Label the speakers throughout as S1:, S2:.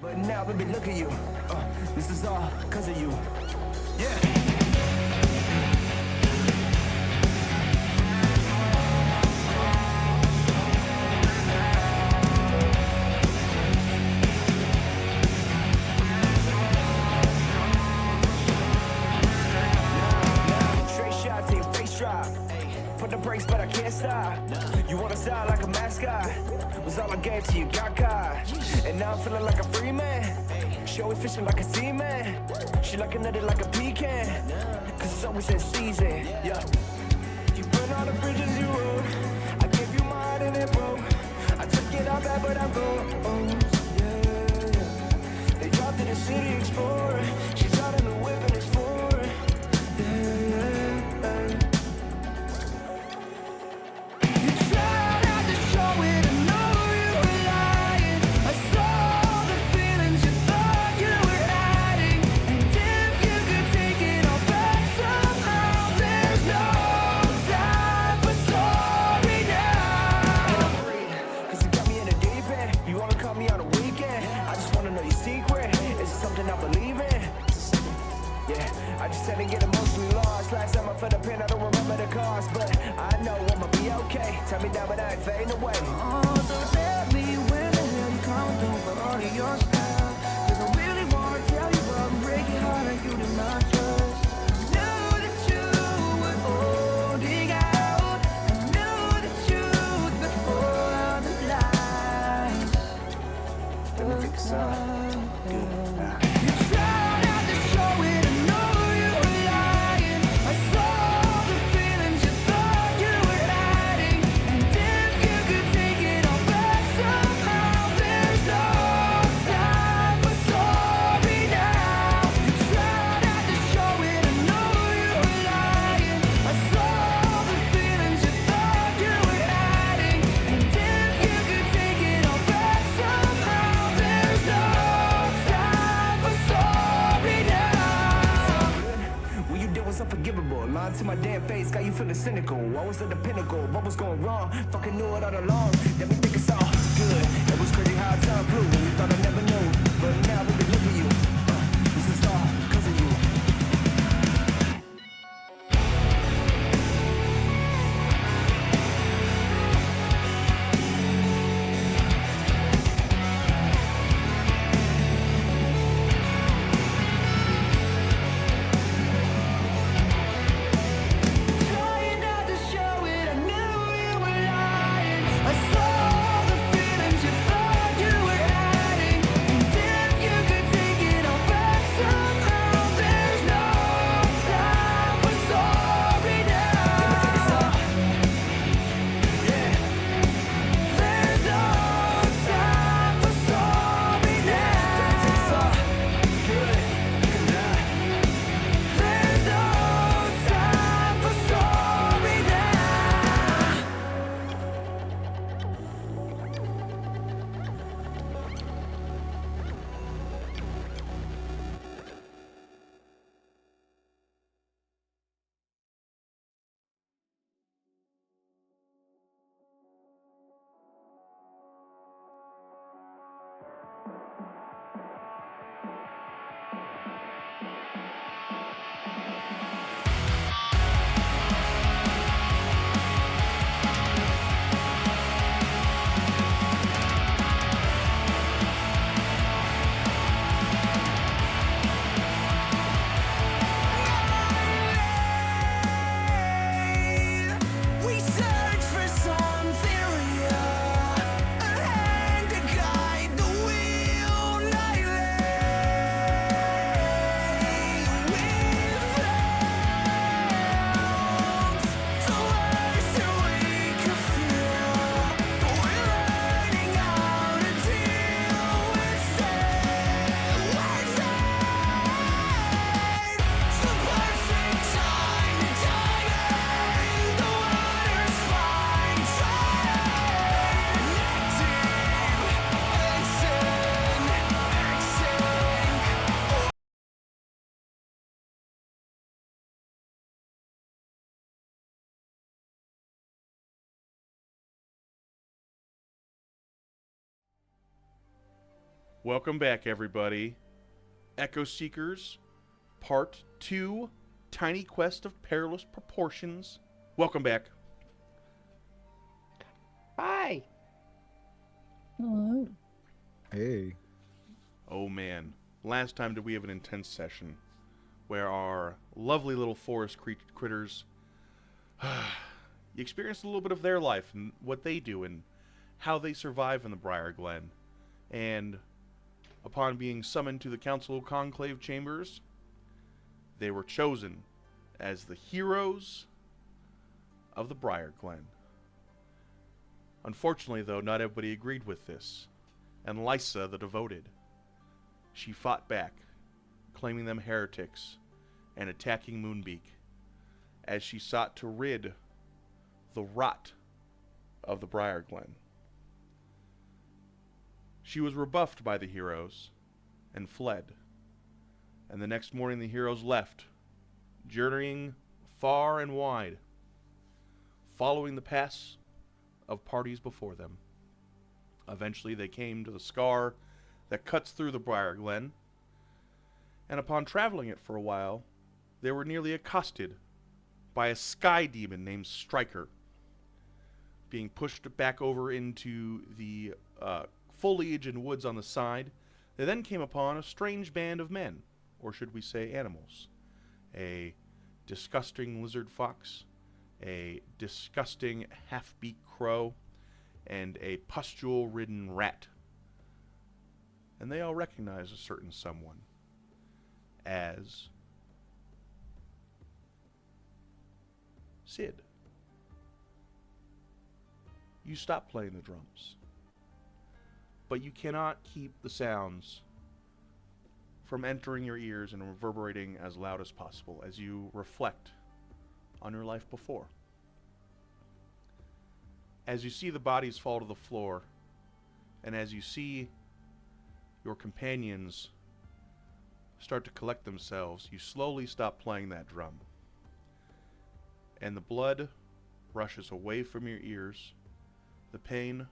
S1: But now, baby, look at you. This is all cause of you. Yeah. Put the brakes, but I can't stop. You wanna sound like a mascot? Was all I gave to you, got caught. And now I'm feeling like a free man. She always fishing like a seaman. She looking at it like a pecan. Cause it's always in season. Yeah. You burn all the bridges you wrote. I gave you my heart and it broke. I took it all back, but I'm gone. Yeah. They dropped in the city explorer. She's out in the whip and it's forward. Yeah. I just had to get emotionally lost. Last time I felt the pain, I don't remember the cost. But I know I'ma be okay. Tell me that, but I ain't fading away.
S2: Oh, so tell me when the hell you come through for all of your stuff. Cause I really wanna tell you, but I'm breaking heart like you do not trust. Knew the truth was holding out. I knew the truth before the lies.
S1: Let me fix this up. Good. Unforgivable, lying to my damn face, got you feeling cynical. I was at the pinnacle, what was going wrong? Fucking knew it all along, let me think it's all good. It was crazy how time flew, and you thought I never knew. But now we can look at you, this is all cause of you.
S2: I saw
S3: Welcome back, everybody. Echoseekers, Part 2, Tiny Quest of Perilous Proportions. Welcome back.
S4: Hi.
S5: Hello.
S6: Hey.
S3: Oh man, last time did we have an intense session where our lovely little forest critters you experienced a little bit of their life and what they do and how they survive in the Briarglen. And upon being summoned to the Council Conclave Chambers, they were chosen as the heroes of the Briarglen. Unfortunately, though, not everybody agreed with this, and Lysa, the devoted, she fought back, claiming them heretics and attacking Moonbeak, as she sought to rid the rot of the Briarglen. She was rebuffed by the heroes and fled, and the next morning the heroes left, journeying far and wide, following the paths of parties before them. Eventually they came to the scar that cuts through the Briarglen, and upon traveling it for a while, they were nearly accosted by a sky demon named Striker. Being pushed back over into the foliage and woods on the side, they then came upon a strange band of men, or should we say animals. A disgusting lizard fox, a disgusting half-beaked crow, and a pustule-ridden rat. And they all recognize a certain someone as Sid. You stop playing the drums, but you cannot keep the sounds from entering your ears and reverberating as loud as possible as you reflect on your life before. As you see the bodies fall to the floor, and as you see your companions start to collect themselves, you slowly stop playing that drum. And the blood rushes away from your ears, the pain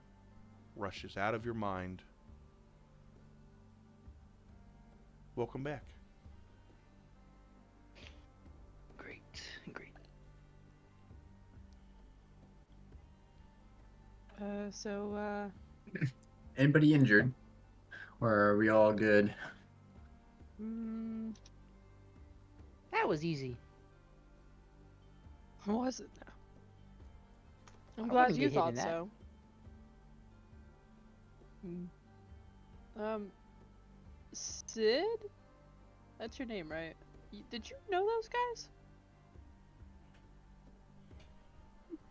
S3: rushes out of your mind. Welcome back.
S4: Great.
S7: Anybody injured? Or are we all good?
S4: That was easy.
S8: Was it now? I'm
S4: I
S8: glad
S4: wouldn't
S8: you
S4: be
S8: thought
S4: hitting that.
S8: so. Sid? That's your name, right? Did you know those guys?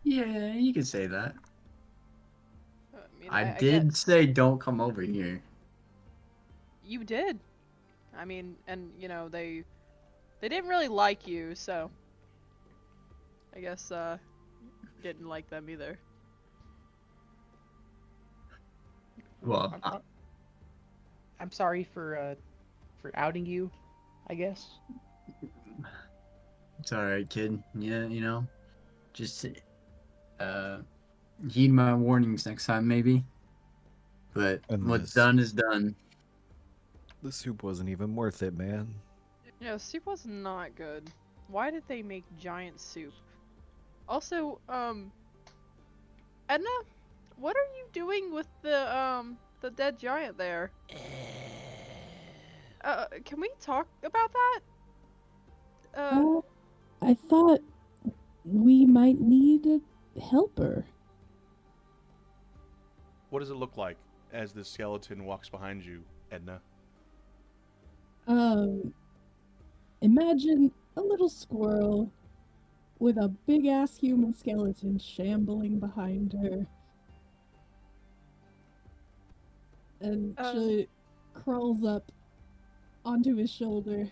S7: Yeah, you can say that. I
S8: I
S7: did
S8: guess.
S7: say don't come over here.
S8: You did. I mean, and you know, they didn't really like you, so I guess didn't like them either.
S7: Well,
S4: I'm sorry for outing you, I guess.
S7: it's alright, kid. Yeah, just heed my warnings next time, maybe. But
S6: And
S7: what's done is done.
S6: The soup wasn't even worth it, man.
S8: Yeah, soup was not good. Why did they make giant soup? Also, Edna, what are you doing with the dead giant there? Can we talk about that?
S5: I thought we might need a helper.
S3: What does it look like as this skeleton walks behind you, Edna?
S5: Imagine a little squirrel with a big-ass human skeleton shambling behind her. And she crawls up onto his shoulder.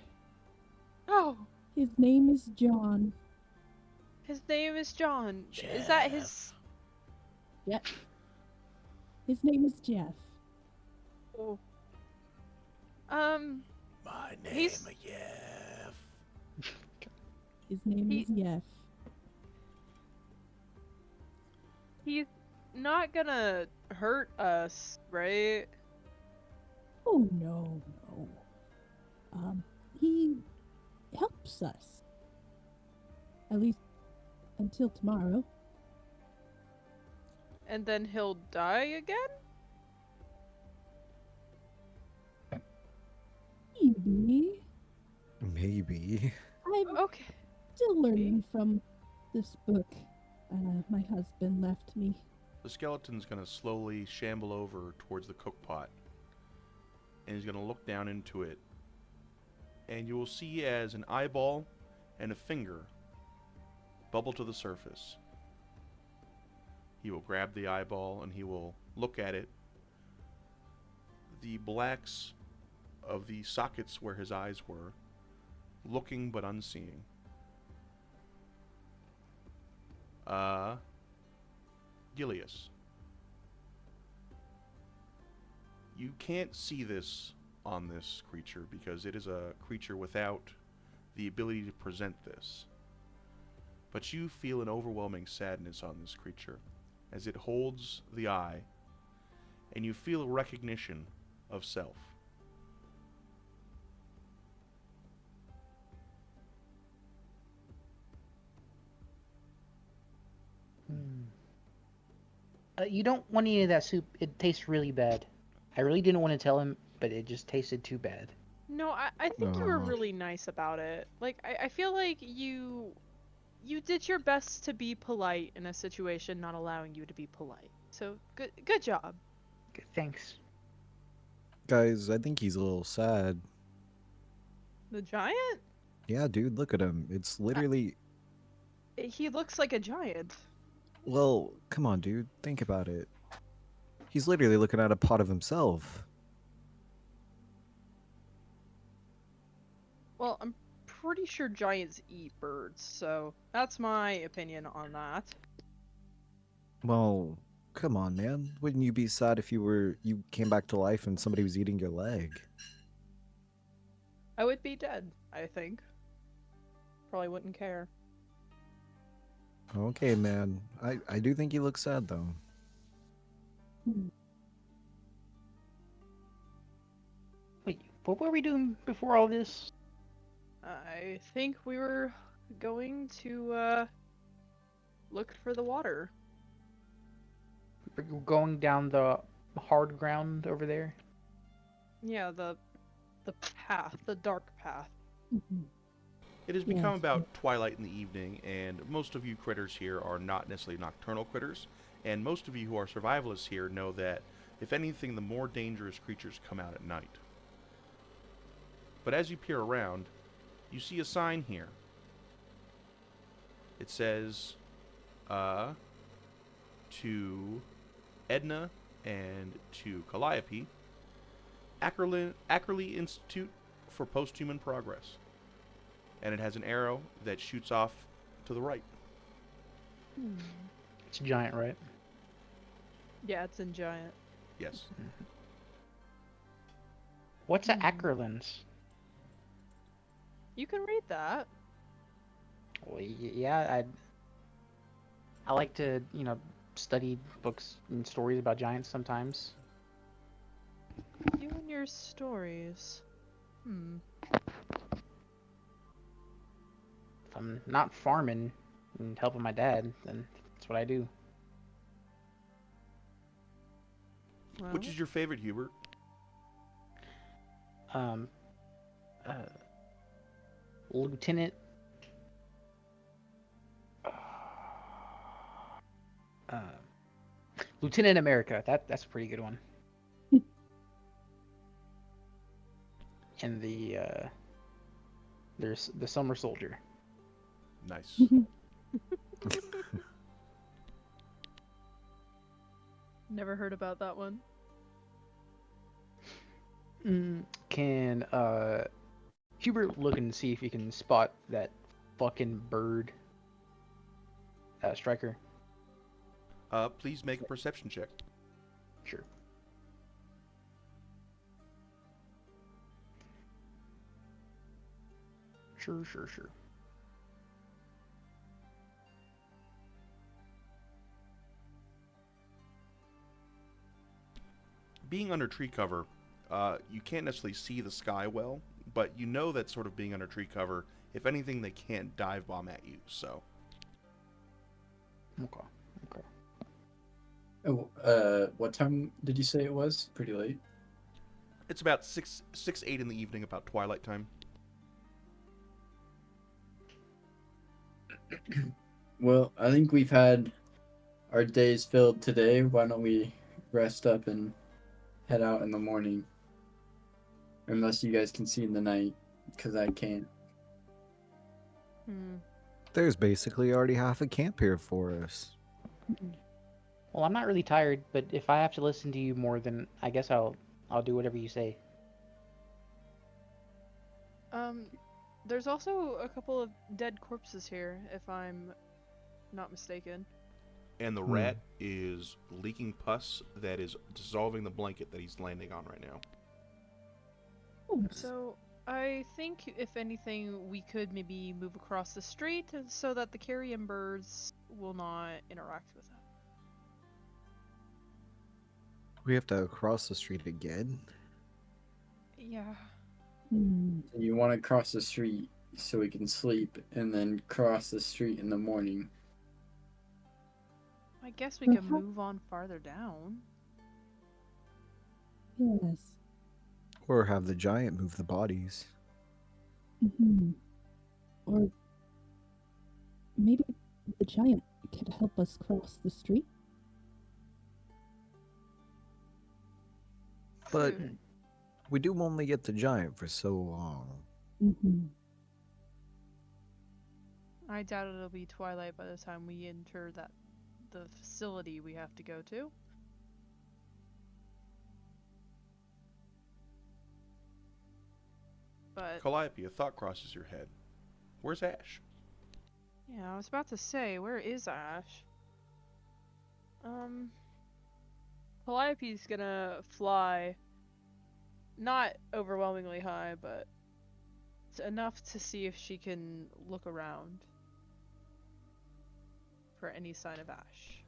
S8: Oh,
S5: His name is John.
S8: his name is John. Is that his?
S5: Yep. His name is Jeff.
S8: Oh.
S3: My name
S8: He's-
S3: is Jeff.
S5: His name is Jeff.
S8: He's not gonna hurt us, right?
S5: Oh, no, no. He helps us. At least until tomorrow.
S8: And then he'll die again?
S5: Maybe.
S6: Maybe.
S5: I'm
S8: Okay.
S5: still learning from this book my husband left me.
S3: The skeleton's going to slowly shamble over towards the cook pot, and he's going to look down into it, and you will see as an eyeball and a finger bubble to the surface. He will grab the eyeball and he will look at it. The blacks of the sockets where his eyes were, looking but unseeing. Gilius. You can't see this on this creature because it is a creature without the ability to present this. But you feel an overwhelming sadness on this creature as it holds the eye, and you feel a recognition of self.
S4: You don't want any of that soup. It tastes really bad. I really didn't want to tell him, but it just tasted too bad.
S8: No, I think you were
S6: Aw.
S8: really nice about it. Like, I feel like you did your best to be polite in a situation not allowing you to be polite. So, good job.
S4: Good, thanks.
S6: Guys, I think he's a little sad.
S8: The giant?
S6: Yeah, dude, look at him. It's literally.
S8: He looks like a giant.
S6: Well, come on, dude. Think about it. He's literally looking at a pot of himself.
S8: Well, I'm pretty sure giants eat birds, so that's my opinion on that.
S6: Well, come on, man. Wouldn't you be sad if you came back to life and somebody was eating your leg?
S8: I would be dead, I think. Probably wouldn't care.
S6: Okay, man. I do think you look sad, though.
S4: Wait, what were we doing before all this?
S8: I think we were going to, look for the water.
S4: We're going down the hard ground over there.
S8: Yeah, the path, the dark path.
S5: Mhm.
S3: It has become
S5: Yes,
S3: about twilight in the evening, and most of you critters here are not necessarily nocturnal critters, and most of you who are survivalists here know that, if anything, the more dangerous creatures come out at night. But as you peer around, you see a sign here. It says, to Edna and to Calliope, Ackerley Institute for Posthuman Progress. And it has an arrow that shoots off to the right.
S4: It's a giant, right?
S8: Yeah, it's in giant.
S3: Yes.
S4: What's an Ackerlens?
S8: You can read that.
S4: Well, yeah, I like to, study books and stories about giants sometimes.
S8: You and your stories.
S4: If I'm not farming and helping my dad, then that's what I do.
S8: Well,
S3: Which is your favorite, Hubert?
S4: Um, Lieutenant. Lieutenant America. That's a pretty good one. And there's the Summer Soldier.
S3: Nice.
S8: never heard about that one.
S4: Can Hubert look and see if he can spot that fucking bird? Striker.
S3: Please make a perception check.
S4: Sure. Sure.
S3: Being under tree cover, You can't necessarily see the sky well, but you know that sort of being under tree cover, if anything, they can't dive bomb at you. So
S4: Okay. Okay.
S7: Oh, what time did you say it was? Pretty late.
S3: it's about 8 in the evening, about twilight time.
S7: Well, I think we've had our days filled today. Why don't we rest up and head out in the morning? Unless you guys can see in the night, because I can't.
S8: Hmm.
S6: There's basically already half a camp here for us.
S4: Well, I'm not really tired, but if I have to listen to you more, then I guess I'll do whatever you say.
S8: There's also a couple of dead corpses here, if I'm not mistaken.
S3: And the rat is leaking pus that is dissolving the blanket that he's landing on right now.
S8: So, I think if anything, we could maybe move across the street so that the carrion birds will not interact with them.
S6: We have to cross the street again.
S8: Yeah.
S7: So you want to cross the street so we can sleep, and then cross the street in the morning.
S8: I guess we could move on farther down.
S5: Yes.
S6: Or have the giant move the bodies.
S5: Or maybe the giant could help us cross the street.
S6: But we do only get the giant for so long.
S8: I doubt it'll be twilight by the time we enter the facility we have to go to. But
S3: Calliope, a thought crosses your head. Where's Ash?
S8: yeah, I was about to say, where is Ash? Calliope's gonna fly not overwhelmingly high, but enough to see if she can look around for any sign of Ash.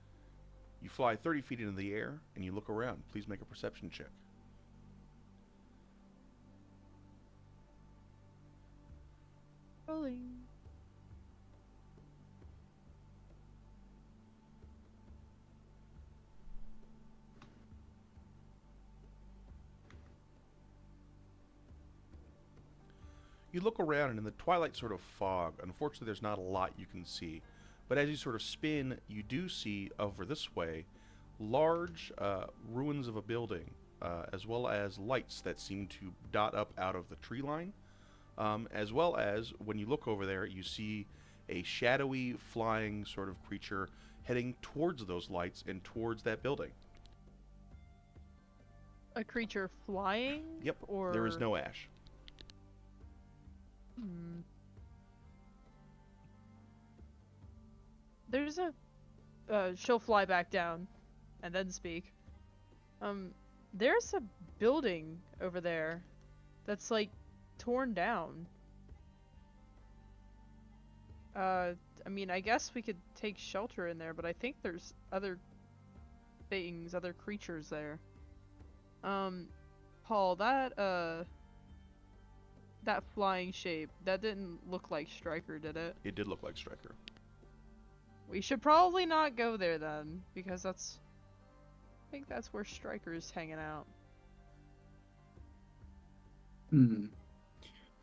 S3: You fly 30 feet into the air and you look around. Please make a perception check.
S8: Rolling.
S3: You look around, and in the twilight sort of fog, unfortunately there's not a lot you can see. But as you sort of spin, you do see over this way large ruins of a building, as well as lights that seem to dot up out of the tree line. As well as, when you look over there, you see a shadowy flying sort of creature heading towards those lights and towards that building.
S8: A creature flying?
S3: Yep,
S8: Or
S3: there is no Ash.
S8: There's she'll fly back down and then speak. There's a building over there that's like torn down. I mean, I guess we could take shelter in there, but I think there's other things, other creatures there. Paul, that flying shape, that didn't look like Striker, did it?
S3: It did look like Striker.
S8: We should probably not go there then, because I think that's where Striker's hanging out.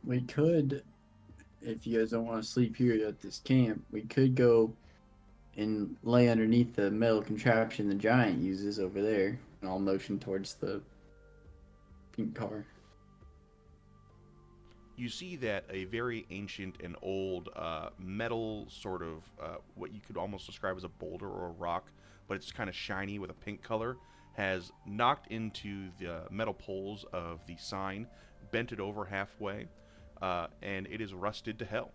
S7: We could, if you guys don't want to sleep here at this camp, we could go and lay underneath the metal contraption the giant uses over there. And I'll motion towards the pink car.
S3: You see that a very ancient and old metal sort of, what you could almost describe as a boulder or a rock, but it's kind of shiny with a pink color, has knocked into the metal poles of the sign, bent it over halfway, and it is rusted to hell.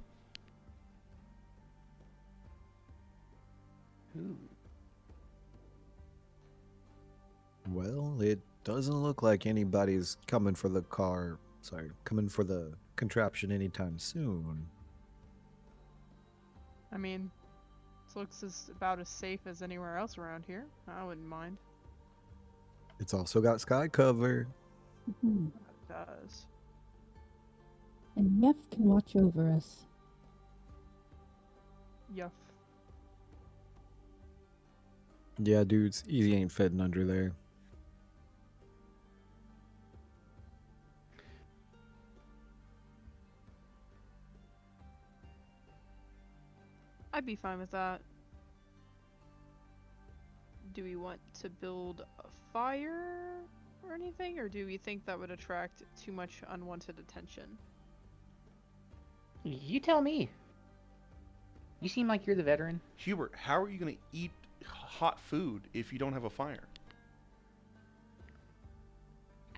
S4: Ooh.
S6: Well, it doesn't look like anybody's coming for the contraption anytime soon.
S8: I mean, this looks about as safe as anywhere else around here. I wouldn't mind.
S6: It's also got sky cover.
S5: Hmm.
S8: It does.
S5: And Yef can watch over us.
S8: Yuff.
S6: Yeah, dudes, easy ain't fitting under there.
S8: I'd be fine with that. Do we want to build a fire or anything, or do we think that would attract too much unwanted attention?
S4: You tell me. You seem like you're the veteran.
S3: Hubert, how are you going to eat hot food if you don't have a fire?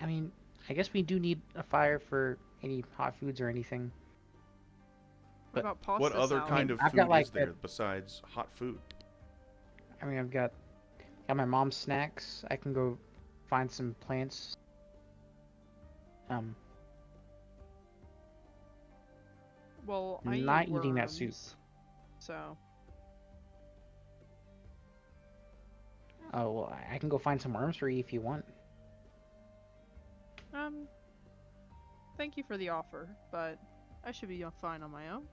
S4: I mean, I guess we do need a fire for any hot foods or anything.
S8: What
S4: But
S8: about pasta
S3: What other
S8: salad?
S3: kind of
S4: I've got,
S3: food
S4: like,
S3: is there besides hot food?
S4: I mean, I've got my mom's snacks. I can go find some plants.
S8: Well, I
S4: Not
S8: eat
S4: eating that soup.
S8: worms, so
S4: Oh, well, I can go find some worms for you if you want.
S8: thank you for the offer, but I should be fine on my own.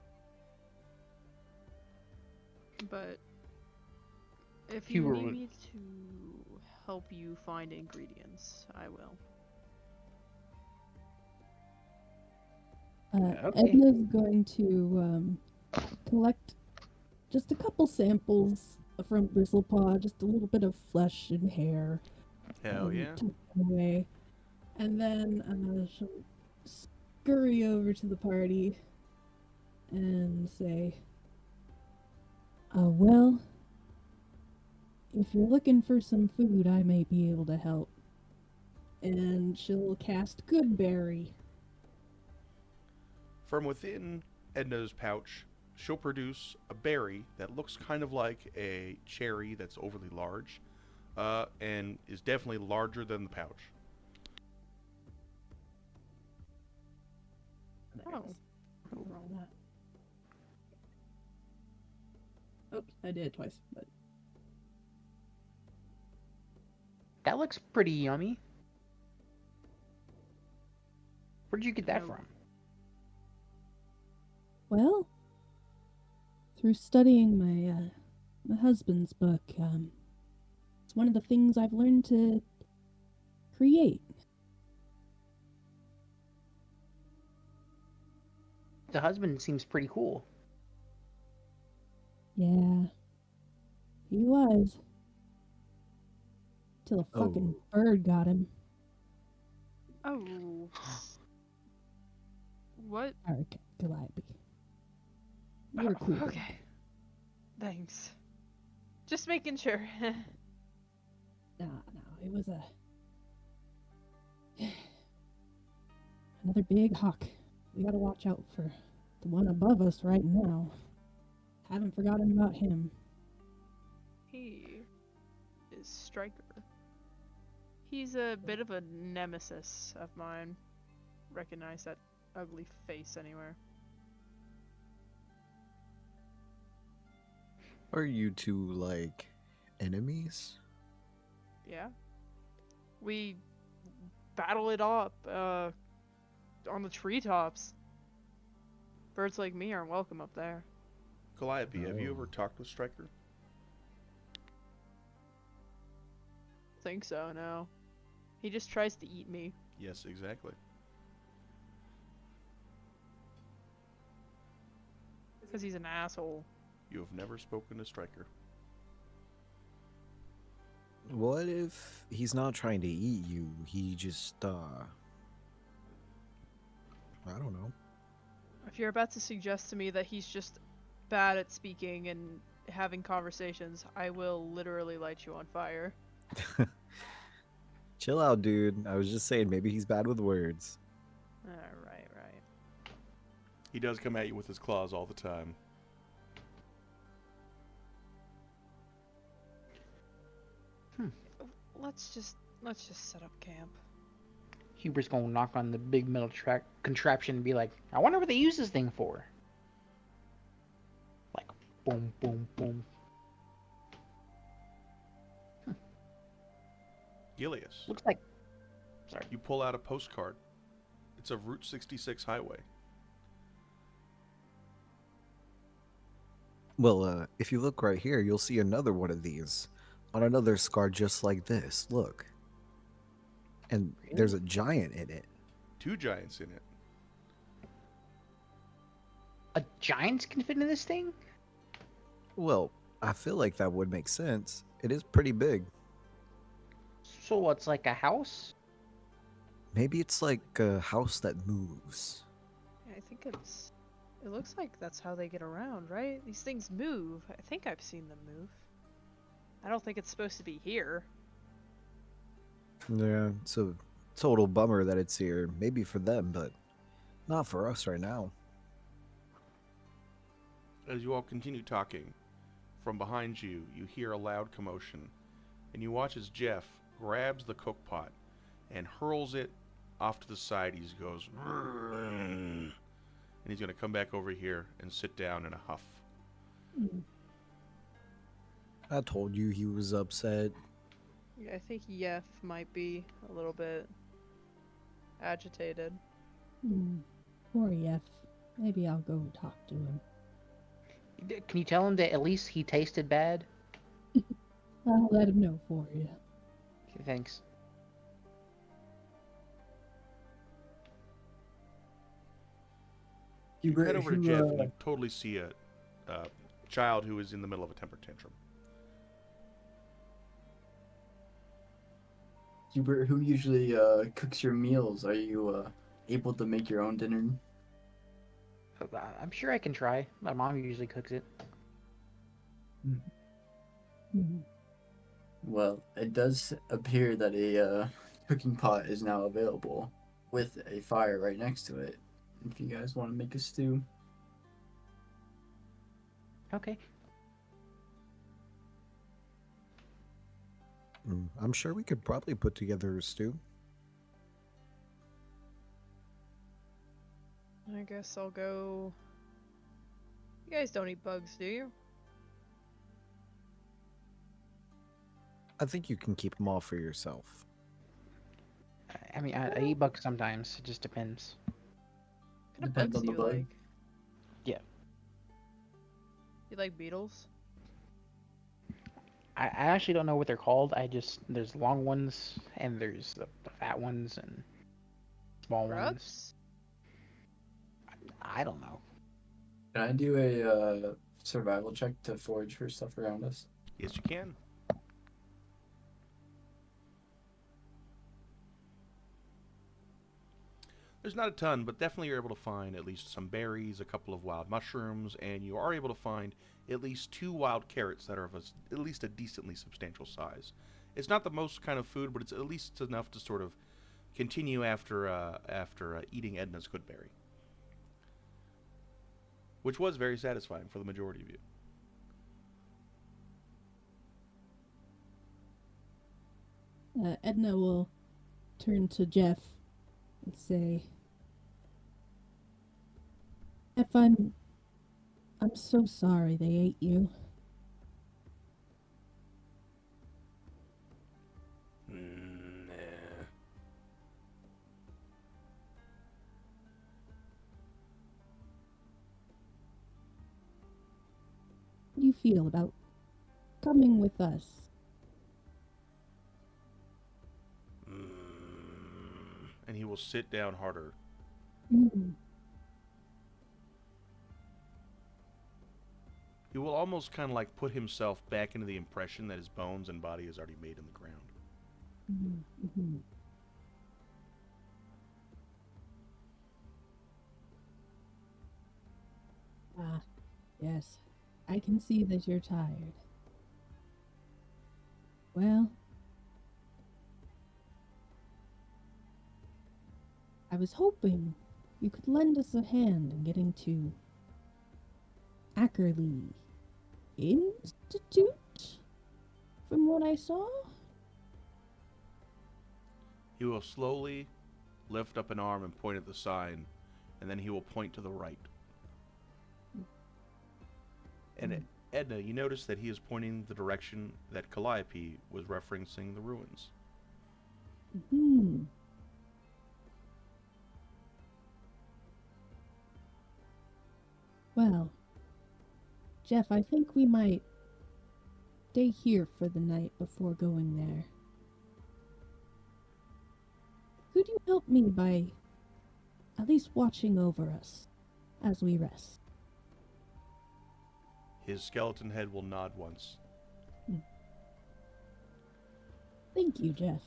S8: But if you
S4: Hubert
S8: need
S4: would-
S8: me to help you find ingredients, I will.
S4: Okay.
S5: Edna's going to collect just a couple samples from Bristlepaw, just a little bit of flesh and hair.
S3: Hell yeah.
S5: Tuck them away. And then she'll scurry over to the party and say, well, if you're looking for some food, I may be able to help. And she'll cast Goodberry.
S3: From within Edna's pouch, she'll produce a berry that looks kind of like a cherry that's overly large, and is definitely larger than the pouch.
S8: Oh.
S5: Over on that. Oops, I did it twice, but
S4: That looks pretty yummy. Where'd you get that
S8: No.
S4: from?
S5: well, through studying my husband's book, it's one of the things I've learned to create.
S4: The husband seems pretty cool.
S5: Yeah, he was. Till a fucking bird got him.
S8: Oh. What?
S5: Okay, Calliope. You're cool.
S8: Okay. Thanks. Just making sure.
S5: No, it was another big hawk. We gotta watch out for the one above us right now. Haven't forgotten about him.
S8: He is Striker. He's a bit of a nemesis of mine. Recognize that ugly face anywhere.
S6: Are you two, like, enemies?
S8: Yeah. We battle it up on the treetops. Birds like me aren't welcome up there.
S3: Calliope, have you
S6: Oh.
S3: ever talked with Stryker?
S8: Think so, no. He just tries to eat me.
S3: Yes, exactly.
S8: Because he's an asshole.
S3: You have never spoken to Stryker.
S6: What if he's not trying to eat you? He just, I don't know.
S8: If you're about to suggest to me that he's just bad at speaking and having conversations, I will literally light you on fire.
S6: Chill out, dude. I was just saying, maybe he's bad with words.
S8: Right.
S3: He does come at you with his claws all the time.
S8: Let's just set up camp.
S4: Hubert's gonna knock on the big metal contraption and be like, I wonder what they use this thing for. Like, boom, boom, boom.
S3: Gilius.
S4: Looks like Sorry.
S3: You pull out a postcard. It's of Route 66 highway.
S6: Well, if you look right here, you'll see another one of these on another scar just like this. Look. And there's a giant in it.
S3: 2 giants in it.
S4: A giant can fit in this thing?
S6: Well, I feel like that would make sense. It is pretty big.
S4: So what's like a house?
S6: Maybe it's like a house that moves.
S8: Yeah, I think it's. It looks like that's how they get around, right? These things move. I think I've seen them move. I don't think it's supposed to be here.
S6: Yeah, it's a total bummer that it's here. Maybe for them, but not for us right now.
S3: As you all continue talking, from behind you, you hear a loud commotion, and you watch as Jeff grabs the cook pot and hurls it off to the side. He goes, and he's going to come back over here and sit down in a huff.
S6: I told you he was upset.
S8: Yeah, I think Yef might be a little bit agitated.
S5: Poor Yef. Maybe I'll go talk to him.
S4: Can you tell him that at least he tasted bad?
S5: I'll let him know for you.
S4: Okay, thanks.
S3: You head over to Jeff and you totally see a child who is in the middle of a temper tantrum.
S7: Hubert, who usually cooks your meals? Are you able to make your own dinner?
S4: I'm sure I can try. My mom usually cooks it.
S7: Well, it does appear that a cooking pot is now available with a fire right next to it. If you guys want to make a stew.
S4: Okay.
S6: I'm sure we could probably put together a stew.
S8: I guess I'll go. You guys don't eat bugs, do you?
S6: I think you can keep them all for yourself.
S4: I mean, I eat bugs sometimes. It just depends.
S8: What kind of
S7: Depends
S8: bugs
S7: on
S8: do
S7: the
S8: you
S7: bug.
S8: like?
S4: Yeah.
S8: You like beetles?
S4: I actually don't know what they're called. There's long ones and there's the fat ones and small ones.
S8: Grubs?
S4: I don't know.
S7: Can I do a survival check to forage for stuff around us?
S3: Yes, you can. There's not a ton, but definitely you're able to find at least some berries, a couple of wild mushrooms, and you are able to find at least 2 wild carrots that are of at least a decently substantial size. It's not the most kind of food, but it's at least enough to sort of continue after eating Edna's good berry, which was very satisfying for the majority of you.
S5: Edna will turn to Jeff and say, Jeff, I'm so sorry they ate you. How do you feel about coming with us?
S3: And he will sit down harder. He will almost kind of like put himself back into the impression that his bones and body is already made in the ground.
S5: Ah, yes. I can see that you're tired. Well, I was hoping you could lend us a hand in getting to Ackerley Institute, from what I saw.
S3: He will slowly lift up an arm and point at the sign, and then he will point to the right. And Edna, you notice that he is pointing the direction that Calliope was referencing the ruins.
S5: Well, Jeff, I think we might stay here for the night before going there. Could you help me by at least watching over us as we rest?
S3: His skeleton head will nod once.
S5: Thank you, Jeff.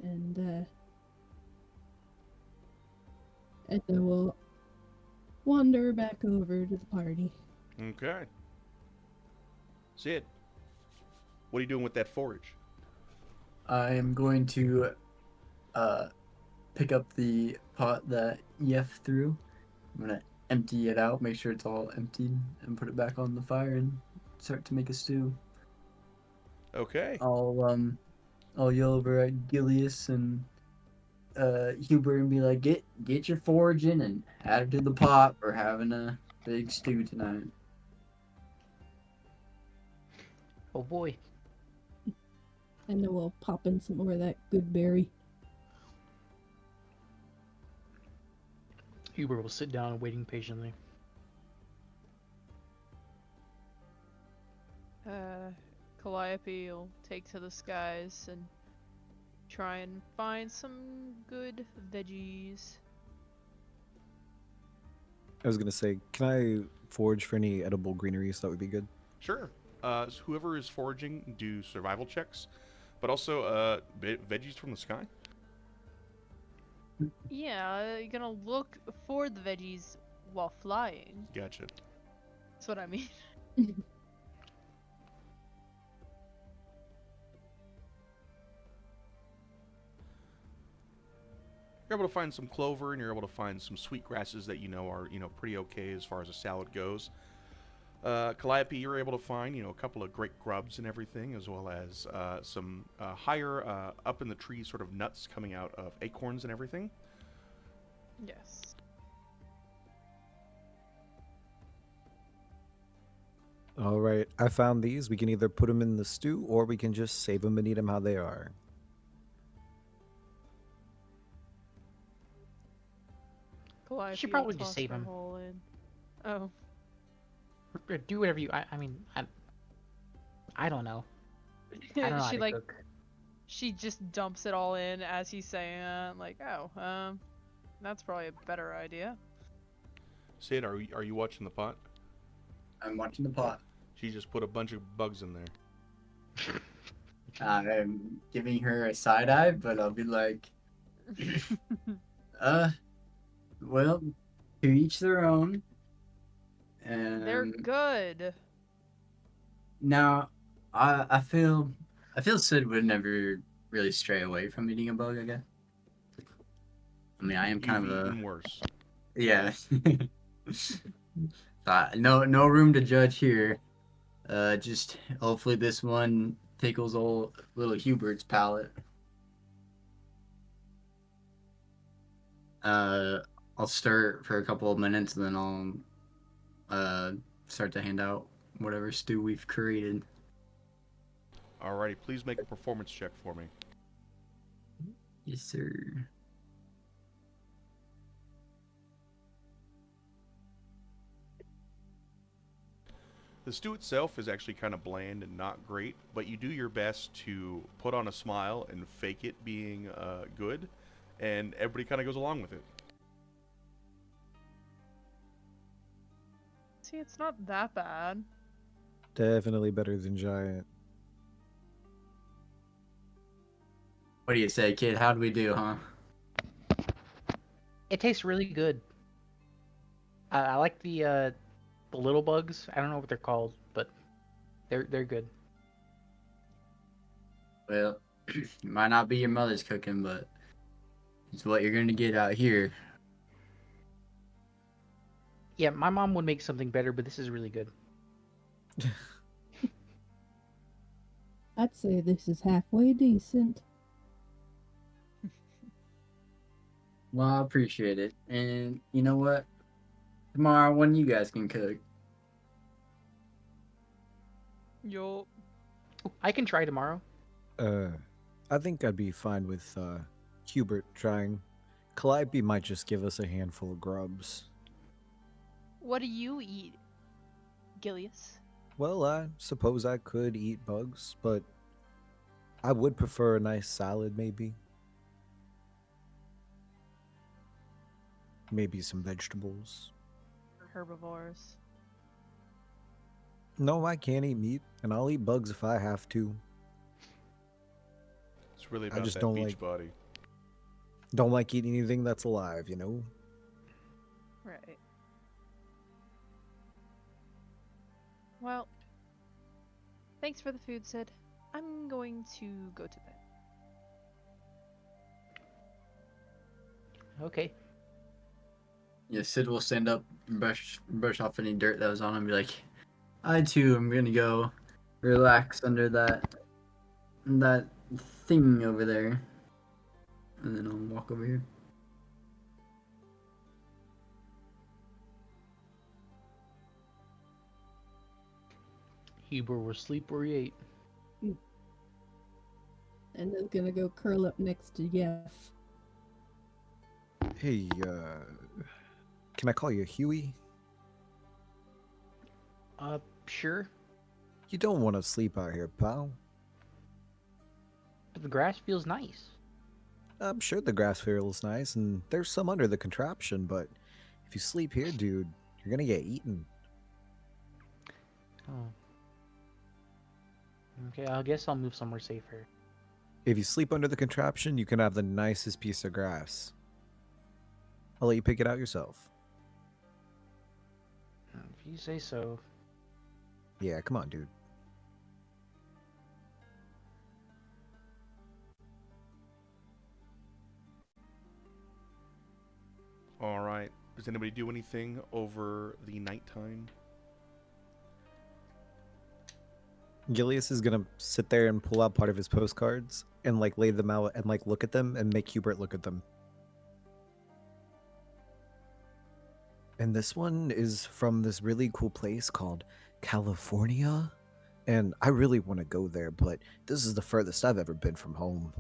S5: And, Edna will wander back over to the party.
S3: Okay. Sid, what are you doing with that forage?
S7: I am going to pick up the pot that Yef threw. I'm gonna empty it out, make sure it's all emptied, and put it back on the fire and start to make a stew.
S3: Okay.
S7: I'll yell over at Gilius and Hubert and be like, get your foraging and add it to the pot. We're having a big stew tonight.
S4: Oh boy.
S5: And then we'll pop in some more of that good berry.
S4: Hubert will sit down waiting patiently.
S8: Calliope will take to the skies and try and find some good veggies.
S6: I was gonna say, can I forage for any edible greeneries? That would be good.
S3: Sure. So whoever is foraging, do survival checks, but also veggies from the sky.
S8: Yeah, you're gonna look for the veggies while flying.
S3: Gotcha.
S8: That's what I mean.
S3: You're able to find some clover, and you're able to find some sweet grasses that are pretty okay as far as a salad goes. Calliope, you're able to find a couple of great grubs and everything, as well as some higher up in the tree sort of nuts coming out of acorns and everything.
S8: Yes.
S6: All right, I found these. We can either put them in the stew, or we can just save them and eat them how they are.
S8: Calliope
S4: should
S8: will
S4: probably just
S8: toss
S4: save
S8: her
S4: 'em.
S8: whole in. Oh.
S4: Or do whatever you. I mean, I don't know. I don't know how
S8: She
S4: to cook.
S8: she just dumps it all in as he's saying that. Like, oh, that's probably a better idea.
S3: Sid, are you watching the pot?
S7: I'm watching the pot.
S3: She just put a bunch of bugs in there.
S7: I'm giving her a side eye, but I'll be like, well, to each their own. And
S8: They're good.
S7: now, I feel Sid would never really stray away from eating a bug. I guess. I mean, I am kind
S3: You've
S7: of
S3: eaten worse.
S7: yeah. No room to judge here. Just hopefully this one tickles old little Hubert's palate. I'll stir it for a couple of minutes and then I'll start to hand out whatever stew we've created.
S3: Alrighty, please make a performance check for me.
S7: Yes, sir.
S3: The stew itself is actually kind of bland and not great, but you do your best to put on a smile and fake it being good, and everybody kind of goes along with it.
S8: See, it's not that bad.
S6: Definitely better than giant.
S7: What do you say, kid? How do we do, huh?
S4: It tastes really good. I like the little bugs. I don't know what they're called, but they're good.
S7: Well, it might not be your mother's cooking, but it's what you're gonna get out here.
S4: Yeah, my mom would make something better, but this is really good.
S5: I'd say this is halfway decent.
S7: Well, I appreciate it. And you know what? Tomorrow, when you guys can cook.
S8: Yo.
S4: I can try tomorrow.
S6: I think I'd be fine with Hubert trying. Calliope might just give us a handful of grubs.
S8: What do you eat, Gilius?
S6: Well, I suppose I could eat bugs, but I would prefer a nice salad, maybe. Maybe some vegetables.
S8: Herbivores.
S6: No, I can't eat meat, and I'll eat bugs if I have to.
S3: It's really
S6: I
S3: about
S6: just
S3: that
S6: don't
S3: beach
S6: like-
S3: body.
S6: Don't like eating anything that's alive, you know?
S8: Right. Well, thanks for the food, Sid. I'm going to go to bed.
S4: Okay.
S7: Yeah, Sid will stand up and brush off any dirt that was on him and be like, I too am gonna go relax under that thing over there. And then I'll walk over here.
S4: Hubert will sleep where he ate.
S5: And is gonna go curl up next to Jeff.
S6: Hey, can I call you Huey?
S4: Sure.
S6: You don't want to sleep out here, pal.
S4: But the grass feels nice.
S6: I'm sure the grass feels nice, and there's some under the contraption, but if you sleep here, dude, you're gonna get eaten.
S4: Oh. Okay, I guess I'll move somewhere safer.
S6: If you sleep under the contraption, you can have the nicest piece of grass. I'll let you pick it out yourself.
S4: If you say so.
S6: Yeah, come on, dude.
S3: All right. Does anybody do anything over the nighttime?
S6: Gilius is gonna sit there and pull out part of his postcards and like lay them out and like look at them and make Hubert look at them. And this one is from this really cool place called California. And I really want to go there, but this is the furthest I've ever been from home.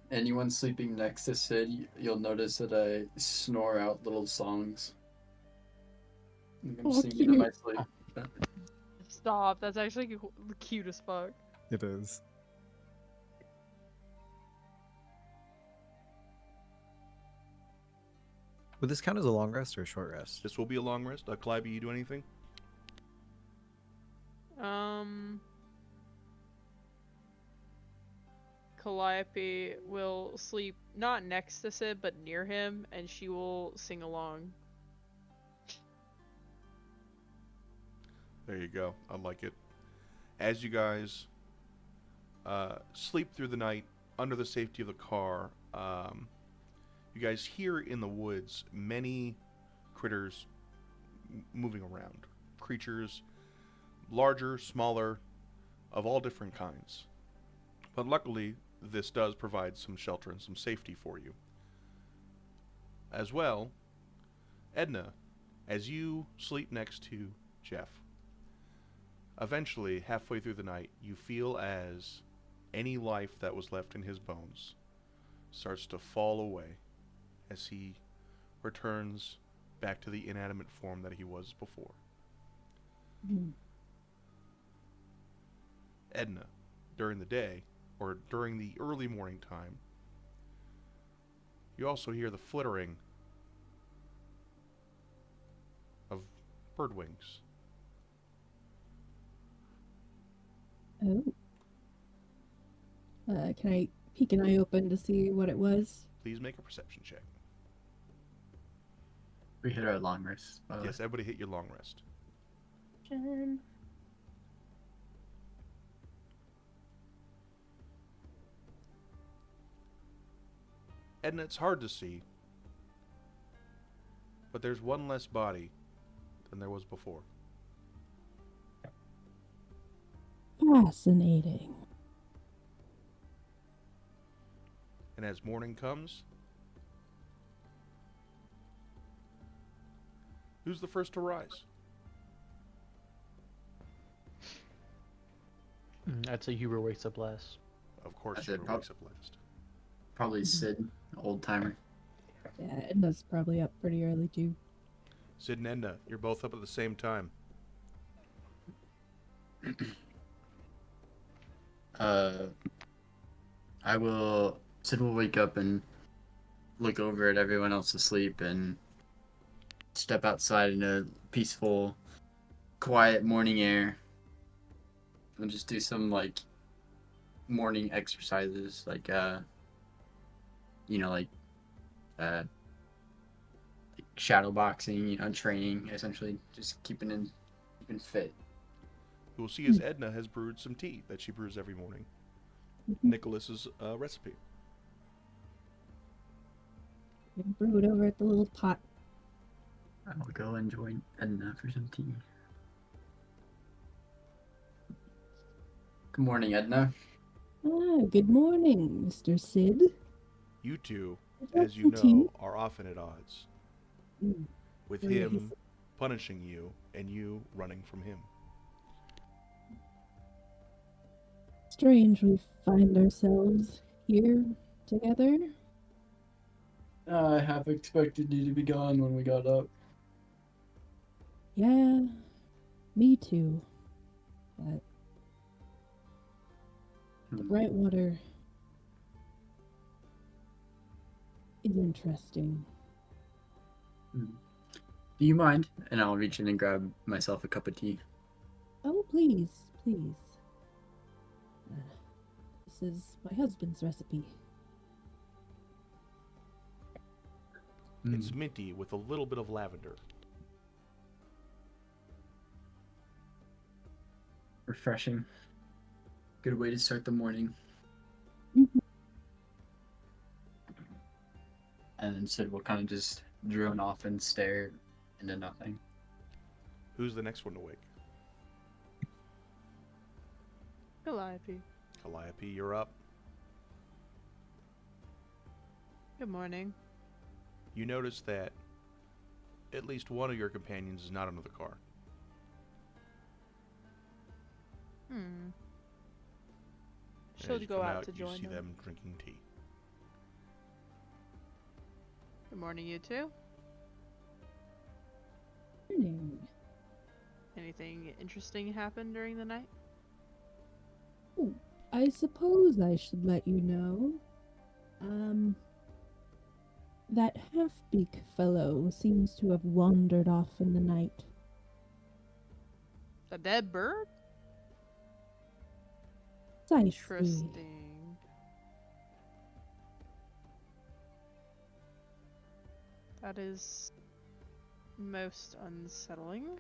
S7: Anyone sleeping next to Sid, you'll notice that I snore out little songs. I'm
S5: Oh,
S7: singing in my
S5: cute.
S7: sleep.
S8: Stop. That's actually cute as fuck.
S6: It is. Would this count as a long rest or a short rest?
S3: This will be a long rest. Calliope, you do anything?
S8: Calliope will sleep not next to Sid, but near him, and she will sing along.
S3: There you go. I like it. As you guys sleep through the night under the safety of the car, you guys hear in the woods many critters moving around. Creatures, larger, smaller, of all different kinds. But luckily, this does provide some shelter and some safety for you. As well, Edna, as you sleep next to Jeff, eventually, halfway through the night, you feel as any life that was left in his bones starts to fall away as he returns back to the inanimate form that he was before.
S5: Mhm.
S3: Edna, during the day, or during the early morning time, you also hear the flittering of bird wings.
S5: Oh. Can I peek an eye open to see what it was?
S3: Please make a perception check.
S7: We hit our long rest. by the way.
S3: Yes, everybody hit your long rest. Edna, it's hard to see, but there's one less body than there was before.
S5: Fascinating.
S3: And as morning comes, who's the first to rise?
S4: I'd say Hubert wakes up last.
S3: Of course,
S7: That's it,
S3: Hubert wakes up last.
S7: Probably Sid, old timer.
S5: Yeah, Edna's probably up pretty early too.
S3: Sid and Edna, you're both up at the same time.
S7: Sid will wake up and look over at everyone else asleep and step outside in a peaceful, quiet morning air. And just do some, like, morning exercises, like, shadow boxing, training, essentially, just keeping fit.
S3: You will see as Edna has brewed some tea that she brews every morning. Nicholas's recipe.
S5: Brew it over at the little pot.
S7: I'll go and join Edna for some tea. Good morning, Edna.
S5: Ah, good morning, Mr. Sid.
S3: You two,
S5: Would you
S3: as
S5: like
S3: you
S5: some tea?
S3: know, are often at odds.
S5: Mm,
S3: With
S5: very
S3: him
S5: nice.
S3: punishing you and you running from him.
S5: Strange we find ourselves here together.
S7: I half expected you to be gone when we got up.
S5: Yeah, me too. But the Brightwater is interesting.
S7: Do you mind? And I'll reach in and grab myself a cup of tea.
S5: Oh, please, please. This is my husband's recipe.
S3: It's minty with a little bit of lavender.
S7: Refreshing. Good way to start the morning.
S5: Mhm.
S7: And then Sid will kind of just drone off and stare into nothing.
S3: Who's the next one to wake?
S8: Calliope.
S3: Calliope, you're up.
S8: Good morning.
S3: You notice that at least one of your companions is not under the car.
S8: Hmm.
S3: And
S8: She'll
S3: as you
S8: go
S3: come
S8: out to
S3: you
S8: join
S3: see
S8: them.
S3: them drinking tea.
S8: Good morning, you two.
S5: Morning.
S8: Anything interesting happened during the night?
S5: Oh, I suppose I should let you know. That half-beak fellow seems to have wandered off in the night.
S8: A dead bird?
S5: Precisely.
S8: Interesting. That is most unsettling.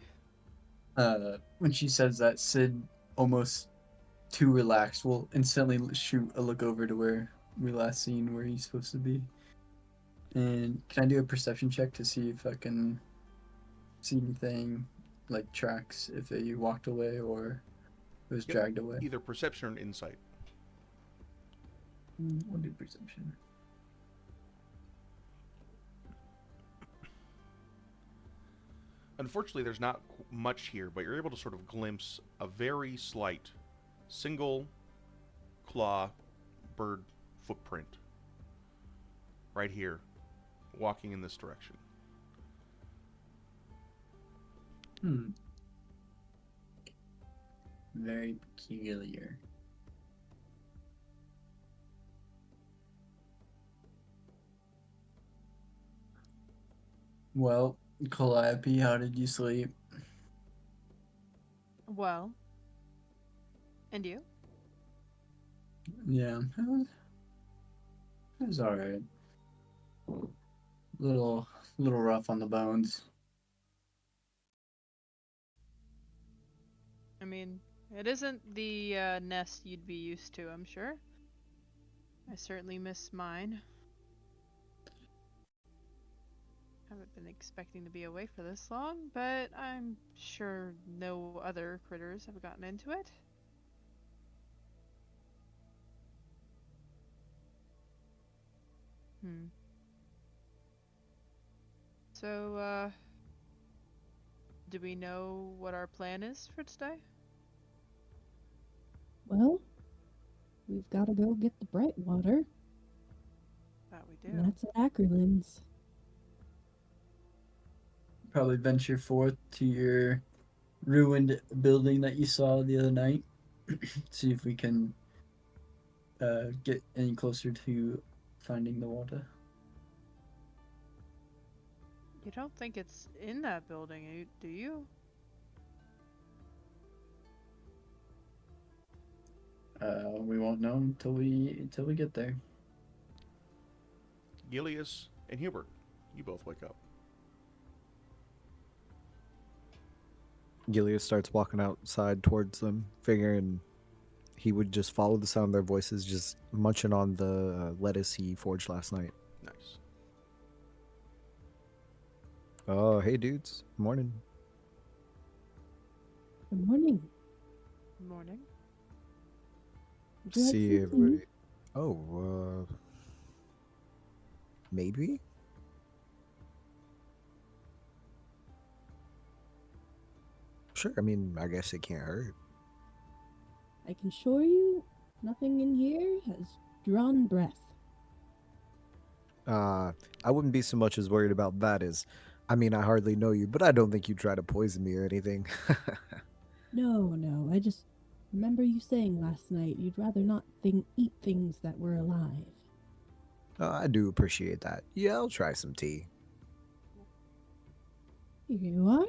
S7: When she says that, Sid, almost too relaxed, will instantly shoot a look over to where we last seen where he's supposed to be. And can I do a perception check to see if I can see anything, like tracks, if he walked away or was
S3: Yep.
S7: dragged away?
S3: Either perception or insight.
S7: I'll do perception.
S3: Unfortunately, there's not much here, but you're able to sort of glimpse a very slight single claw bird footprint right here, walking in this direction.
S7: Very peculiar. Well, Calliope, how did you sleep?
S8: Well. And you?
S7: Yeah, it was alright. Little rough on the bones.
S8: I mean, it isn't the nest you'd be used to, I'm sure. I certainly miss mine. Haven't been expecting to be away for this long, but I'm sure no other critters have gotten into it. So, do we know what our plan is for today?
S5: Well, we've got to go get the bright water,
S8: That we do.
S5: and that's at Ackerlands.
S7: Probably venture forth to your ruined building that you saw the other night. See if we can get any closer to finding the water.
S8: You don't think it's in that building, do you?
S7: We won't know until we get there.
S3: Gilius and Hubert, you both wake up.
S6: Gilius starts walking outside towards them, figuring he would just follow the sound of their voices, just munching on the lettuce he forged last night.
S3: Nice.
S6: Oh, hey dudes. Morning.
S5: Good morning.
S8: Morning.
S5: Would you like
S6: See
S5: some tea?
S6: everybody. Oh, maybe? Sure, I mean, I guess it can't hurt.
S5: I can assure you, nothing in here has drawn breath.
S6: I wouldn't be so much as worried about that as, I mean, I hardly know you, but I don't think you'd try to poison me or anything.
S5: No, I just remember you saying last night you'd rather not eat things that were alive.
S6: I do appreciate that. Yeah, I'll try some tea.
S5: Here you are.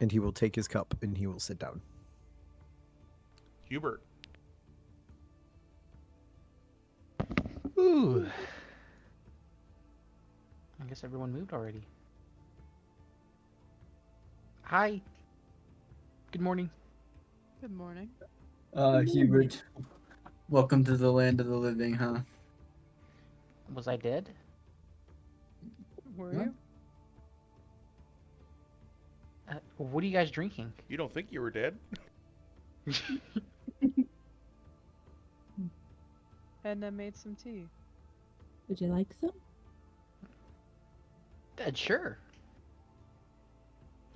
S6: And he will take his cup and he will sit down.
S3: Hubert.
S4: Ooh. I guess everyone moved already. Hi. Good morning.
S8: Good morning.
S7: Hubert, welcome to the land of the living, huh?
S4: Was I dead?
S8: Were
S7: Huh?
S8: you?
S4: What are you guys drinking?
S3: You don't think you were dead?
S8: Edna made some tea.
S5: Would you like some?
S4: Sure.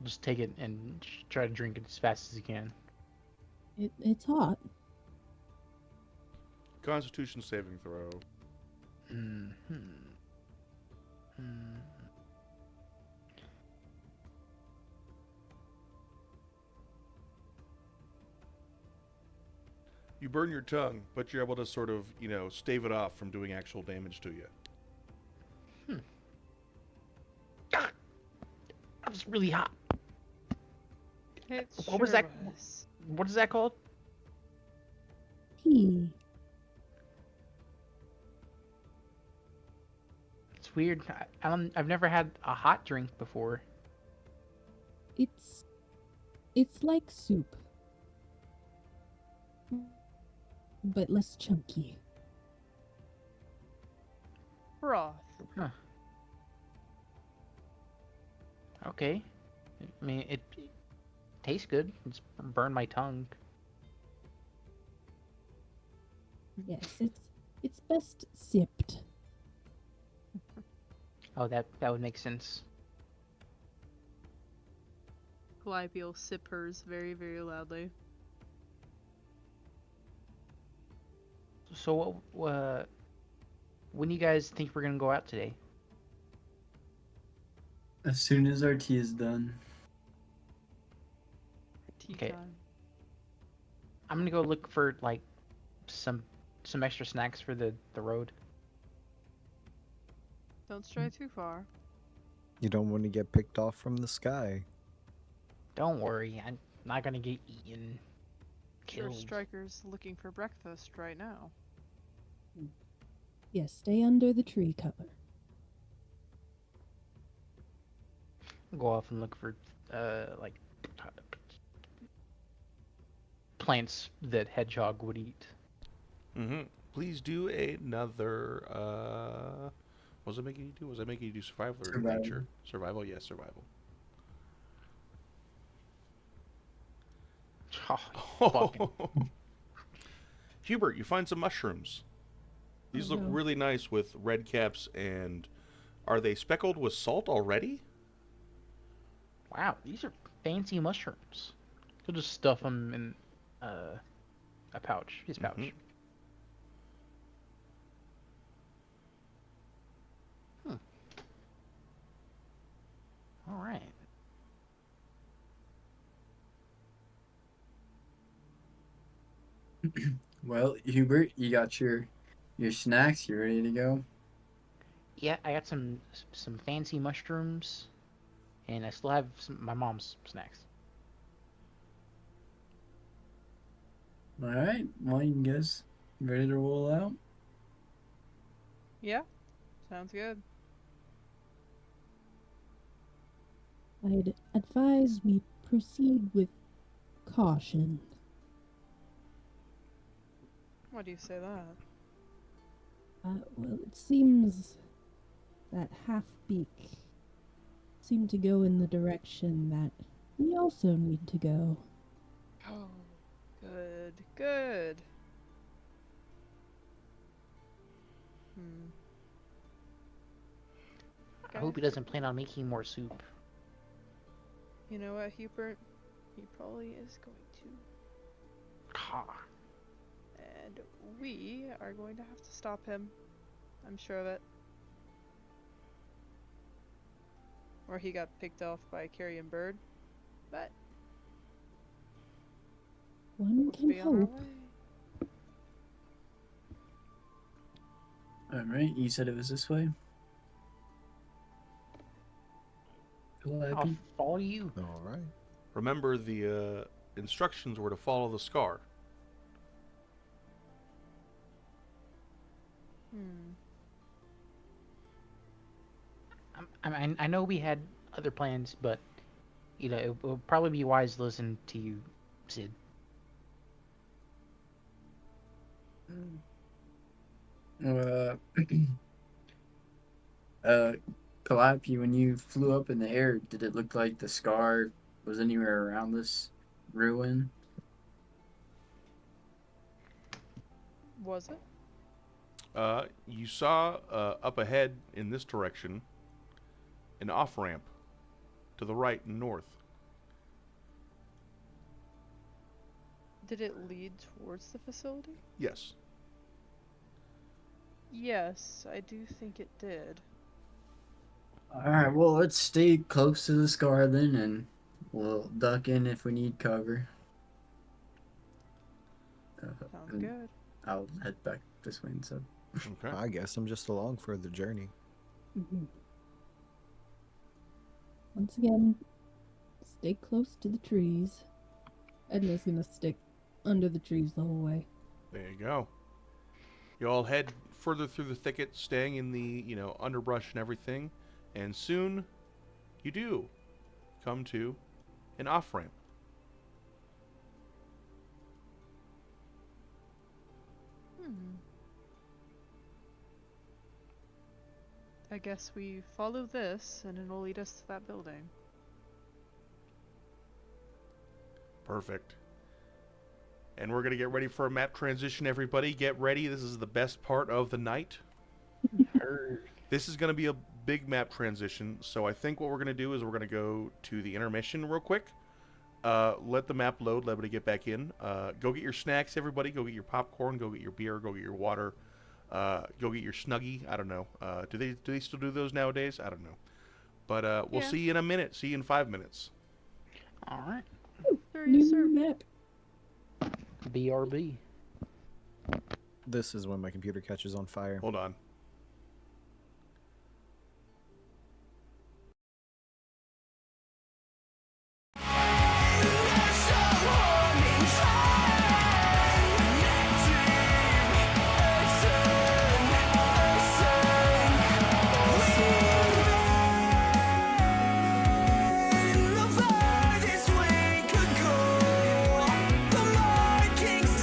S4: Just take it and try to drink it as fast as you can.
S5: It's hot.
S3: Constitution saving throw.
S4: Mm-hmm.
S3: You burn your tongue, but you're able to sort of, stave it off from doing actual damage to you.
S4: God, that was really hot.
S8: It
S4: What was that?
S8: was.
S4: What is that called?
S5: Tea.
S4: It's weird. I've never had a hot drink before.
S5: It's like soup, but less chunky.
S8: Broth.
S4: Huh. Okay. I mean, it tastes good. It's burned my tongue.
S5: Yes, it's best sipped.
S4: Oh, that would make sense.
S8: Calliope will sip hers very, very loudly.
S4: So, when do you guys think we're gonna go out today?
S7: As soon as our tea is done.
S8: Tea
S4: Okay.
S8: time.
S4: I'm gonna go look for like some extra snacks for the road.
S8: Don't stray too far.
S6: You don't want to get picked off from the sky.
S4: Don't worry, I'm not gonna get eaten,
S8: Sure,
S4: killed.
S8: Striker's looking for breakfast right now.
S5: Yes, stay under the tree cover.
S4: Go off and look for like plants that hedgehog would eat.
S3: Mm-hmm. Please do another. What was I making you do? Was I making you do survival or
S7: Survival.
S3: adventure? Survival, yes, survival.
S4: Oh, fucking-
S3: Hubert, you find some mushrooms. These
S5: Oh,
S3: look
S5: no.
S3: really nice with red caps, and are they speckled with salt already?
S4: wow, these are fancy mushrooms. You'll just stuff them in a pouch. His pouch.
S3: Mhm.
S4: All right.
S7: Well, Hubert, you got your snacks. You ready to go?
S4: Yeah, I got some fancy mushrooms, and I still have my mom's snacks.
S7: All right. Well, you guys ready to roll out?
S8: Yeah, sounds good.
S5: I'd advise we proceed with caution.
S8: Why do you say that?
S5: Well, it seems that half-beak seemed to go in the direction that we also need to go.
S8: Oh, good, good. Hmm.
S4: I hope he doesn't plan on making more soup.
S8: You know what, Hubert? He probably is going to.
S4: Ha.
S8: And we are going to have to stop him. I'm sure of it. Or he got picked off by a carrion bird. But
S5: One
S8: we'll
S5: can
S8: be on our
S5: hope.
S8: way.
S7: All right. You said it was this way.
S4: I'll
S7: Calliope?
S4: follow you.
S6: All right.
S3: Remember, the instructions were to follow the scar.
S8: Hmm.
S4: I know we had other plans, but it would probably be wise to listen to you, Sid.
S7: Uh, Calliope, when you flew up in the air, did it look like the scar was anywhere around this ruin?
S8: Was it?
S3: You saw up ahead in this direction an off ramp to the right and north.
S8: Did it lead towards the facility?
S3: Yes.
S8: Yes, I do think it did.
S7: Alright, well, let's stay close to the scar then, and we'll duck in if we need cover.
S8: Sounds
S7: and
S8: good.
S7: I'll head back this way instead.
S3: Okay.
S6: I guess I'm just along for the journey.
S5: Mhm. Once again, stay close to the trees. Edna's gonna stick under the trees the whole way.
S3: There you go. You all head further through the thicket, staying in the, underbrush and everything, and soon you do come to an off-ramp.
S8: Hmm. I guess we follow this, and it'll lead us to that building.
S3: Perfect. And we're going to get ready for a map transition, everybody. Get ready. This is the best part of the night. This is going to be a big map transition, so I think what we're going to do is we're going to go to the intermission real quick. Let the map load, let everybody get back in. Go get your snacks, everybody. Go get your popcorn, go get your beer, go get your water. Go get your Snuggie. I don't know. Do they still do those nowadays? I don't know. But we'll
S8: Yeah.
S3: see you in a minute. See you in 5 minutes.
S4: All right.
S8: Sir, yes, sir.
S5: New map.
S4: BRB.
S6: This is when my computer catches on fire.
S3: Hold on.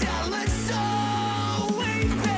S1: Tell us all we've been.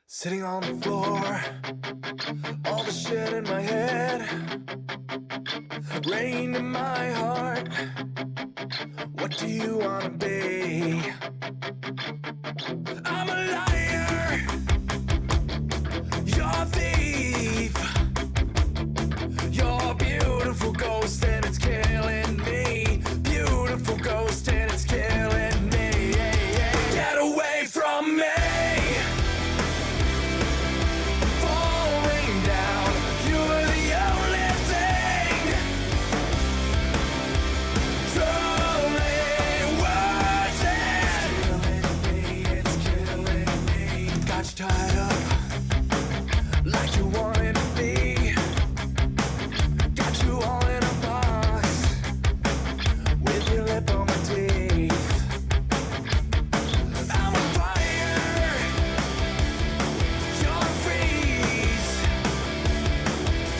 S1: Sitting on the floor, all the shit in my head, rain in my heart. What do you wanna be? I'm a liar, you're a thief, you're a beautiful ghost and it's killing me. Beautiful ghost and it's killing me. Get away from me. Tied up like you wanted to be. Got you all in a box with your lip on my teeth. I'm a fire, you're a freeze.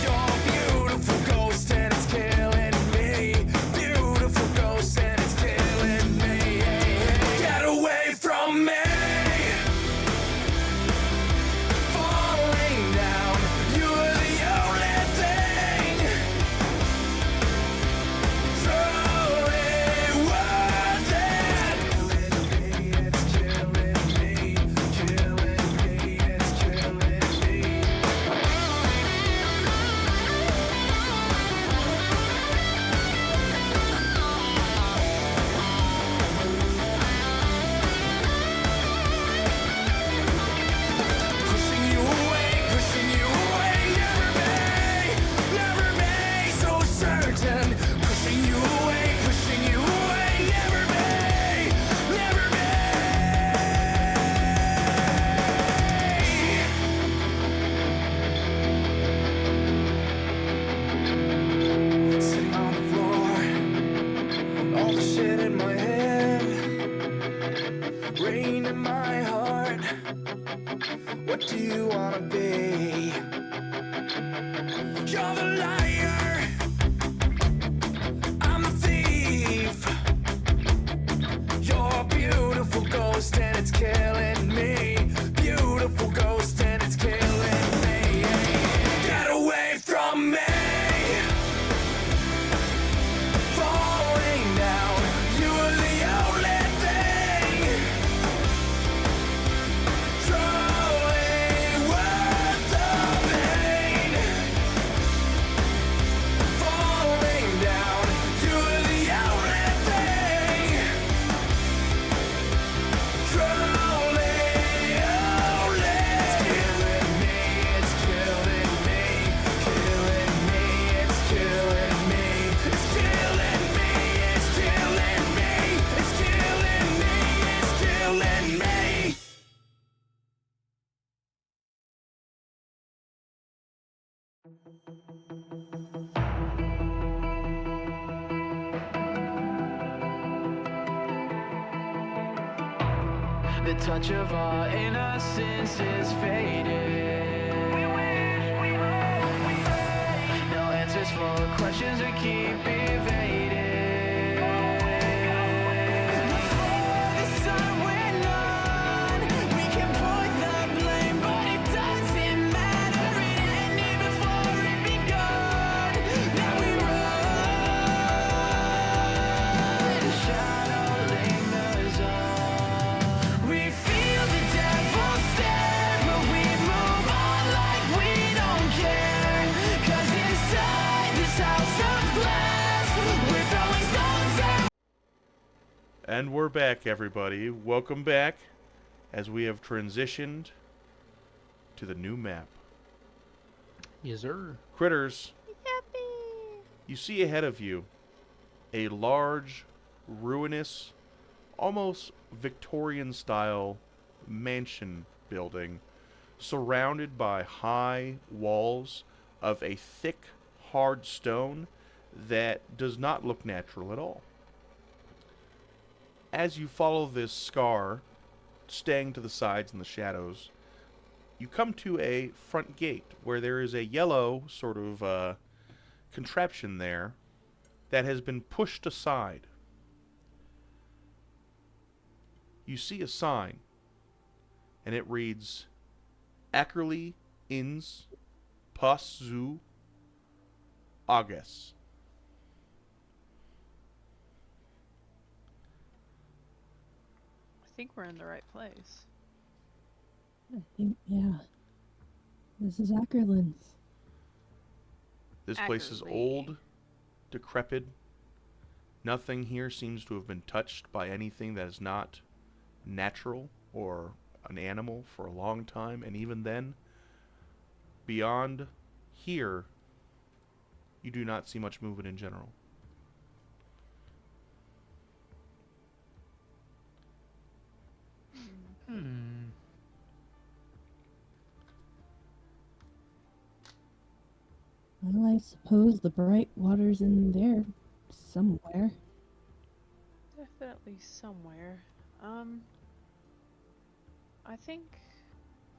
S1: You're a beautiful ghost and it's killing me. Beautiful ghost and it's killing me. Get away from me. What do you wanna be? You're the liar, I'm the thief. You're a beautiful ghost and it's killing me. Beautiful ghost and it's killing me. Get away from me. Falling down, you are the only thing. The touch of our innocence is fading. No answers for questions we keep evading. Before the sun went on, we can point the blame, but it doesn't matter. It ended before it begun. Now we run. The shadow lingers on. We feel the devil stare, but we move on like we don't care. 'Cause inside this house of glass, we're throwing stones at.
S3: And we're back, everybody. Welcome back as we have transitioned to the new map.
S4: Yes, sir.
S3: Critters, you see ahead of you a large, ruinous, almost Victorian-style mansion building surrounded by high walls of a thick, hard stone that does not look natural at all. As you follow this scar, staying to the sides in the shadows, you come to a front gate where there is a yellow sort of contraption there that has been pushed aside. You see a sign, and it reads, Ackerley ins pas zu August.
S8: I think we're in the right place.
S5: I think, yeah. This is Ackerland's.
S3: This place is
S8: Ackerley.
S3: old, decrepit. Nothing here seems to have been touched by anything that is not natural or an animal for a long time, and even then, beyond here, you do not see much movement in general.
S4: Hmm.
S5: Well, I suppose the bright water's in there somewhere.
S8: Definitely somewhere. I think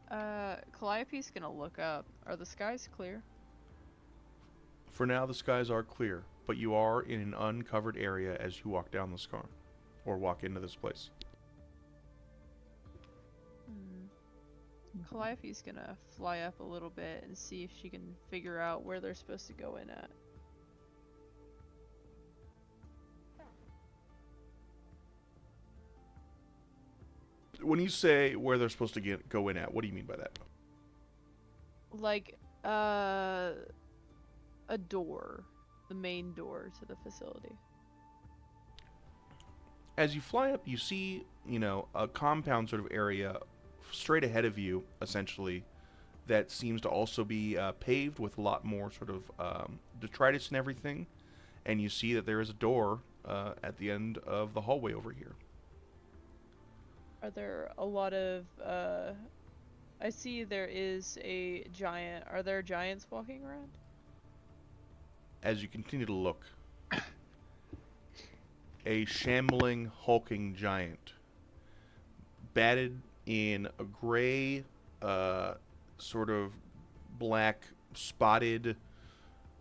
S8: Calliope's gonna look up. Are the skies clear?
S3: For now, the skies are clear, but you are in an uncovered area as you walk down the scar, or walk into this place.
S8: Calliope's gonna fly up a little bit and see if she can figure out where they're supposed to go in at.
S3: When you say where they're supposed to go in at, what do you mean by that?
S8: Like, a door. The main door to the facility.
S3: As you fly up, you see, a compound sort of area straight ahead of you, essentially, that seems to also be paved with a lot more sort of detritus and everything. And you see that there is a door at the end of the hallway over here.
S8: Are there a lot of, I see there is a giant. Are there giants walking around?
S3: As you continue to look, a shambling, hulking giant, batted in a gray, sort of black, spotted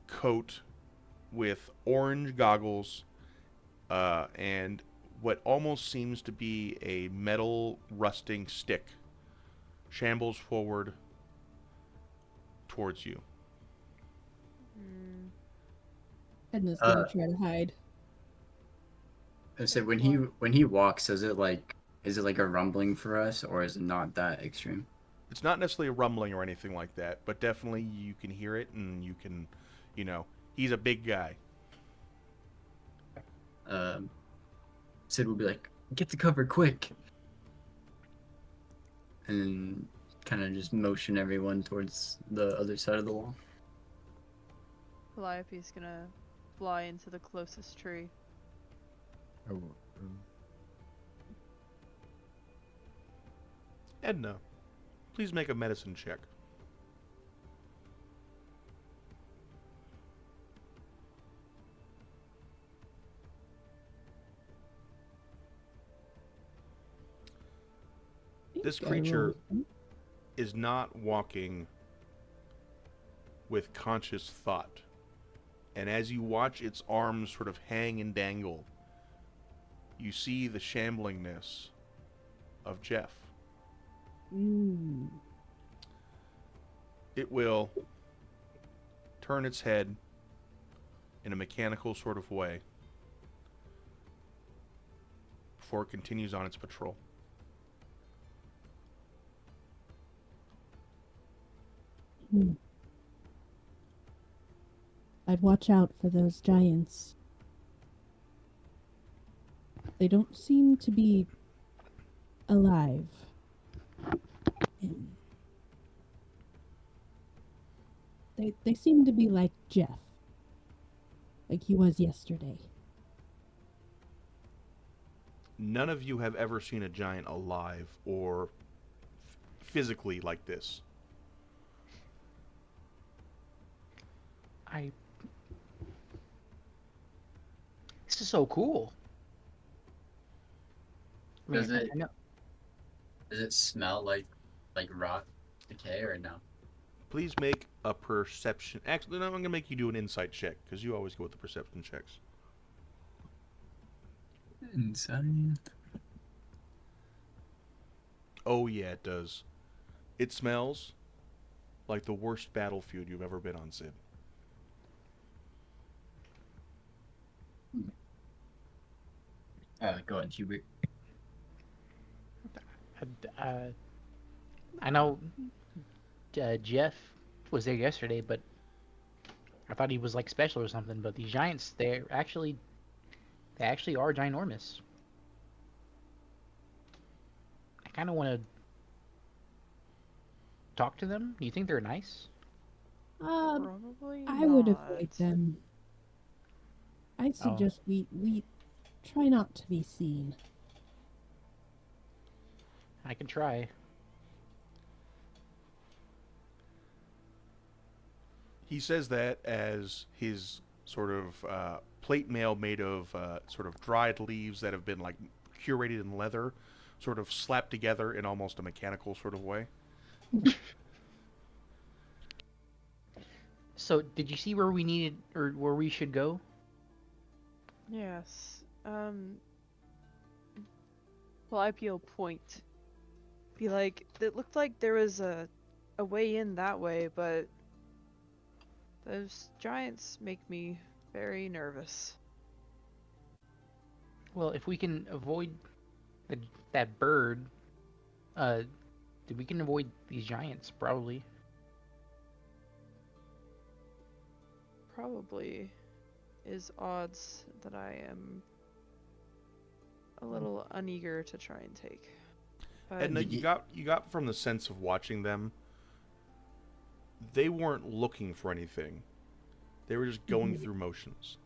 S3: coat with orange goggles, and what almost seems to be a metal rusting stick, shambles forward towards you.
S5: Edna's gonna try to hide.
S7: I said when he walks, is it like a rumbling for us, or is it not that extreme?
S3: It's not necessarily a rumbling or anything like that, but definitely you can hear it, and you can, he's a big guy.
S7: Sid will be like, "Get the cover quick," and then kind of just motion everyone towards the other side of the wall.
S8: Calliope's gonna fly into the closest tree.
S6: Oh,
S3: Edna, please make a medicine check. This creature is not walking with conscious thought. And as you watch its arms sort of hang and dangle, you see the shamblingness of Jeff. It will turn its head in a mechanical sort of way before it continues on its patrol.
S5: I'd watch out for those giants. They don't seem to be alive. And they seem to be like Jeff. Like he was yesterday.
S3: None of you have ever seen a giant alive or physically like this.
S4: This is so cool.
S7: Does
S4: I
S7: it
S4: know.
S7: does it smell like rot decay or no?
S3: Please make a perception. Actually, no, I'm going to make you do an insight check because you always go with the perception checks.
S7: Inside.
S3: Oh, yeah, it does. It smells like the worst battlefield you've ever been on, Sid.
S7: Go on, Hubert.
S4: Uh, I know Jeff was there yesterday, but I thought he was like special or something. But these giants, they actually are ginormous. I kind of want to talk to them. Do you think they're nice?
S8: Probably
S5: I would
S8: not.
S5: avoid them. I'd
S4: Oh.
S5: suggest we try not to be seen.
S4: I can try.
S3: He says that as his sort of plate mail made of sort of dried leaves that have been like curated in leather, sort of slapped together in almost a mechanical sort of way.
S4: So, did you see where we needed or where we should go?
S8: Yes. Calliope will point. Be like, it looked like there was a way in that way, but those giants make me very nervous.
S4: Well, if we can avoid that bird, we can avoid these giants probably.
S8: Probably is odds that I am a little uneager to try and take. But
S3: Edna, you got from the sense of watching them, they weren't looking for anything. They were just going through motions.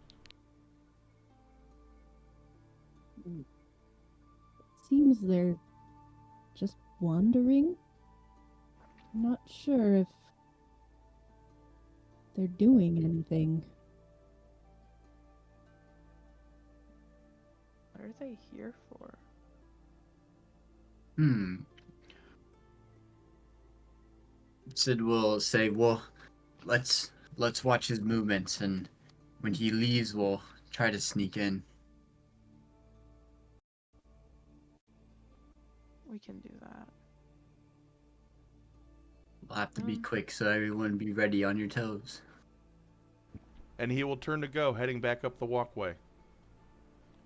S5: Seems they're just wandering. I'm not sure if they're doing anything.
S8: what are they here for?
S7: Sid will say, "Well, let's watch his movements, and when he leaves, we'll try to sneak in."
S8: We can do that.
S7: We'll have to be quick, so everyone be ready on your toes.
S3: And he will turn to go, heading back up the walkway.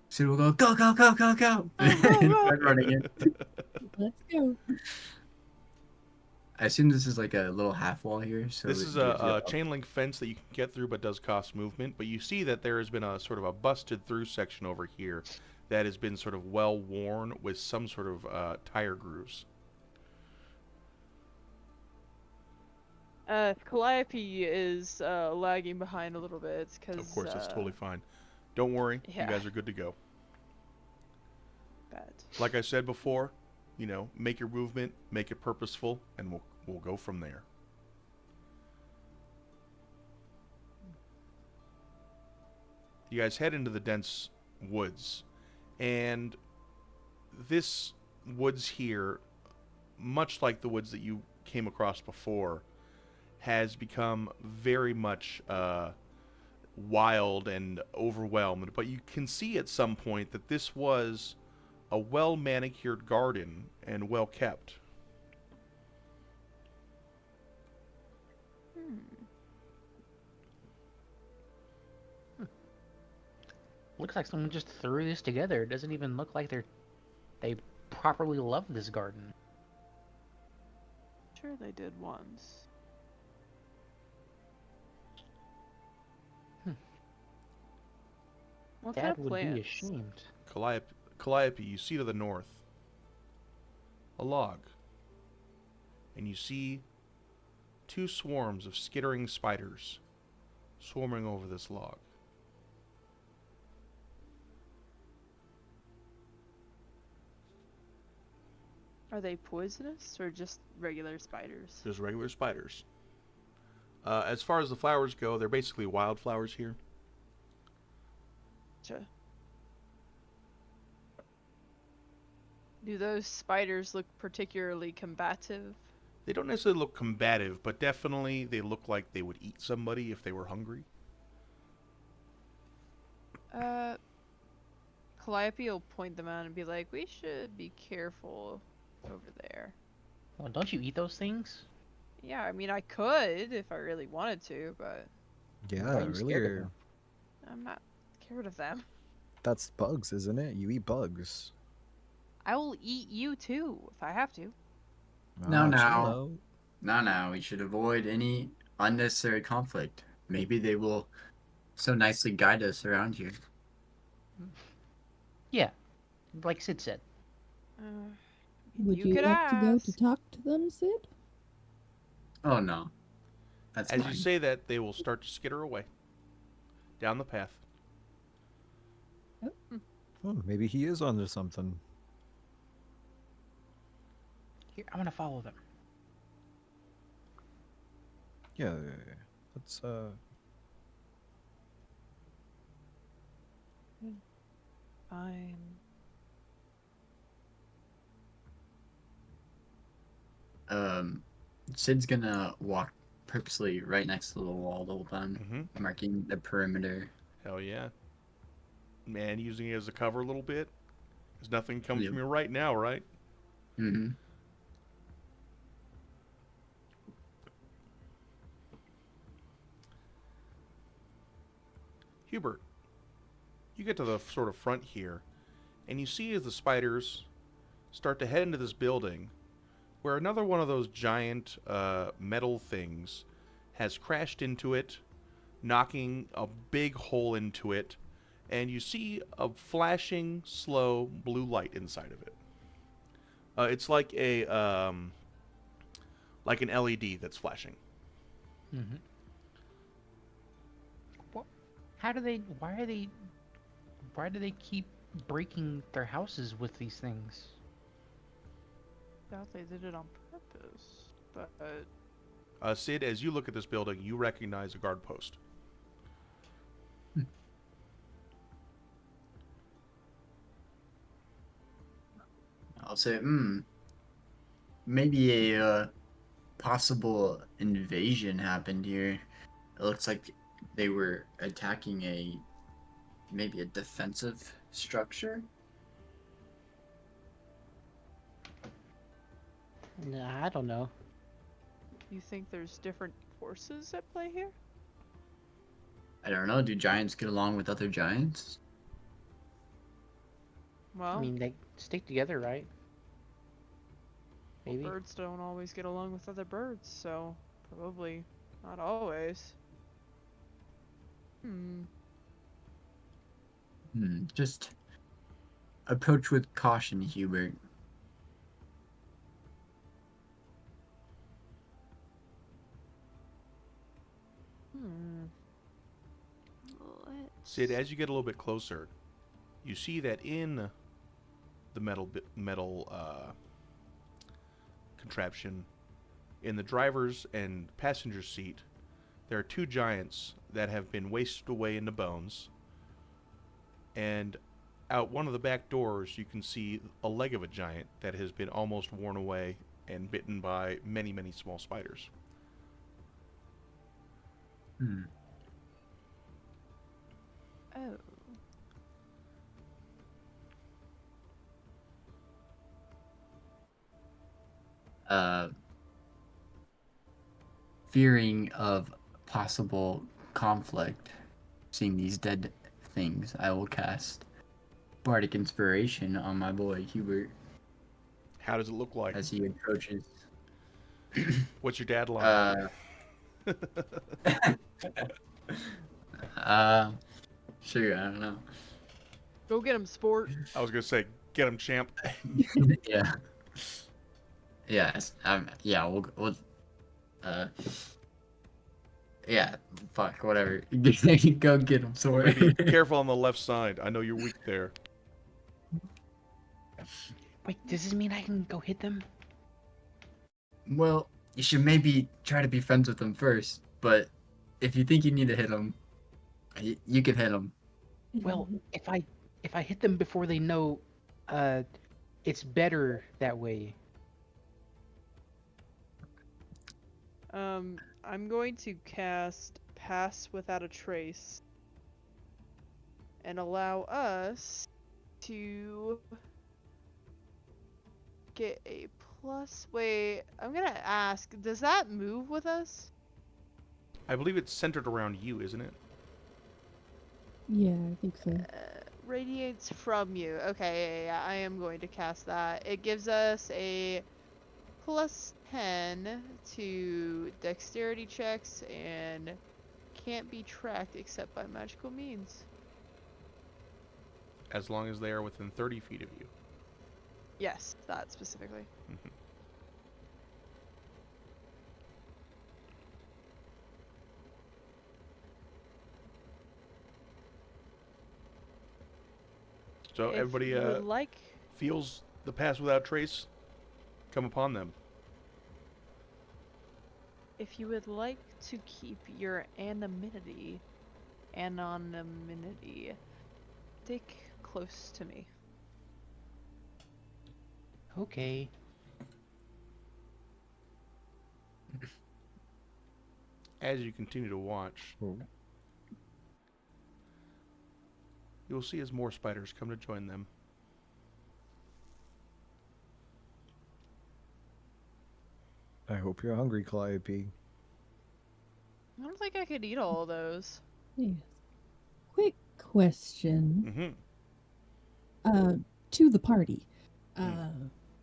S7: Sid will go, "Go, go, go, go, go!" and start running in.
S5: Let's go.
S7: I assume this is like a little half wall here. So
S3: This
S7: it
S3: is
S7: gives you
S3: a chain link fence that you can get through but does cost movement. But you see that there has been a sort of a busted through section over here that has been sort of well worn with some sort of tire grooves.
S8: Calliope is lagging behind a little bit because.
S3: Of course, that's totally fine. Don't worry,
S8: yeah.
S3: you guys are good to go.
S8: Bad.
S3: Like I said before, make your movement, make it purposeful, and we'll go from there. You guys head into the dense woods, and this woods here, much like the woods that you came across before, has become very much wild and overwhelmed. But you can see at some point that this was a well-manicured garden and well-kept.
S4: Looks like someone just threw this together. It doesn't even look like they properly love this garden.
S8: Sure, they did once. What kind
S4: Dad
S8: of
S4: would
S8: plants?
S4: be ashamed.
S3: Calliope, you see to the north a log, and you see two swarms of skittering spiders swarming over this log.
S8: Are they poisonous or just regular spiders?
S3: There's regular spiders. As far as the flowers go, they're basically wildflowers here.
S8: Gotcha. Do those spiders look particularly combative?
S3: They don't necessarily look combative, but definitely they look like they would eat somebody if they were hungry.
S8: Calliope will point them out and be like, we should be careful over there.
S4: Well, don't you eat those things?
S8: Yeah, I mean, I could if I really wanted to, but
S6: Yeah,
S4: Why are you scared of
S6: really.
S4: them?
S8: I'm not scared of them.
S6: That's bugs, isn't it? You eat bugs.
S8: I will eat you too if I have to.
S7: No,
S6: Ah, chill
S7: now.
S6: out.
S7: No, we should avoid any unnecessary conflict. Maybe they will so nicely guide us around here.
S4: Yeah, like Sid said.
S8: Uh,
S5: Would
S8: you
S5: you
S8: could
S5: like to go to
S8: ask.
S5: talk to them, Sid?
S7: Oh no, that's
S3: As
S7: fine.
S3: you say that, they will start to skitter away down the path.
S6: Oh, maybe he is onto something.
S4: Here, I want to follow them.
S6: Yeah, let's
S8: Fine.
S7: Sid's gonna walk purposely right next to the wall the whole time,
S3: Mm-hmm.
S7: marking the perimeter.
S3: Hell yeah. Man, using it as a cover a little bit. There's nothing coming
S7: Yep.
S3: from you right now, right?
S7: Mm-hmm.
S3: Hubert, you get to the sort of front here, and you see as the spiders start to head into this building, where another one of those giant metal things has crashed into it, knocking a big hole into it, and you see a flashing, slow blue light inside of it. It's like an LED that's flashing.
S4: Mm-hmm. What? How do they? Why are they? Why do they keep breaking their houses with these things?
S8: Doubt they did it on purpose, but
S3: Sid, as you look at this building, you recognize a guard post.
S7: I'll say, maybe a possible invasion happened here. It looks like they were attacking maybe a defensive structure.
S4: Nah, I don't know.
S8: you think there's different forces at play here?
S7: I don't know. Do giants get along with other giants?
S8: Well,
S4: I mean, they stick together, right?
S8: well,
S4: Maybe.
S8: birds don't always get along with other birds, so probably not always.
S7: Just approach with caution, Hubert.
S8: Hmm.
S3: Sid, as you get a little bit closer, you see that in the metal contraption, in the driver's and passenger seat, there are two giants that have been wasted away into bones. And out one of the back doors, you can see a leg of a giant that has been almost worn away and bitten by many, many small spiders.
S7: Hmm.
S8: Oh.
S7: Fearing of possible conflict, seeing these dead things, I will cast Bardic Inspiration on my boy Hubert
S3: How does it look like?
S7: as he approaches.
S3: What's your dad like?
S7: Sure, I don't know.
S8: Go get him, sport.
S3: I was gonna say, get him, champ.
S7: Yeah. Yes. Yeah. We'll. Yeah. Fuck. Whatever. Go get him,
S3: Well,
S7: sorry.
S3: maybe careful on the left side. I know you're weak there.
S4: Wait, does this mean I can go hit them?
S7: Well, you should maybe try to be friends with him first. But if you think you need to hit him, you can hit him.
S4: Well, if I hit them before they know, it's better that way.
S8: I'm going to cast Pass Without a Trace and allow us to get a plus, wait, I'm gonna ask, does that move with us?
S3: I believe it's centered around you, isn't it?
S5: Yeah, I think so.
S8: Radiates from you. Okay, yeah, I am going to cast that. It gives us a plus 10 to dexterity checks and can't be tracked except by magical means.
S3: As long as they are within 30 feet of you.
S8: Yes, that specifically.
S3: Mhm. So
S8: If
S3: everybody
S8: you would like,
S3: feels the pass without trace come upon them.
S8: if you would like to keep your anonymity, stick close to me.
S4: Okay.
S3: As you continue to watch,
S6: Oh.
S3: you will see as more spiders come to join them.
S6: I hope you're hungry, Calliope.
S8: I don't think I could eat all of those.
S5: Yes. Quick question.
S3: Mm-hmm.
S5: To the party.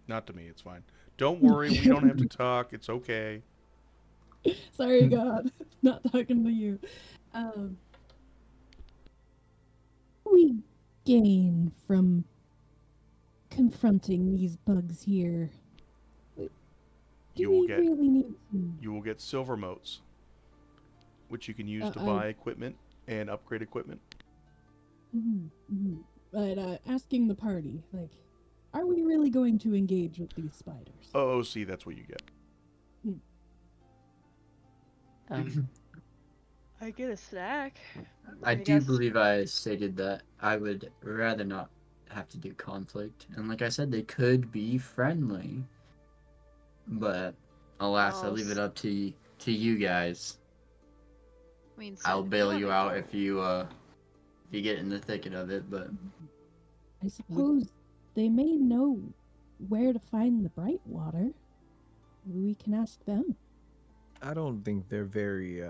S3: Not to me, it's fine. Don't worry, we don't have to talk. It's okay.
S5: Sorry, God. Not talking to you. We gain from confronting these bugs here. Do
S3: You will
S5: we
S3: get
S5: really need to?
S3: you will get silver motes, which you can use to
S5: I-
S3: buy equipment and upgrade equipment.
S5: But asking the party, like, are we really going to engage with these spiders?
S3: Oh, see, that's what you get.
S8: I get a snack.
S7: I
S8: I
S7: do
S8: guess-
S7: believe I stated that I would rather not have to do conflict. And like I said, they could be friendly. But alas, I leave it up to you guys.
S8: I mean,
S7: I'll
S8: Sid, if
S7: bail
S8: want
S7: you
S8: to
S7: out
S8: go.
S7: if you get in the thicket of it, but
S5: I suppose they may know where to find the bright water. Maybe we can ask them.
S6: I don't think they're very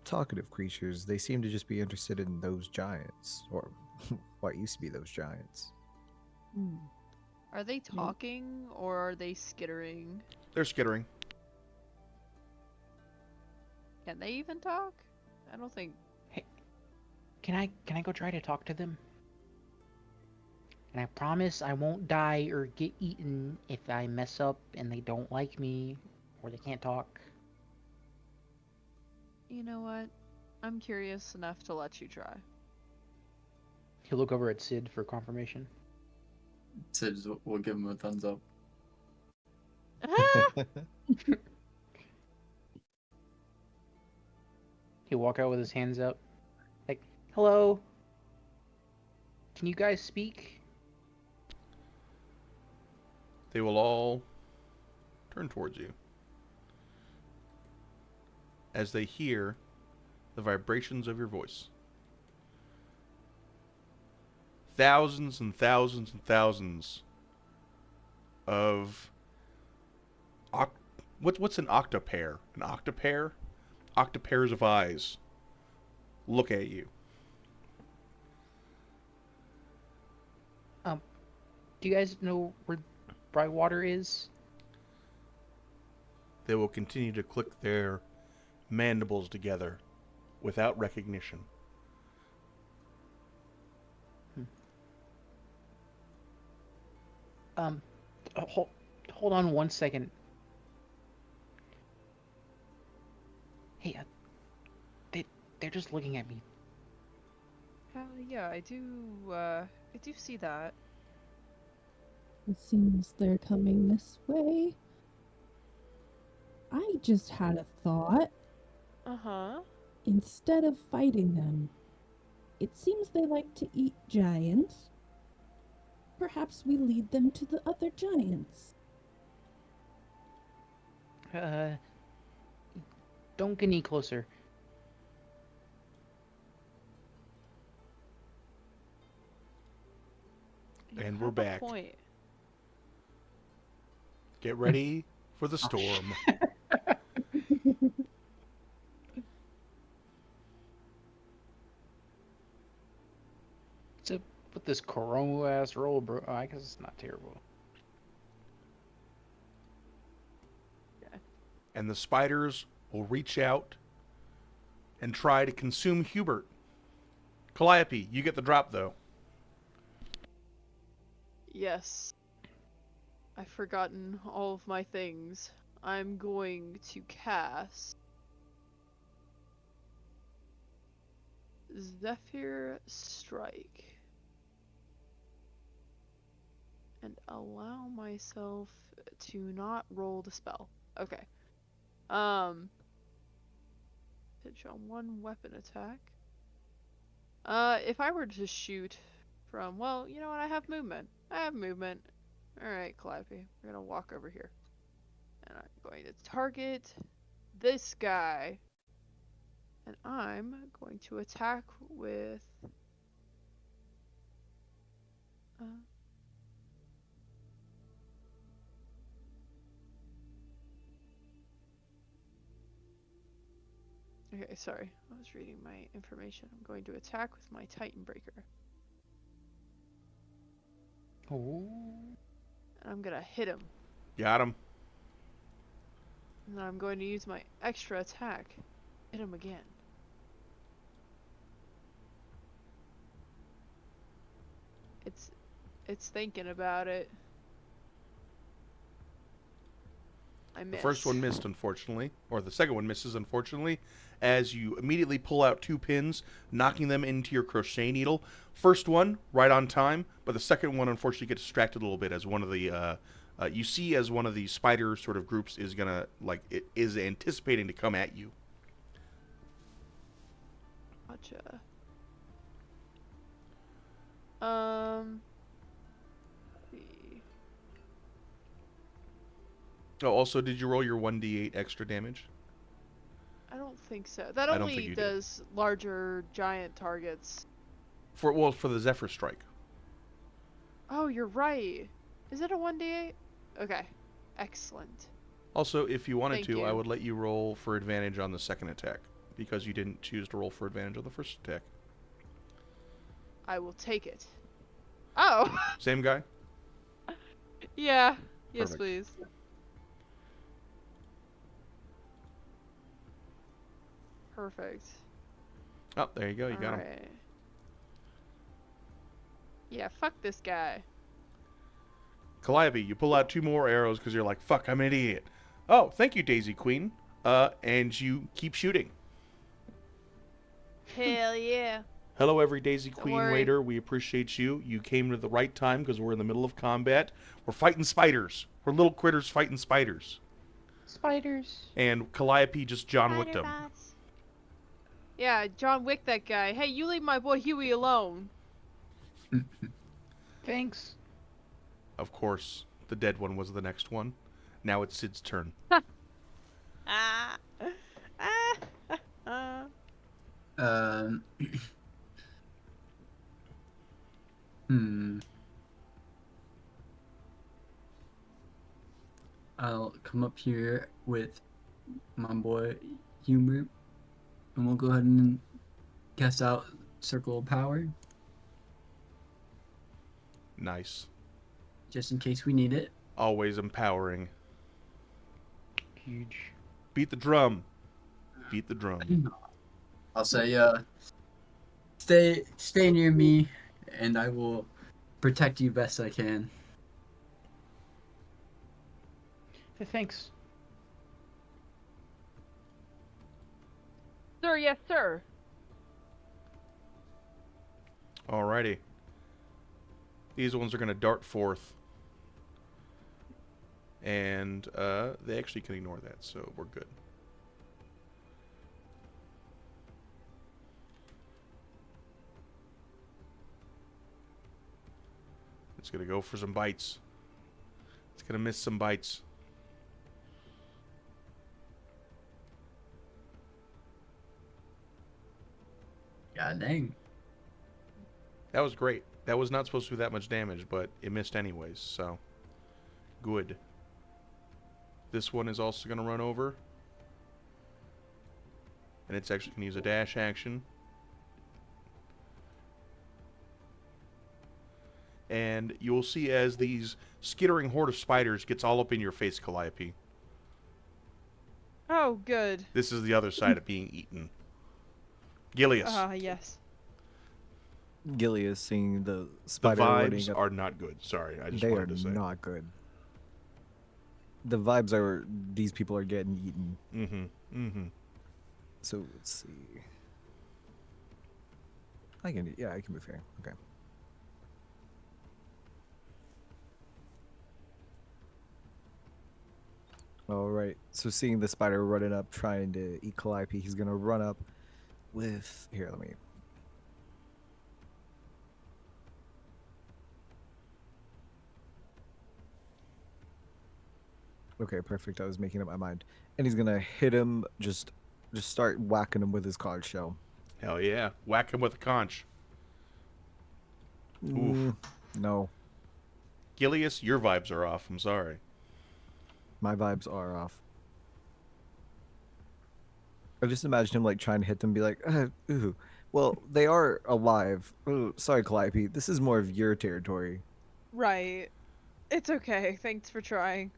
S6: talkative creatures. They seem to just be interested in those giants, or what used to be those giants.
S8: Are they talking or are they skittering?
S3: They're skittering.
S8: Can they even talk? I don't think.
S4: Can I go try to talk to them? And I promise I won't die or get eaten if I mess up and they don't like me or they can't talk.
S8: You know what? I'm curious enough to let you try.
S4: He'll look over at Sid for confirmation.
S7: Sid will give him a thumbs up.
S4: He'll walk out with his hands up. Like, hello? Can you guys speak?
S3: They will all turn towards you as they hear the vibrations of your voice. Thousands and thousands and thousands of what's an octopair? An octopair? Octopairs of eyes look at you.
S4: Do you guys know where Brightwater is?
S3: They will continue to click their mandibles together without recognition.
S4: Hold on one second. Hey, they're just looking at me.
S8: Yeah, I do see that.
S5: It seems they're coming this way. I just had a thought.
S8: Uh-huh.
S5: Instead of fighting them, it seems they like to eat giants. Perhaps we lead them to the other giants.
S4: Don't get any closer.
S8: You
S3: And
S8: have
S3: we're
S8: a
S3: back.
S8: point.
S3: Get ready for the storm.
S4: To put this Coromo ass roll, bro. Oh, I guess it's not terrible.
S3: And the spiders will reach out and try to consume Hubert. Calliope, you get the drop, though.
S8: Yes. I've forgotten all of my things. I'm going to cast Zephyr Strike and allow myself to not roll the spell. Okay. Pitch on one weapon attack. If I were to shoot from, well, you know what? I have movement. Alright, Calliope. We're gonna walk over here. And I'm going to target this guy. And I'm going to attack with... Okay, sorry. I was reading my information. I'm going to attack with my Titan Breaker.
S4: Oh.
S8: And I'm gonna hit him.
S3: Got him.
S8: And then I'm going to use my extra attack. Hit him again. It's thinking about it. I missed.
S3: The first one missed, unfortunately. Or the second one misses, unfortunately, as you immediately pull out 2 pins, knocking them into your crochet needle. First one, right on time, but the second one, unfortunately, gets distracted a little bit as one of the... you see as one of the spider sort of groups is gonna, like, it is anticipating to come at you.
S8: Gotcha.
S3: Oh, also, did you roll your 1d8 extra damage?
S8: I don't think so. That
S3: I don't think
S8: only
S3: you
S8: does larger giant targets.
S3: For the Zephyr Strike.
S8: Oh, you're right. Is it a 1d8? Okay. Excellent.
S3: Also, if you wanted
S8: Thank
S3: to,
S8: you.
S3: I would let you roll for advantage on the second attack, because you didn't choose to roll for advantage on the first attack.
S8: I will take it. Oh!
S3: Same guy?
S8: Yeah. Yes,
S3: Perfect.
S8: please. Perfect.
S3: Oh, there you go. You got him.
S8: Alright. Yeah, fuck this guy.
S3: Calliope, you pull out 2 more arrows because you're like, fuck, I'm an idiot. Oh, thank you, Daisy Queen. And you keep shooting.
S8: Hell yeah.
S3: Hello, every Daisy
S8: Don't
S3: Queen
S8: worry.
S3: raider. We appreciate you. You came to the right time because we're in the middle of combat. We're fighting spiders. We're little critters fighting spiders.
S4: Spiders.
S3: And Calliope just John Wicked him.
S8: Yeah, John Wick that guy. Hey, you leave my boy Huey alone.
S4: Thanks.
S3: Of course, the dead one was the next one. Now it's Sid's turn.
S8: Ah.
S7: I'll come up here with my boy Hubert, and we'll go ahead and cast out Circle of Power,
S3: Nice.
S7: just in case we need it.
S3: Always empowering.
S4: Huge.
S3: Beat the drum. Beat the drum.
S7: I'll say, stay near me, and I will protect you best I can.
S4: Hey, thanks.
S8: Sir, yes, sir.
S3: Alrighty. These ones are going to dart forth. And they actually can ignore that, so we're good. It's going to go for some bites. It's going to miss some bites.
S7: God dang.
S3: That was great. That was not supposed to do that much damage, but it missed anyways, so good. This one is also going to run over. And it's actually going to use a dash action. And you'll see as these skittering horde of spiders gets all up in your face, Calliope.
S8: Oh, good.
S3: This is the other side of being eaten. Gilius.
S8: Yes.
S6: Gilly is seeing the
S3: The
S6: spider running
S3: vibes
S6: up.
S3: are not good. Sorry, I just
S6: They are
S3: wanted to say.
S6: not good. The vibes are these people are getting eaten.
S3: Mm-hmm. Mm-hmm.
S6: So let's see. I can move here. Okay. All right. So seeing the spider running up, trying to eat Calliope, he's gonna run up with here. Let me. Okay, perfect. I was making up my mind, and he's gonna hit him. Just start whacking him with his card shell.
S3: Hell yeah. Whack him with a conch. Oof.
S6: No,
S3: Gilius, your vibes are off. I'm sorry.
S6: my vibes are off. I just imagine him like trying to hit them, be like, ooh. Well, they are alive. Ooh, sorry, Calliope. This is more of your territory.
S8: Right. It's okay. Thanks for trying.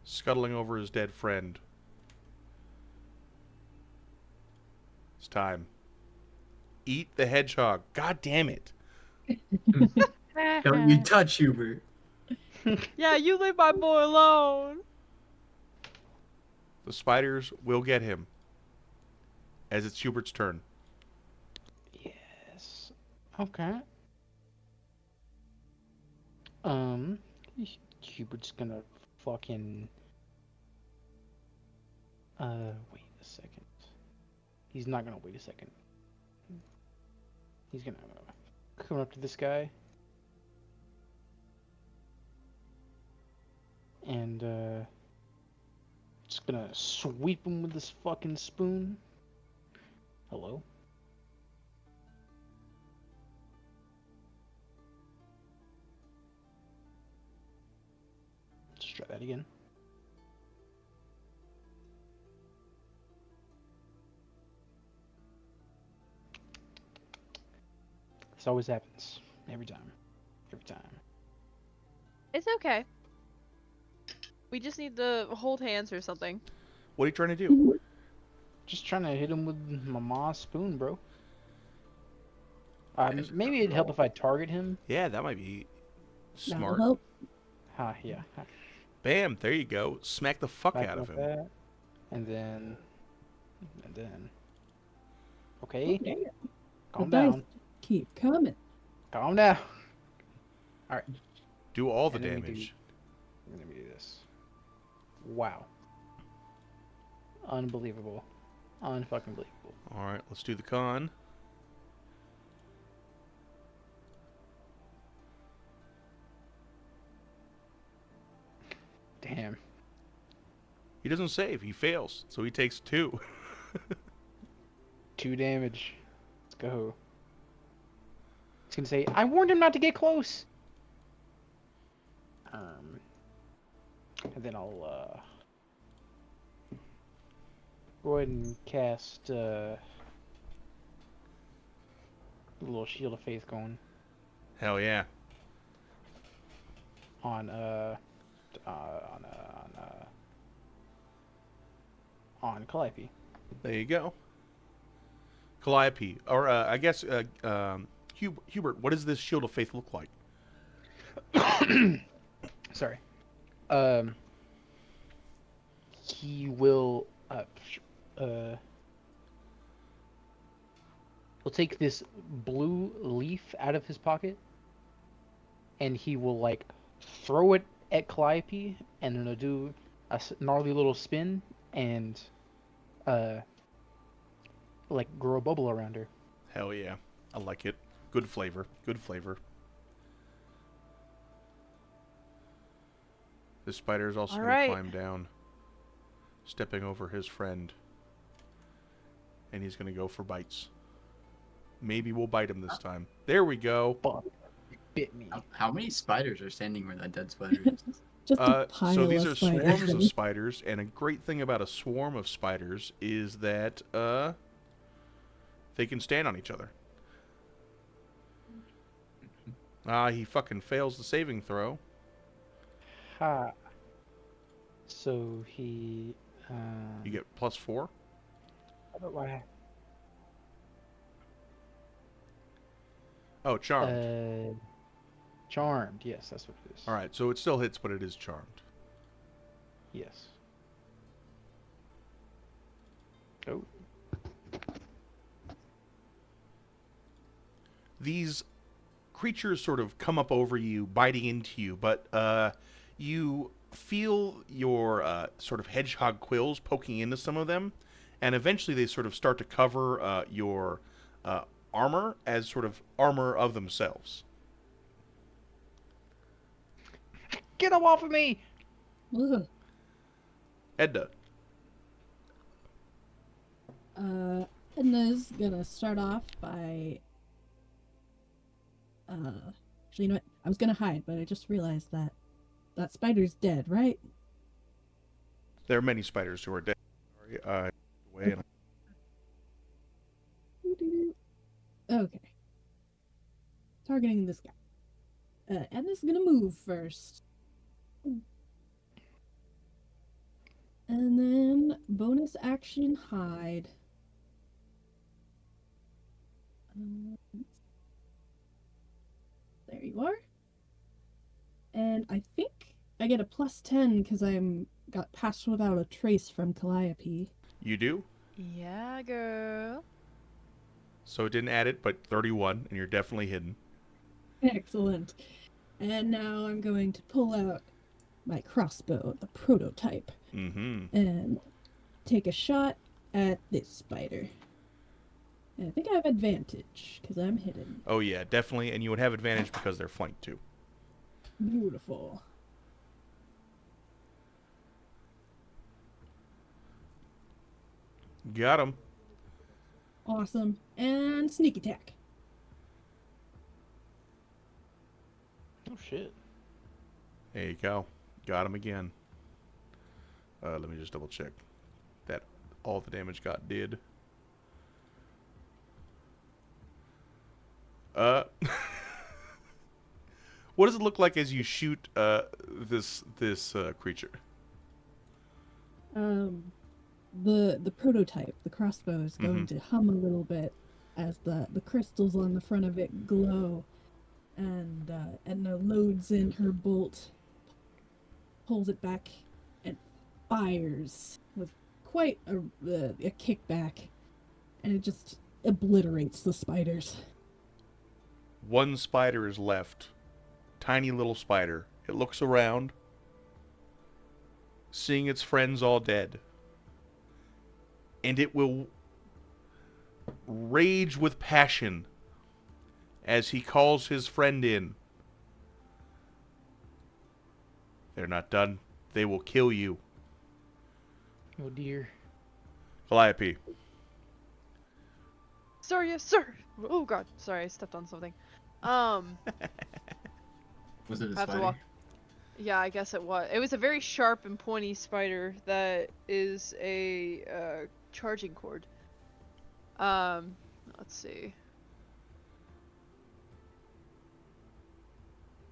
S3: Scuttling over his dead friend. It's time. Eat the hedgehog. God damn it.
S7: Don't you touch Hubert.
S8: Yeah, you leave my boy alone.
S3: The spiders will get him. As it's Hubert's turn.
S4: Yes. Okay. Hubert's gonna fucking. Wait a second. He's not gonna wait a second. He's gonna come up to this guy. And, just gonna sweep him with this fucking spoon. Hello? Let's try that again. This always happens. Every time. Every time.
S8: It's okay. We just need to hold hands or something.
S3: What are you trying to do?
S4: Just trying to hit him with my mom's spoon, bro. Maybe it'd help if I target him.
S3: Yeah, that might be
S5: That'll
S3: smart.
S5: help.
S4: Yeah.
S3: Bam, there you go. Smack the fuck
S4: Back
S3: out of
S4: like
S3: him.
S4: that. And then. Okay.
S5: The
S4: Calm
S5: dice
S4: down.
S5: keep coming.
S4: Calm down. Alright.
S3: Do all the
S4: And then we
S3: damage.
S4: Let me do this. Wow. Unbelievable. Unfucking believable.
S3: Alright, let's do the con.
S4: Damn.
S3: He doesn't save. He fails. So he takes 2.
S4: 2 damage. Let's go. He's gonna say, I warned him not to get close! And then I'll, go ahead and cast, a little Shield of Faith going
S3: Hell yeah.
S4: on Calliope.
S3: There you go. Calliope. Or, I guess, Hubert, what does this Shield of Faith look like?
S4: Sorry. He will, he'll take this blue leaf out of his pocket, and he will, like, throw it at Calliope, and then he'll do a gnarly little spin, and, like, grow a bubble around her.
S3: Hell yeah. I like it. Good flavor. Good flavor. This spider is also going to climb down, stepping over his friend. And he's going to go for bites. Maybe we'll bite him this time. There we go.
S4: Fuck. bit me.
S7: How many spiders are standing where that dead spider is?
S5: Just a pile
S3: So these
S5: of
S3: are
S5: spiders.
S3: swarms of spiders, and a great thing about a swarm of spiders is that they can stand on each other. He fucking fails the saving throw.
S4: Ha. So he.
S3: You get +4.
S4: I don't know why.
S3: Oh, charmed.
S4: Charmed. Yes, that's what it is.
S3: All right, so it still hits, but it is charmed.
S4: Yes. Oh.
S3: These creatures sort of come up over you, biting into you, but you feel your sort of hedgehog quills poking into some of them, and eventually they sort of start to cover your armor as sort of armor of themselves.
S4: Get them off of me!
S5: Ugh.
S3: Edna.
S5: Edna's gonna start off by. Actually, you know what? I was gonna hide, but I just realized that spider's dead, right?
S3: There are many spiders who are dead. Sorry, away and
S5: Okay. Targeting this guy. Edna's gonna move first. And then bonus action hide. There you are. And I think I get a +10 because got passed without a trace from Calliope.
S3: You do?
S8: Yeah, girl.
S3: So it didn't add it, but 31, and you're definitely hidden.
S5: Excellent. And now I'm going to pull out my crossbow, the prototype, and take a shot at this spider. And I think I have advantage because I'm hidden.
S3: Oh yeah, definitely, and you would have advantage because they're flanked too.
S5: Beautiful.
S3: Got him.
S5: Awesome. And sneak attack.
S4: Oh shit.
S3: There you go. Got him again. Let me just double check that all the damage got did. What does it look like as you shoot this creature?
S5: The prototype, the crossbow, is going to hum a little bit as the crystals on the front of it glow, and Edna loads in her bolt, pulls it back, and fires with quite a kickback, and it just obliterates the spiders.
S3: One spider is left. Tiny little spider. It looks around, seeing its friends all dead. And it will rage with passion as he calls his friend in. They're not done. They will kill you.
S4: Oh dear.
S3: Calliope.
S8: Sir, yes, sir. Oh god, sorry, I stepped on something.
S7: Was it a
S8: I have to
S7: spider?
S8: walk. Yeah, I guess it was. It was a very sharp and pointy spider that is a charging cord. Let's see.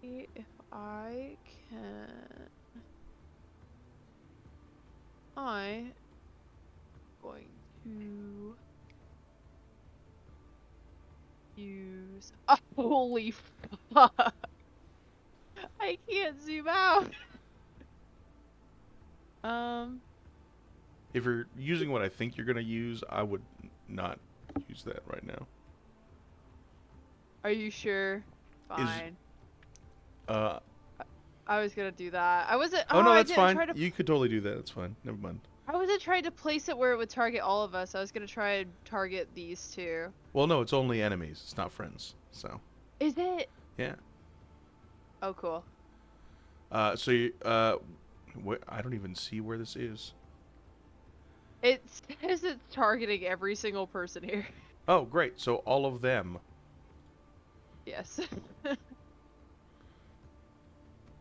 S8: If I can, I'm going to use. Oh, holy fuck! I can't zoom out.
S3: If you're using what I think you're going to use, I would not use that right now.
S8: Are you sure? Fine.
S3: Uh,
S8: I was gonna do that. I wasn't.
S3: oh no,
S8: I
S3: that's
S8: didn't
S3: fine.
S8: try to.
S3: You could totally do that. That's fine. Never mind.
S8: I wasn't trying to place it where it would target all of us. I was gonna try and target these two.
S3: Well, no, it's only enemies. It's not friends. So.
S8: Is it?
S3: Yeah.
S8: Oh, cool.
S3: So you, I don't even see where this is.
S8: It says it's targeting every single person here.
S3: Oh, great. So all of them.
S8: Yes.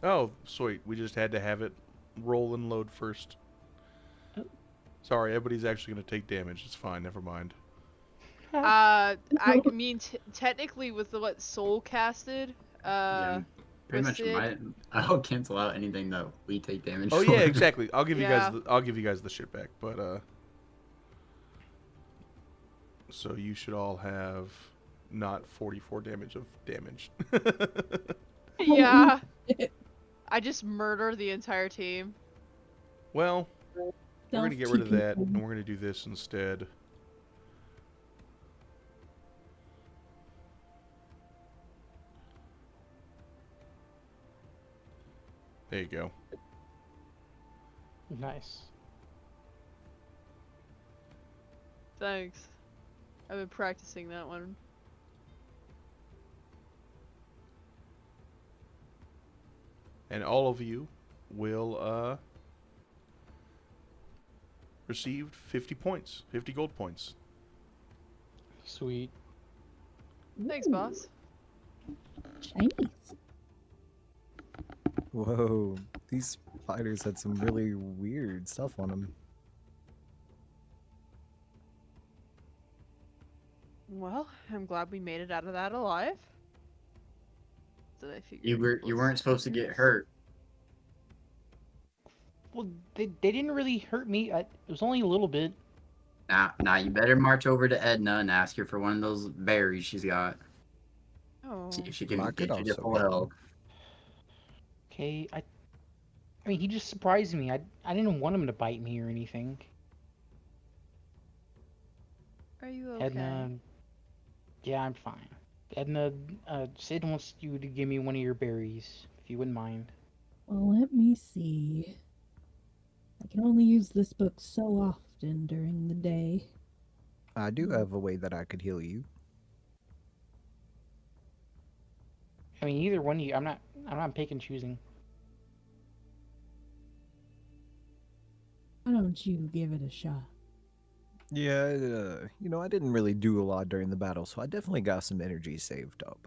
S3: Oh, sweet. We just had to have it roll and load first. Sorry, everybody's actually going to take damage. It's fine. Never mind.
S8: I mean, technically with what Soul casted,
S7: Yeah, pretty much
S8: Sid.
S7: I'll cancel out anything that we take damage
S3: Oh
S7: for.
S3: yeah, exactly. I'll give you guys.
S8: Yeah.
S3: I'll give you guys the shit back. But so you should all have not 44 damage of damage.
S8: Yeah. I just murder the entire team.
S3: Well, we're gonna get rid of that,
S5: Self-TP.
S3: and we're gonna do this instead. There you go.
S4: Nice.
S8: Thanks. I've been practicing that one.
S3: And all of you will receive 50 points, 50 gold points.
S4: Sweet.
S8: Thanks, boss.
S5: Shinies.
S6: Whoa, these spiders had some really weird stuff on them.
S8: Well, I'm glad we made it out of that alive. Did I figure
S7: You weren't supposed to get hurt.
S4: Well, they didn't really hurt me. It was only a little bit.
S7: Now you better march over to Edna and ask her for one of those berries she's got.
S8: Oh.
S7: See if she can
S6: I could
S7: get you to
S6: also
S7: full
S6: help.
S7: health.
S4: Okay, I mean, he just surprised me. I didn't want him to bite me or anything.
S8: Are you okay?
S4: Edna, yeah, I'm fine. Edna, Sid wants you to give me one of your berries, if you wouldn't mind.
S5: Well, let me see. I can only use this book so often during the day.
S6: I do have a way that I could heal you.
S4: I mean, either one of you. I'm not picking choosing.
S5: Why don't you give it a shot?
S6: Yeah, I didn't really do a lot during the battle, so I definitely got some energy saved up.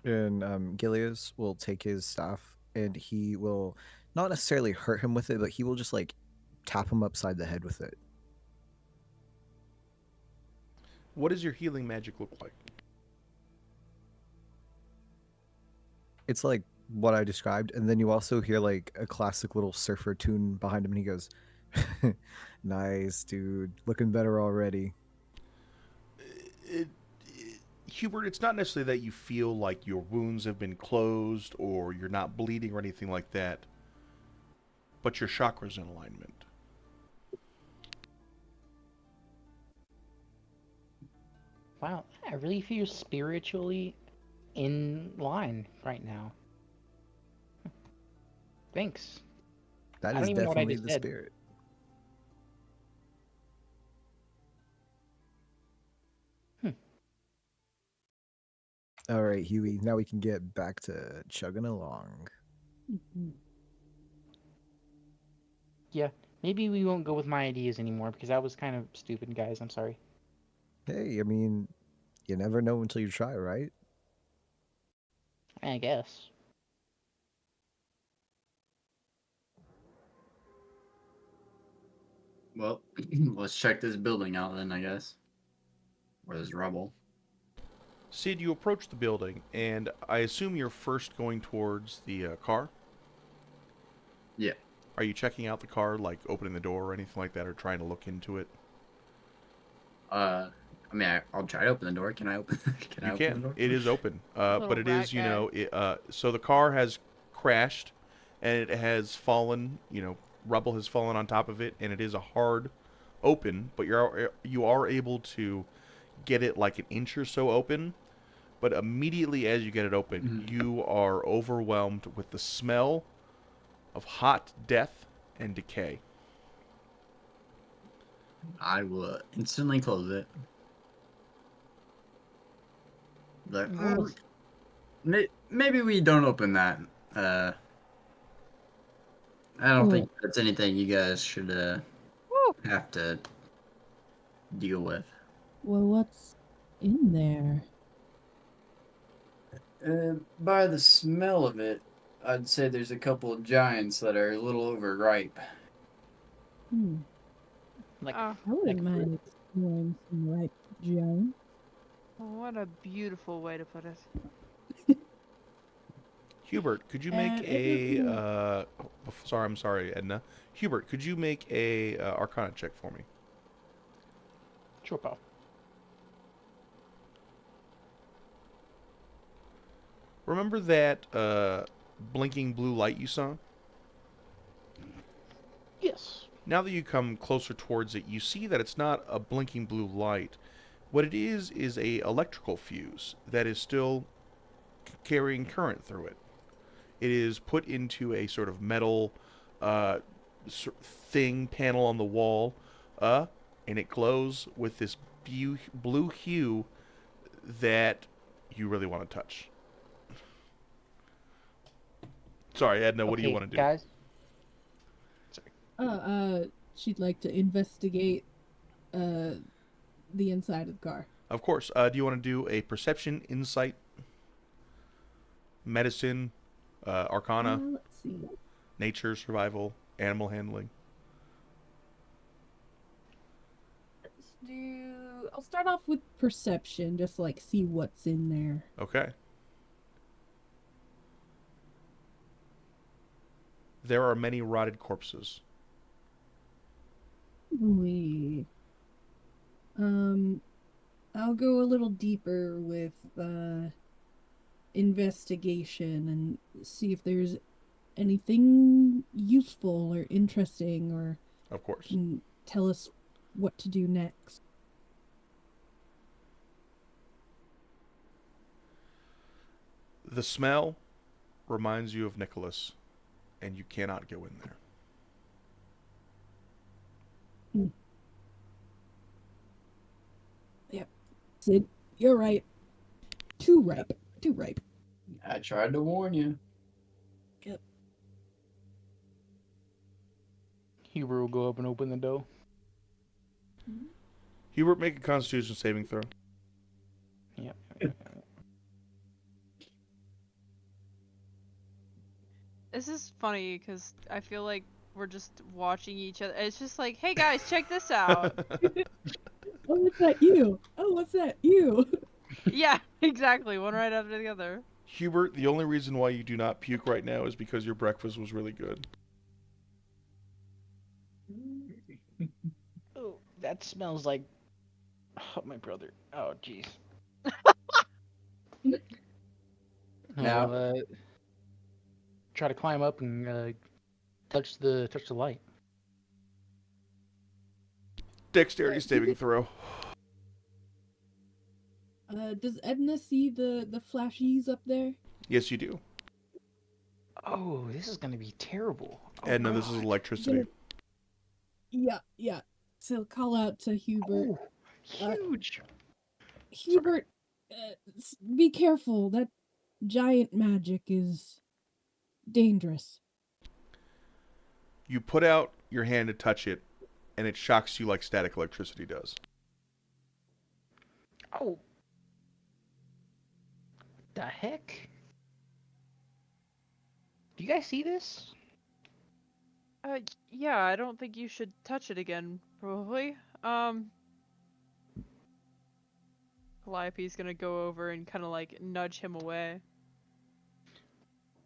S6: And Gilius will take his staff, and he will not necessarily hurt him with it, but he will just like tap him upside the head with it.
S3: What does your healing magic look like?
S6: It's like what I described, and then you also hear like a classic little surfer tune behind him, and he goes, "Nice, dude, looking better already."
S3: Hubert, it's not necessarily that you feel like your wounds have been closed or you're not bleeding or anything like that, but your chakra's in alignment.
S4: Wow, I really feel spiritually in line right now. Thanks.
S6: That
S4: I
S6: is
S4: don't even know what I
S6: definitely
S4: just
S6: the
S4: said.
S6: spirit. All right, Huey. Now we can get back to chugging along.
S5: Mhm.
S4: Yeah, maybe we won't go with my ideas anymore because that was kind of stupid, guys. I'm sorry.
S6: Hey, I mean, you never know until you try, right?
S4: I guess.
S7: Well, let's check this building out then, I guess. Where there's rubble.
S3: Sid, you approach the building, and I assume you're first going towards the car?
S7: Yeah.
S3: Are you checking out the car, like opening the door or anything like that, or trying to look into it?
S7: I mean, I'll try to open the door. Can I open? Can I
S3: You
S7: open the
S3: can.
S7: door?
S3: It is open.
S8: Little
S3: But it
S8: rat
S3: is,
S8: guy.
S3: so the car has crashed, and it has fallen, rubble has fallen on top of it, and it is a hard open, but you are able to get it like an inch or so open. But immediately as you get it open, you are overwhelmed with the smell of hot death and decay.
S7: I will instantly close it. Like, maybe we don't open that. I don't think that's anything you guys should
S8: Woo!
S7: have to deal with.
S5: Well, in there?
S7: By the smell of it, I'd say there's a couple of giants that are a little overripe.
S5: Hmm.
S4: Like,
S5: I wouldn't
S4: like
S5: mind exploring some ripe giants.
S8: what a beautiful way to put it.
S3: Hubert, could you make
S5: And it would
S3: a?
S5: be
S3: I'm sorry, Edna. Hubert, could you make a Arcana check for me?
S4: sure, pal.
S3: Remember that blinking blue light you saw?
S4: Yes.
S3: Now that you come closer towards it, you see that it's not a blinking blue light. What it is a electrical fuse that is still carrying current through it. It is put into a sort of metal thing panel on the wall, and it glows with this blue hue that you really want to touch. Sorry, Edna, what do you
S4: Okay,
S3: want to do?
S4: guys.
S5: she'd like to investigate uh the inside of the car.
S3: Of course. Do you want to do a perception, insight, medicine, arcana,
S5: Let's see.
S3: nature, survival, animal handling?
S5: I'll start off with perception, just like see what's in there.
S3: Okay. There are many rotted corpses.
S5: We I'll go a little deeper with investigation and see if there's anything useful or interesting or
S3: Of course.
S5: can tell us what to do next.
S3: The smell reminds you of Nicholas, and you cannot go in there.
S5: Yep. Sid, you're right. Too ripe. Too ripe.
S7: I tried to warn you.
S5: Yep.
S4: Hubert will go up and open the door.
S3: Hubert, make a Constitution saving throw.
S4: Yep.
S8: This is funny because I feel like we're just watching each other. It's just like, hey guys, check this out.
S5: Oh, what's that? You? Oh, what's that? You?
S8: Yeah, exactly. One right after the other.
S3: Hubert, the only reason why you do not puke right now is because your breakfast was really good.
S4: Oh, that smells like my brother. Oh, jeez.
S7: Now-
S4: I'll try to climb up and touch the light.
S3: Dexterity saving throw.
S5: Does Edna see the flashies up there?
S3: Yes, you do.
S4: Oh, this is gonna be terrible. Oh,
S3: Edna, this is
S4: God.
S3: electricity.
S5: Yeah. So call out to Hubert.
S4: Oh, huge.
S5: Hubert, be careful. That giant magic is dangerous.
S3: You put out your hand to touch it, and it shocks you like static electricity does.
S4: Oh. The heck? Do you guys see this?
S8: Yeah, I don't think you should touch it again, probably. Calliope's gonna go over and kind of like nudge him away.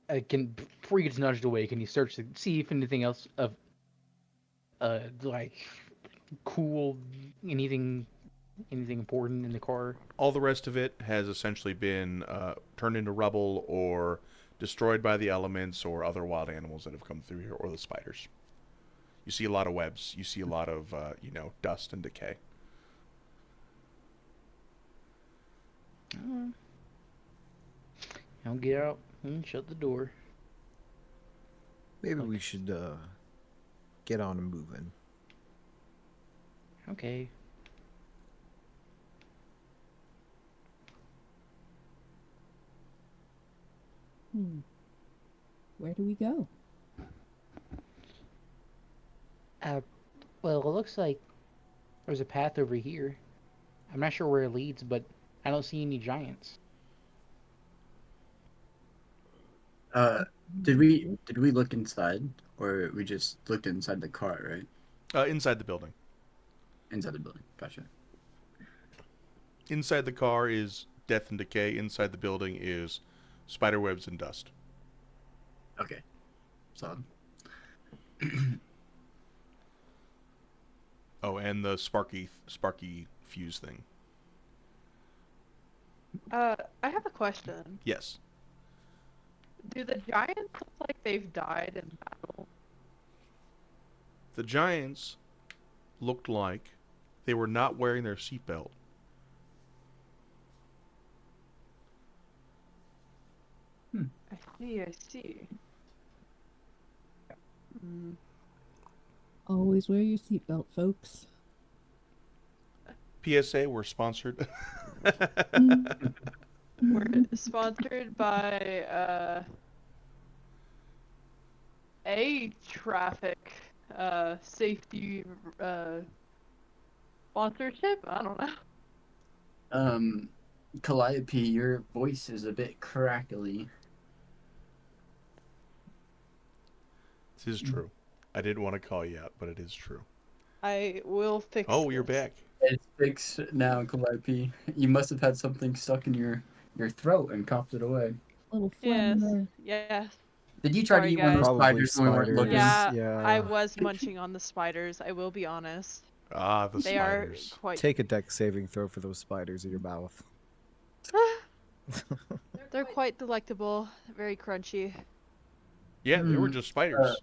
S4: Before you get nudged away, can you search to see if anything else of like cool, anything important in the car?
S3: All the rest of it has essentially been turned into rubble or destroyed by the elements or other wild animals that have come through here, or the spiders. You see a lot of webs. You see a lot of, dust and decay.
S4: I'll get out and shut the door.
S6: Maybe we should get on and moving.
S4: Okay.
S5: Where do we go?
S4: Well, it looks like there's a path over here. I'm not sure where it leads, but I don't see any giants.
S7: Did we look inside, or we just looked inside the car, right?
S3: Inside the building.
S7: Inside the building. Gotcha.
S3: Inside the car is death and decay. Inside the building is spiderwebs and dust.
S7: Okay. Solid.
S3: Oh, and the sparky fuse thing.
S8: I have a question.
S3: Yes.
S8: Do the giants look like they've died in battle?
S3: The giants looked like they were not wearing their seatbelt.
S8: I see, I see. Mm.
S5: Always wear your seatbelt, folks.
S3: PSA, we're sponsored.
S8: We're sponsored by a traffic safety sponsorship. I don't know.
S7: Calliope, your voice is a bit crackly.
S3: This is true. I didn't want to call you out, but it is true.
S8: I will fix.
S3: Oh, you're
S8: this.
S3: back.
S7: It's fixed now, Calliope. You must have had something stuck in your throat and coughed it away.
S5: Little
S8: Yes,
S5: phlegm
S8: yes.
S7: Did you try to
S8: Sorry,
S7: eat one of those
S8: guys.
S6: Probably
S7: spiders when we weren't looking?
S6: spiders.
S8: Yeah, I was munching on the spiders. I will be honest.
S3: Ah, the
S8: They
S3: spiders.
S8: are quite.
S6: Take a deck saving throw for those spiders in your mouth.
S8: They're quite delectable. Very crunchy.
S3: Yeah, they were just spiders.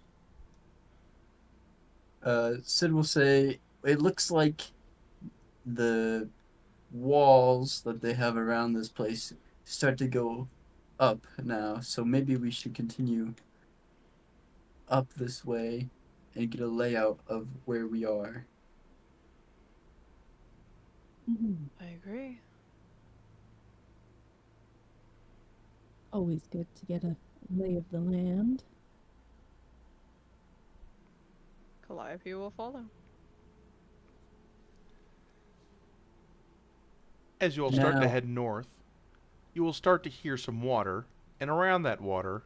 S7: Sid will say it looks like the walls that they have around this place start to go up now, so maybe we should continue up this way and get a layout of where we are.
S8: I agree.
S5: always good to get a lay of the land.
S8: Calliope will follow.
S3: As you all start to
S7: Now-
S3: head north, you will start to hear some water, and around that water,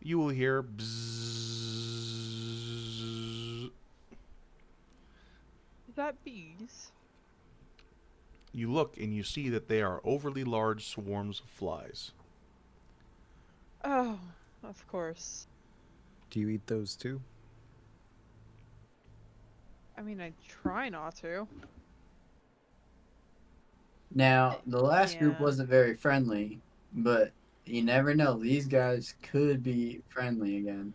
S3: you will hear bzzz.
S8: Is that bees?
S3: You look and you see that they are overly large swarms of flies.
S8: Oh, of course.
S6: Do you eat those too?
S8: I mean, I try not to.
S7: Now, the last group
S8: Yeah.
S7: wasn't very friendly, but you never know. These guys could be friendly again.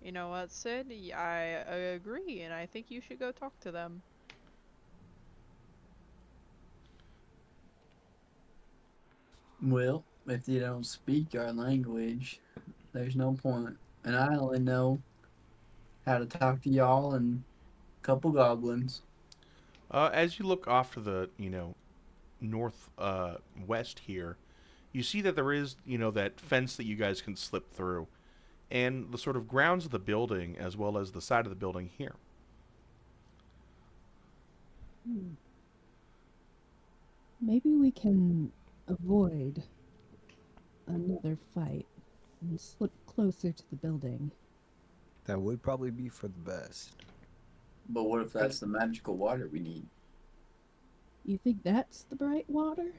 S8: You know what, Sid? I agree, and I think you should go talk to them.
S7: Well, if you don't speak our language, there's no point. And I only know how to talk to y'all and a couple goblins.
S3: As you look off to the, north west here, you see that there is, that fence that you guys can slip through, and the sort of grounds of the building as well as the side of the building here.
S5: Maybe we can avoid another fight and slip closer to the building.
S6: That would probably be for the best.
S7: But what if that's the magical water we need?
S5: You think that's the bright water?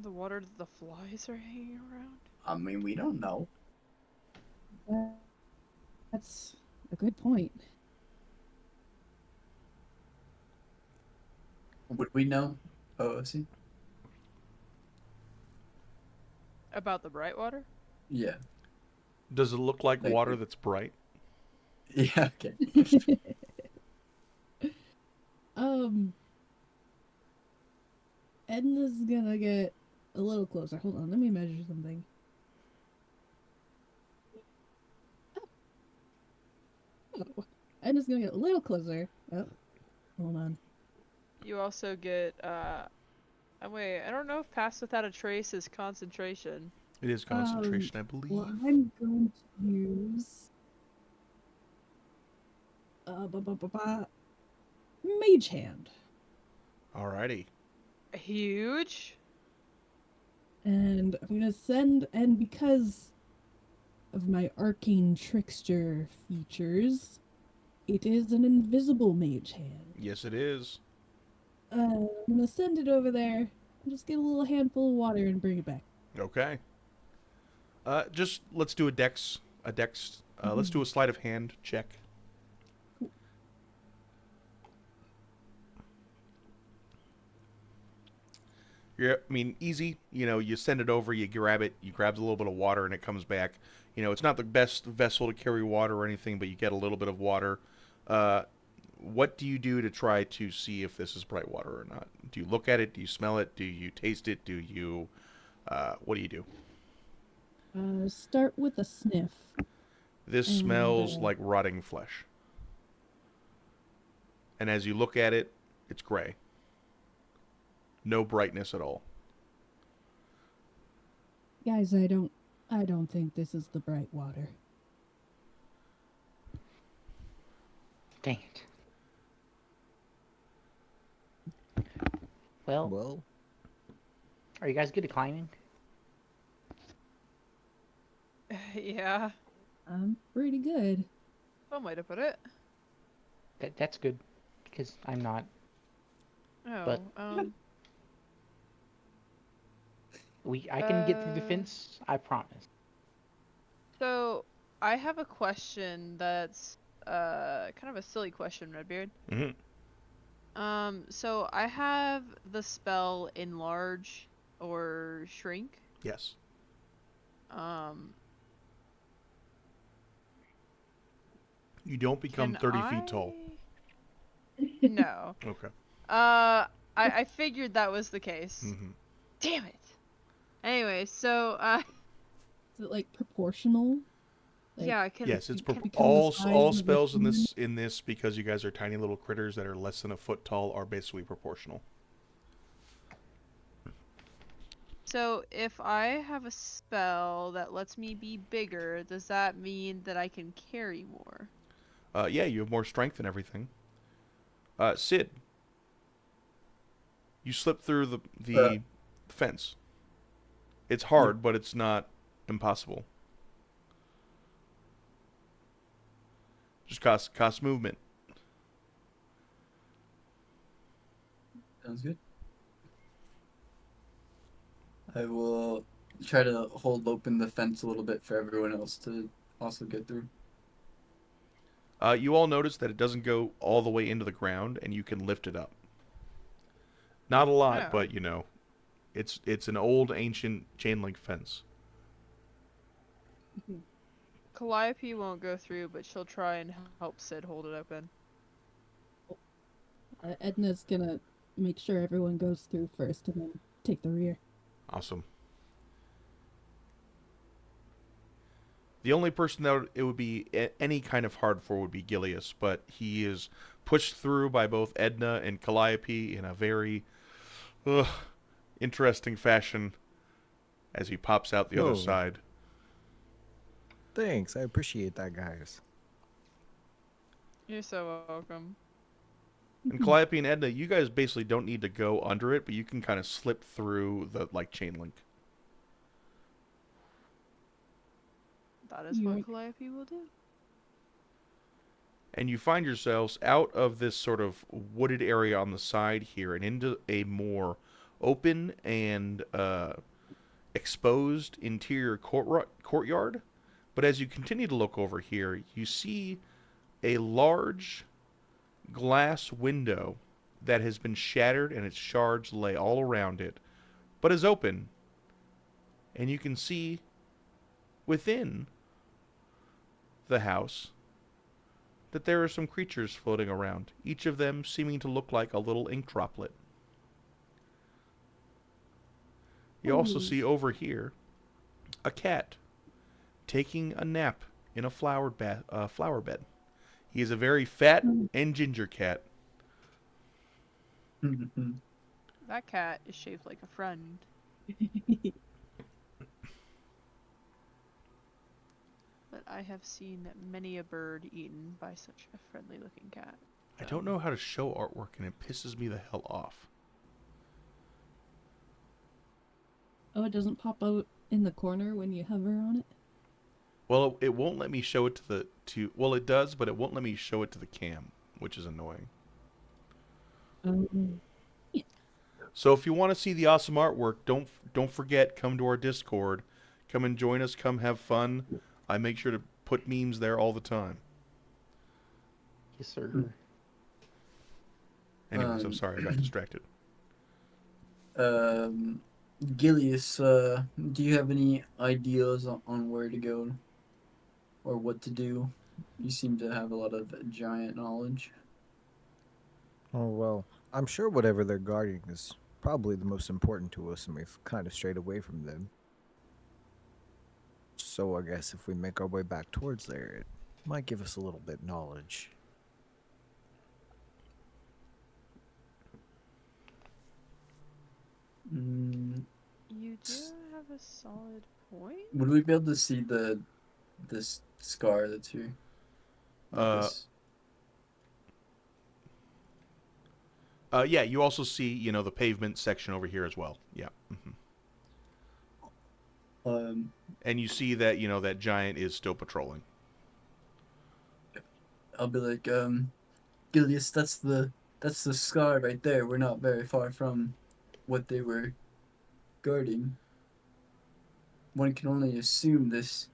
S8: The water that the flies are hanging around?
S7: I mean, we don't know.
S5: That's a good point.
S7: Would we know? OOC?
S8: About the bright water?
S7: Yeah.
S3: Does it look like
S7: Thank
S3: water
S7: you.
S3: that's bright?
S7: Yeah, okay.
S5: Edna's gonna get a little closer. Hold on, let me measure something. Oh. Edna's gonna get a little closer. Oh, hold on.
S8: You also get, wait, I don't know if Pass Without a Trace is concentration.
S3: It is concentration, I believe.
S5: Well, I'm going to use Mage Hand.
S3: Alrighty.
S8: Huge?
S5: And I'm gonna send, and because of my arcane trickster features, it is an invisible mage hand.
S3: Yes, it is.
S5: I'm gonna send it over there, and just get a little handful of water and bring it back.
S3: Okay. Just let's do a dex. Let's do a sleight of hand check. I mean, easy. You know, you send it over, you grab it, you grab a little bit of water, and it comes back. You know, it's not the best vessel to carry water or anything, but you get a little bit of water. Uh, what do you do to try to see if this is bright water or not? Do you look at it? Do you smell it? Do you taste it? Do you, what do you do?
S5: Start with a sniff,
S3: This
S5: and
S3: smells like rotting flesh. And as you look at it, it's gray. No brightness at all.
S5: guys, I don't think this is the bright water.
S4: Dang it. Well,
S6: Well,
S4: are you guys good at climbing?
S8: Yeah,
S5: I'm pretty good.
S8: one way to put it.
S4: That's good, because I'm not.
S8: Oh,
S4: But- I can get through the fence, I promise.
S8: so I have a question that's kind of a silly question, Redbeard. So I have the spell enlarge or shrink.
S3: Yes. You don't become
S8: Can
S3: 30 feet tall.
S8: No.
S3: Okay.
S8: I figured that was the case.
S3: Mm-hmm.
S8: Damn it. Anyway, so
S5: Is it like proportional? Like,
S8: yeah, can
S3: Yes, it's
S8: can-
S5: become
S3: all
S5: the size
S3: all
S5: of a
S3: spells
S5: human?
S3: in this because you guys are tiny little critters that are less than a foot tall are basically proportional.
S8: So if I have a spell that lets me be bigger, does that mean that I can carry more?
S3: Yeah, you have more strength and everything. Sid, you slip through the fence. It's hard, but it's not impossible. Just cost movement.
S7: Sounds good. I will try to hold open the fence a little bit for everyone else to also get through.
S3: You all notice that it doesn't go all the way into the ground, and you can lift it up. Not a lot,
S8: Oh.
S3: but you know, it's an old ancient chain link fence.
S8: Calliope won't go through, but she'll try and help Sid hold it open.
S5: Edna's gonna make sure everyone goes through first and then take the rear.
S3: Awesome. The only person that it would be any kind of hard for would be Gilius, but he is pushed through by both Edna and Calliope in a very interesting fashion as he pops out the other
S6: Whoa.
S3: side.
S6: thanks. I appreciate that, guys.
S8: You're so welcome.
S3: And Calliope and Edna, you guys basically don't need to go under it, but you can kind of slip through the chain link.
S8: That is what Calliope will do.
S3: And you find yourselves out of this sort of wooded area on the side here and into a more open and exposed interior courtyard. But as you continue to look over here, you see a large glass window that has been shattered and its shards lay all around it, but is open. And you can see within the house that there are some creatures floating around, each of them seeming to look like a little ink droplet. You also see over here a cat taking a nap in a flower bed. He is a very fat and ginger cat.
S8: That cat is shaped like a friend. But I have seen many a bird eaten by such a friendly looking cat.
S3: I don't know how to show artwork, and it pisses me the hell off.
S5: Oh, it doesn't pop out in the corner when you hover on it?
S3: Well, it won't let me show it well, it does, but it won't let me show it to the cam, which is annoying.
S5: Um,
S3: So if you want to see the awesome artwork, don't forget, come to our Discord. Come and join us, come have fun. I make sure to put memes there all the time.
S4: Yes, sir.
S3: Anyways, I'm sorry, I got distracted.
S7: Gilius, do you have any ideas on where to go or what to do? You seem to have a lot of giant knowledge.
S6: Oh, well, I'm sure whatever they're guarding is probably the most important to us, and we've kind of strayed away from them. So I guess if we make our way back towards there, it might give us a little bit knowledge.
S8: You do have a solid point.
S7: Would we be able to see this scar that's here? This.
S3: Yeah, you also see, the pavement section over here as well. Yeah. And you see that, that giant is still patrolling.
S7: I'll be like, Gilius, that's the scar right there. We're not very far from what they were guarding. One can only assume this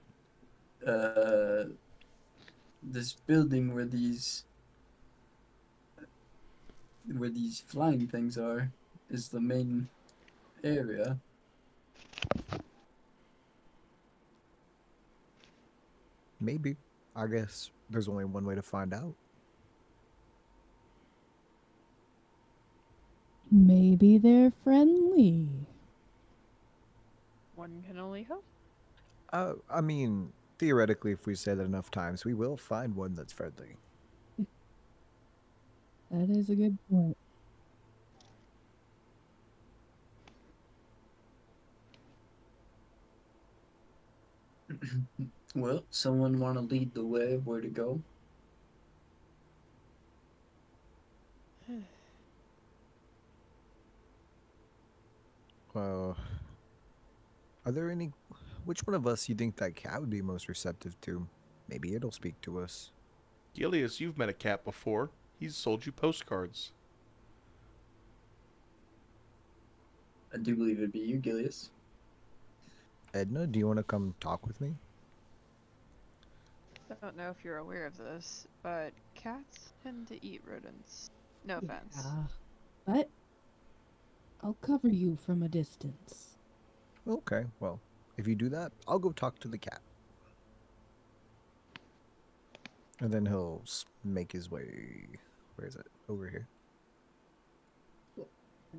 S7: building where these flying things are is the main area.
S6: Maybe. I guess there's only one way to find out.
S5: Maybe they're friendly.
S8: One can only hope.
S6: I mean, theoretically, if we say that enough times, we will find one that's friendly.
S5: That is a good point.
S7: Well, someone want to lead the way of where to go?
S6: Are there any... Which one of us you think that cat would be most receptive to? Maybe it'll speak to us.
S3: Gilius, you've met a cat before. He's sold you postcards.
S7: I do believe it'd be you, Gilius.
S6: Edna, do you want to come talk with me?
S8: I don't know if you're aware of this, but cats tend to eat rodents. No offense.
S5: Yeah. But I'll cover you from a distance.
S6: Okay, well, if you do that, I'll go talk to the cat. And then he'll make his way... Where is it? Over here.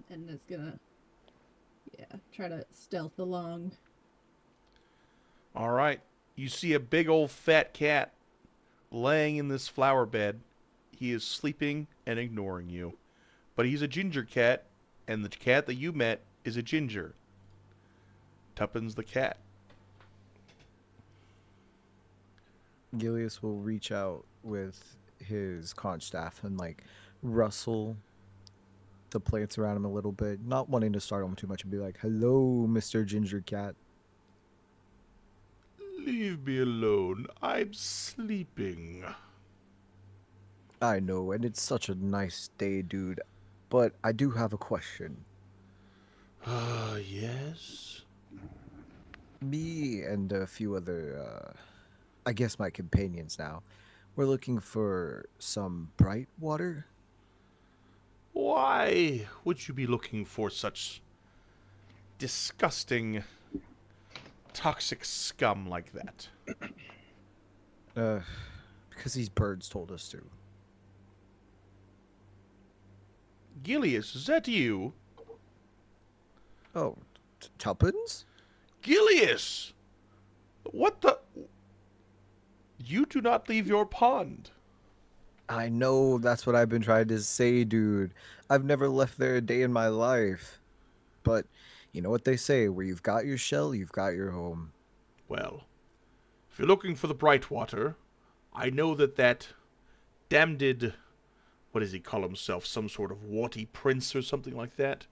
S5: And it's gonna, try to stealth along.
S3: All right. You see a big old fat cat laying in this flower bed. He is sleeping and ignoring you. But he's a ginger cat, and the cat that you met is a ginger. Tuppence the cat.
S6: Gilius will reach out with his conch staff and, rustle the plants around him a little bit, not wanting to startle him too much, and be like, "Hello, Mr. Ginger Cat."
S3: Leave me alone. I'm sleeping.
S6: I know, and it's such a nice day, dude. But I do have a question.
S3: Yes?
S6: Me and a few other, I guess my companions now, we're looking for some bright water.
S3: Why would you be looking for such disgusting, toxic scum like that?
S6: Because these birds told us to.
S3: Gilius, is that you?
S6: Oh, Tuppence?
S3: Gilius! What the... You do not leave your pond.
S6: I know, that's what I've been trying to say, dude. I've never left there a day in my life. But, you know what they say, where you've got your shell, you've got your home.
S3: Well, if you're looking for the bright water, I know that damned... What does he call himself? Some sort of warty prince or something like that?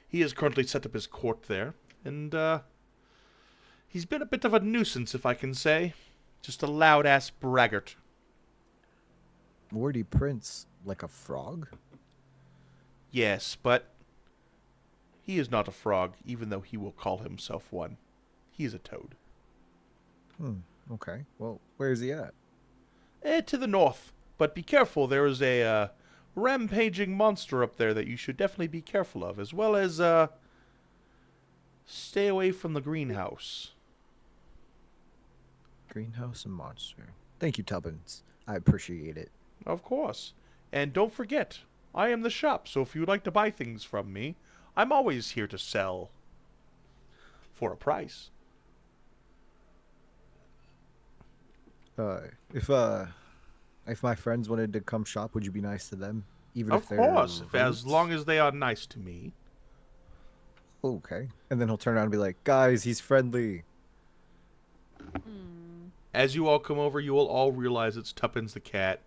S3: He has currently set up his court there, and he's been a bit of a nuisance, if I can say. Just a loud-ass braggart.
S6: Wardy Prince, like a frog?
S3: Yes, but he is not a frog, even though he will call himself one. He is a toad.
S6: Okay. Well, where is he at?
S3: To the north. But be careful, there is a rampaging monster up there that you should definitely be careful of, as well as stay away from the greenhouse.
S6: Greenhouse and monster. Thank you, Tubbins. I appreciate it.
S3: Of course. And don't forget, I am the shop, so if you would like to buy things from me, I'm always here to sell. For a price.
S6: If my friends wanted to come shop, would you be nice to them? Even
S3: Of
S6: if they're
S3: course, as
S6: rodents?
S3: long as they are nice to me.
S6: Okay. And then he'll turn around and be like, guys, he's friendly.
S3: As you all come over, you will all realize it's Tuppence the cat.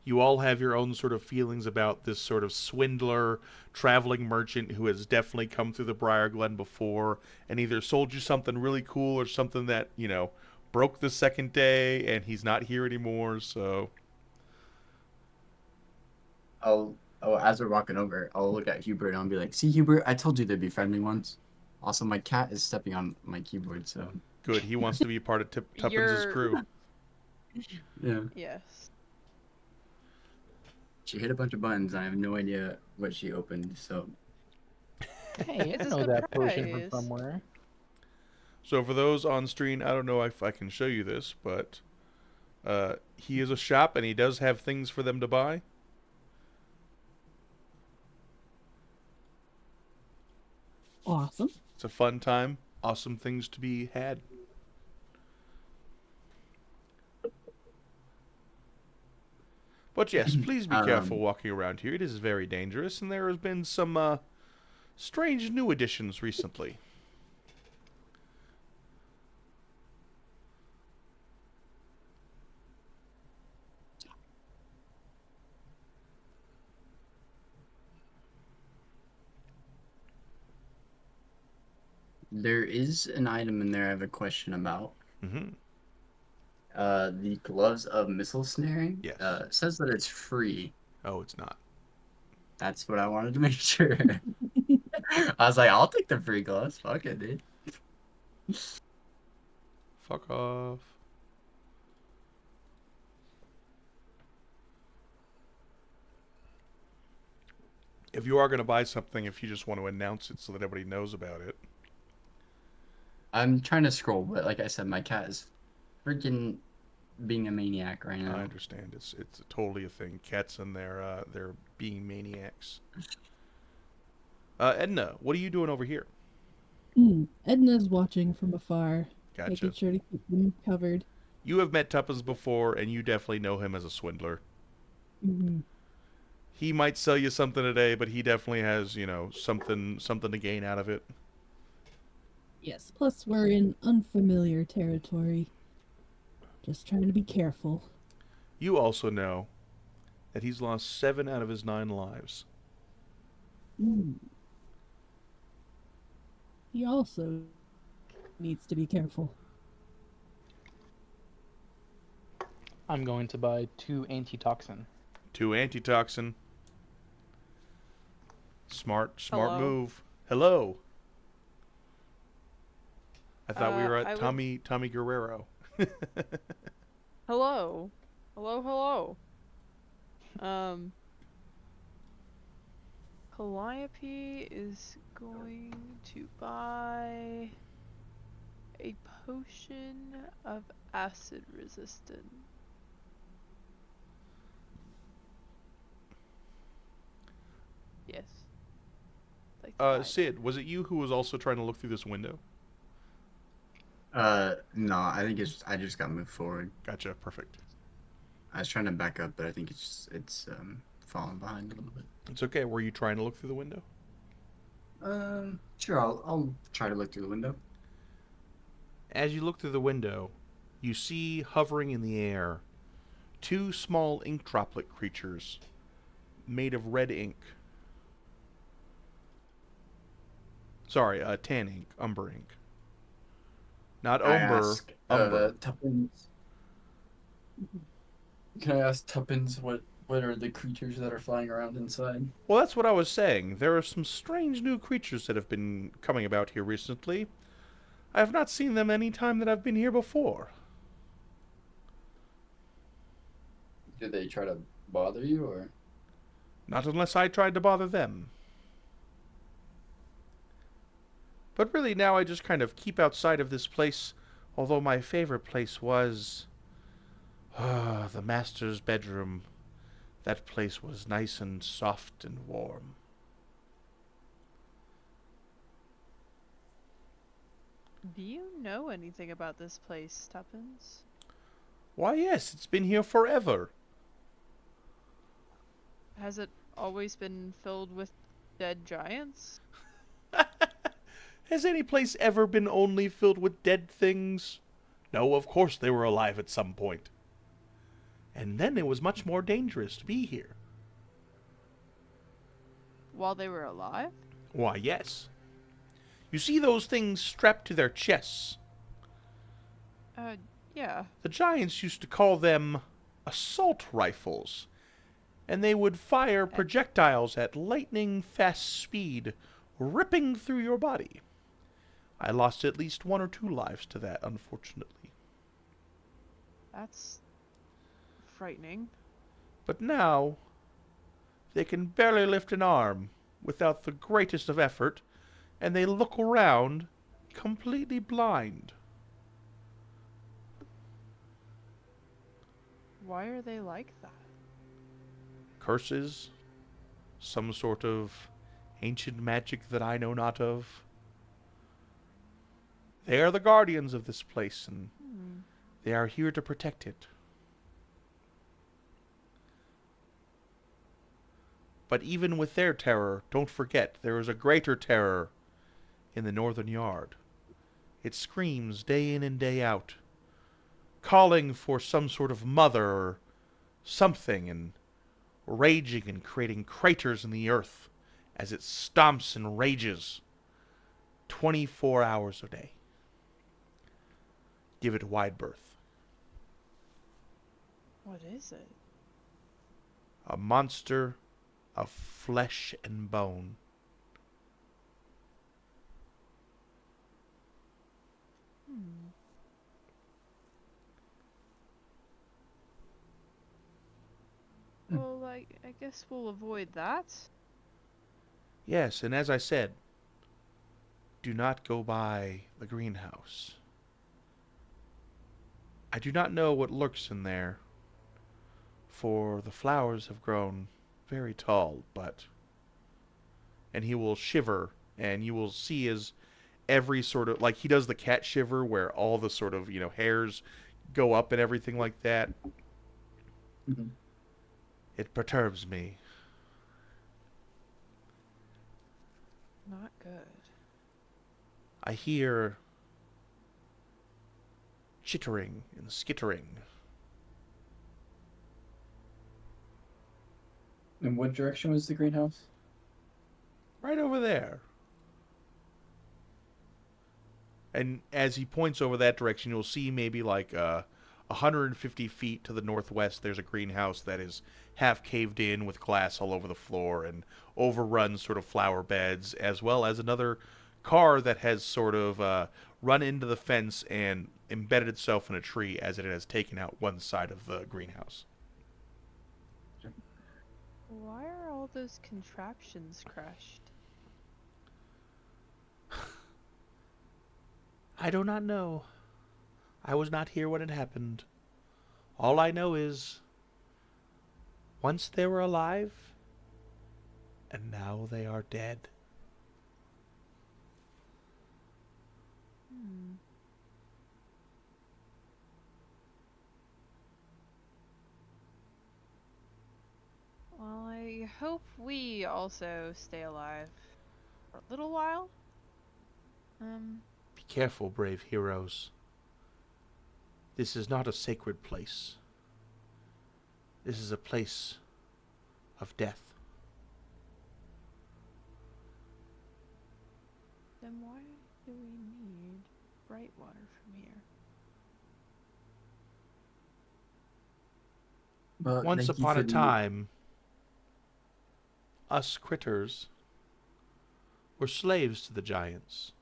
S3: You all have your own sort of feelings about this sort of swindler, traveling merchant who has definitely come through the Briarglen before and either sold you something really cool or something that, broke the second day and he's not here anymore, so...
S7: As we're walking over, I'll look at Hubert and I'll be like, see, Hubert, I told you there'd be friendly ones. Also, my cat is stepping on my keyboard, so...
S3: Good, he wants to be part of Tuppence's
S8: You're-
S3: crew.
S7: Yeah.
S8: Yes.
S7: She hit a bunch of buttons. I have no idea what she opened, so...
S4: Hey,
S8: It's
S4: I
S8: a
S4: know that potion from
S8: surprise.
S4: somewhere.
S3: So for those on screen, I don't know if I can show you this, but he is a shop and he does have things for them to buy.
S5: Awesome.
S3: It's a fun time. Awesome things to be had. But yes, please be careful walking around here. It is very dangerous, and there has been some strange new additions recently.
S7: There is an item in there I have a question about.
S3: Mm-hmm.
S7: The gloves of missile snaring.
S3: Yes.
S7: It says that it's free.
S3: Oh, it's not.
S7: That's what I wanted to make sure. I was like, I'll take the free gloves. Fuck it, dude.
S3: Fuck off. If you are going to buy something, if you just want to announce it so that everybody knows about it.
S7: I'm trying to scroll, but like I said, my cat is freaking being a maniac right now.
S3: I understand. It's totally a thing. Cats and their being maniacs. Edna, what are you doing over here?
S5: Edna's watching from afar,
S3: Gotcha.
S5: making sure to keep them covered.
S3: You have met Tuppence before, and you definitely know him as a swindler.
S5: Mhm.
S3: He might sell you something today, but he definitely has, something to gain out of it.
S5: Yes, plus we're in unfamiliar territory. Just trying to be careful.
S3: You also know that he's lost 7 out of his 9 lives.
S5: He also needs to be careful.
S4: I'm going to buy 2 antitoxin.
S3: 2 antitoxin. Smart
S8: Hello.
S3: move. Hello. I thought we were
S8: I
S3: at
S8: would-
S3: Tommy Guerrero.
S8: Hello. Hello. Calliope is going to buy a potion of acid resistance. Yes. Like to buy
S3: Sid, was it you who was also trying to look through this window?
S7: No, I think I just got moved forward.
S3: Gotcha, perfect.
S7: I was trying to back up, but I think it's falling behind a little bit.
S3: It's okay. Were you trying to look through the window?
S7: Sure, I'll try to look through the window.
S3: As you look through the window, you see hovering in the air 2 small ink droplet creatures made of red ink. Sorry, tan ink, umber ink. Not
S7: I
S3: umber,
S7: ask
S3: umber.
S7: Tuppence. Can I ask Tuppence what are the creatures that are flying around inside?
S3: Well, that's what I was saying. There are some strange new creatures that have been coming about here recently. I have not seen them any time that I've been here before.
S7: Do they try to bother you or?
S3: Not unless I tried to bother them. But really, now I just kind of keep outside of this place, although my favorite place was... the master's bedroom. That place was nice and soft and warm.
S8: Do you know anything about this place, Tuppence?
S3: Why, yes, it's been here forever.
S8: Has it always been filled with dead giants?
S3: Has any place ever been only filled with dead things? No, of course they were alive at some point. And then it was much more dangerous to be here.
S8: While they were alive?
S3: Why, yes. You see those things strapped to their chests?
S8: Yeah.
S3: The giants used to call them assault rifles, and they would fire projectiles at lightning-fast speed, ripping through your body. I lost at least 1 or 2 lives to that, unfortunately.
S8: That's frightening.
S3: But now, they can barely lift an arm without the greatest of effort, and they look around completely blind.
S8: Why are they like that?
S3: Curses, some sort of ancient magic that I know not of. They are the guardians of this place, and they are here to protect it. But even with their terror, don't forget, there is a greater terror in the northern yard. It screams day in and day out, calling for some sort of mother or something, and raging and creating craters in the earth as it stomps and rages 24 hours a day. Give it wide berth.
S8: What is it?
S3: A monster of flesh and bone.
S8: Well, I guess we'll avoid that.
S3: Yes, and as I said, do not go by the greenhouse. I do not know what lurks in there, for the flowers have grown very tall, but... And he will shiver, and you will see as every sort of... Like, he does the cat shiver, where all the sort of, hairs go up and everything like that.
S7: Mhm.
S3: It perturbs me.
S8: Not good.
S3: I hear chittering and skittering.
S7: In what direction was the greenhouse?
S3: Right over there. And as he points over that direction, you'll see maybe like 150 feet to the northwest, there's a greenhouse that is half caved in with glass all over the floor and overrun sort of flower beds, as well as another car that has sort of run into the fence and embedded itself in a tree as it has taken out one side of the greenhouse.
S8: Why are all those contraptions crashed?
S3: I do not know. I was not here when it happened. All I know is, once they were alive, and now they are dead.
S8: Well, I hope we also stay alive for a little while.
S3: Be careful, brave heroes. This is not a sacred place. This is a place of death.
S8: Then why do we need bright water from here?
S7: Well,
S3: Once
S7: thank you
S3: upon
S7: for
S3: a
S7: the.
S3: time, us critters were slaves to the giants.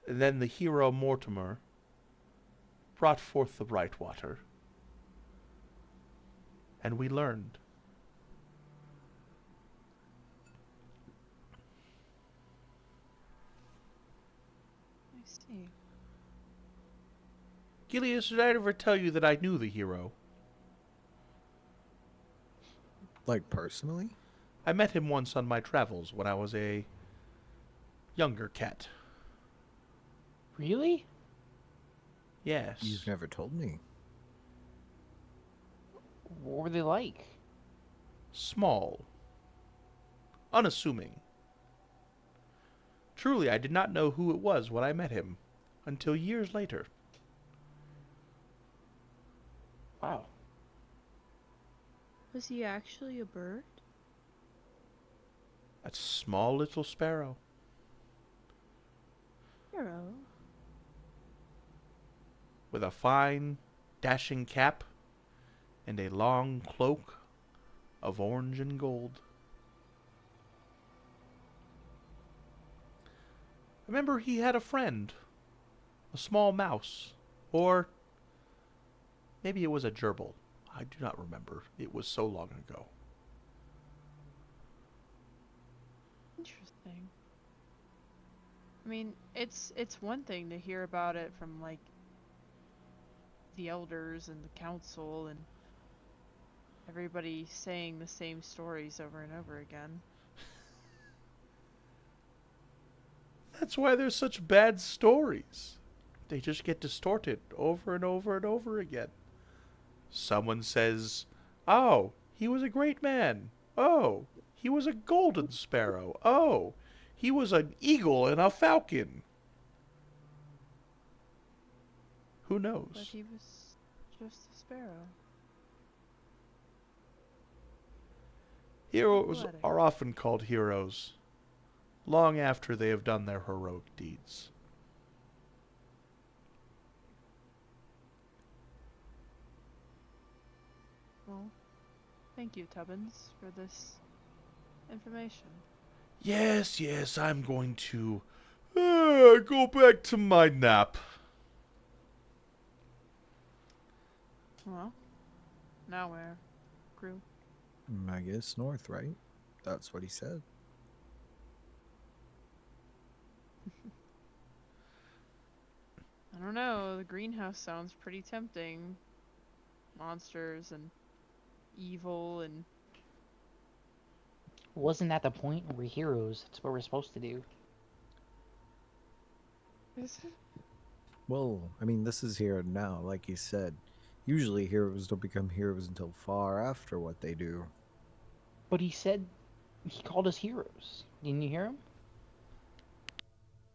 S3: And then the hero Mortimer brought forth the bright water, and we learned.
S8: I see.
S3: Gilius, did I ever tell you that I knew the hero?
S6: Like personally?
S3: I met him once on my travels when I was a younger cat.
S4: Really?
S3: Yes.
S6: You've never told me.
S4: What were they like?
S3: Small. Unassuming. Truly, I did not know who it was when I met him, until years later.
S4: Wow.
S8: Was he actually a bird?
S3: A small little sparrow.
S8: Hero.
S3: With a fine, dashing cap and a long cloak of orange and gold. Remember, he had a friend, a small mouse, or maybe it was a gerbil. I do not remember. It was so long ago.
S8: Interesting. I mean, it's one thing to hear about it from like the elders and the council and everybody saying the same stories over and over again.
S3: That's why there's such bad stories. They just get distorted over and over and over again. Someone says, "Oh, he was a great man. Oh, he was a golden sparrow. Oh, he was an eagle and a falcon." Who
S8: But
S3: knows?
S8: he was just a sparrow.
S3: Heroes
S8: Poetic.
S3: are often called heroes long after they have done their heroic deeds.
S8: Well, thank you, Tubbins, for this information.
S3: Yes, yes, I'm going to go back to my nap.
S8: Well, now where? Crew.
S6: I guess north, right? That's what he said.
S8: I don't know, the greenhouse sounds pretty tempting. Monsters and evil and
S4: Wasn't that the point? We're heroes. That's what we're supposed to do.
S6: Well, I mean, this is here and now, like he said. Usually heroes don't become heroes until far after what they do.
S4: But he said he called us heroes. Didn't you hear him?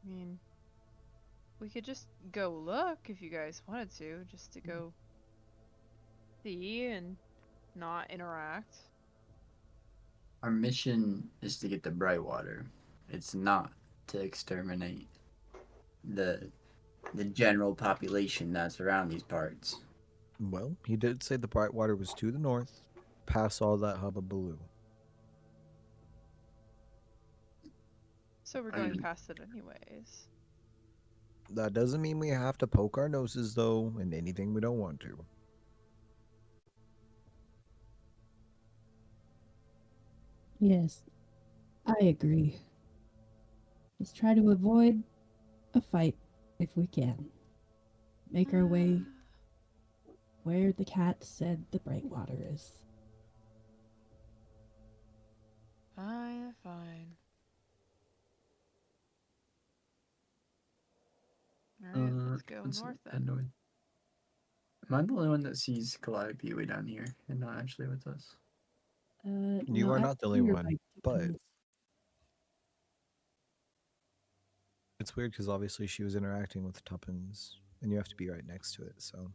S8: I mean, we could just go look if you guys wanted to, just to go see and not interact.
S7: Our mission is to get the bright water. It's not to exterminate the general population that's around these parts.
S6: Well, he did say the bright water was to the north, past all that hubbubaloo.
S8: So we're
S7: I
S8: going
S7: mean-
S8: past it anyways.
S6: That doesn't mean we have to poke our noses, though, in anything we don't want to.
S5: Yes, I agree. Let's try to avoid a fight if we can. Make our way where the cat said the bright water is.
S8: Fine, fine. Alright, let's go
S7: Let's
S8: north
S7: head
S8: then.
S7: north. Am I the only one that sees Calliope way down here and not actually with us?
S6: You are
S5: I
S6: not the
S5: see
S6: only
S5: your
S6: one,
S5: bike
S6: but
S5: buttons.
S6: it's weird because obviously she was interacting with Tuppence, and you have to be right next to it, so.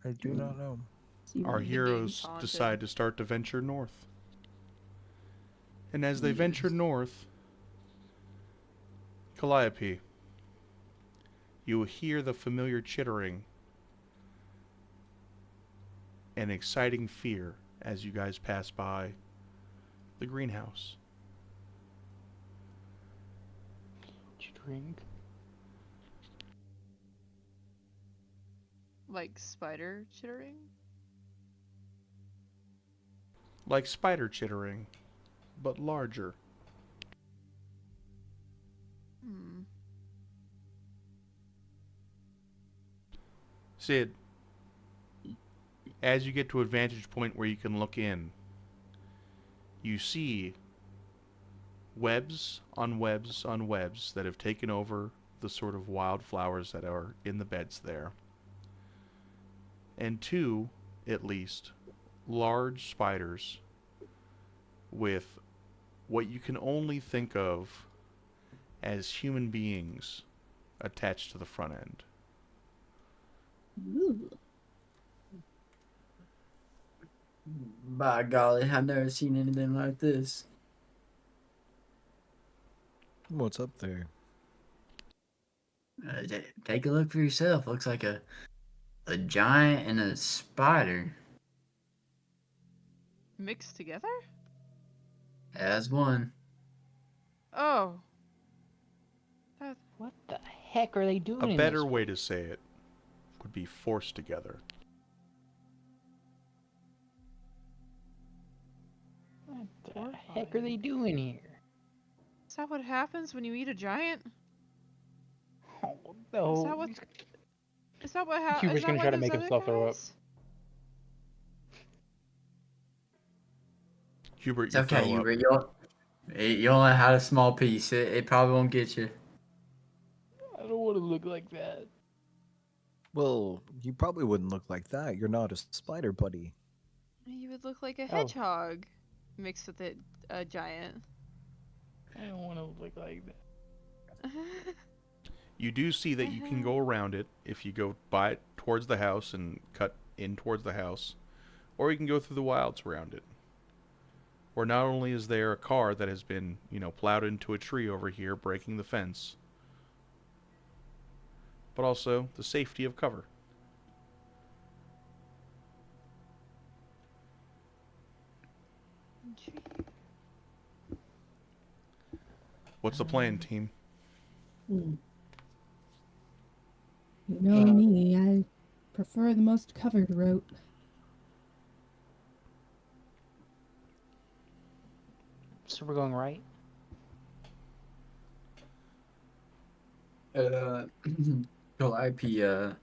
S6: I do not know.
S5: See
S3: our
S5: what
S8: The game's
S3: heroes
S8: haunted.
S3: decide to start to venture north. And as they venture
S7: Yes.
S3: north, Calliope, you will hear the familiar chittering and exciting fear as you guys pass by the greenhouse.
S4: Drink.
S8: Like spider chittering?
S3: Like spider chittering, but larger.
S8: Hmm.
S3: Sid, as you get to a vantage point where you can look in, you see webs on webs on webs that have taken over the sort of wildflowers that are in the beds there. And two, at least, large spiders with what you can only think of as human beings attached to the front end.
S5: Ooh.
S7: By golly, I've never seen anything like this.
S6: What's up there?
S7: Take a look for yourself. Looks like a giant and a spider
S8: Mixed together?
S7: as one.
S8: Oh.
S4: What the heck are they doing
S3: A
S4: in
S3: better
S4: this?
S3: way to say it would be forced together.
S4: What the heck are they doing here?
S8: Is that what happens when you eat a giant?
S4: Oh no!
S8: Is that what? Is that what happens?
S4: Huber's gonna try to make himself throw up.
S3: Hubert,
S7: It's
S3: you
S7: okay,
S3: throw up.
S7: Hubert. You only had a small piece. It probably won't get you.
S4: I don't want to look like that.
S6: Well, you probably wouldn't look like that. You're not a spider, buddy.
S8: You would look like a
S4: Oh.
S8: hedgehog mixed with a giant.
S4: I don't want to look like that.
S3: You do see that you can go around it if you go by it towards the house and cut in towards the house, or you can go through the wilds around it. Or not only is there a car that has been, plowed into a tree over here, breaking the fence, but also the safety of cover. What's the plan, team?
S5: Hmm. You know me, I prefer the most covered route.
S4: So we're going right.
S7: Calliope, do you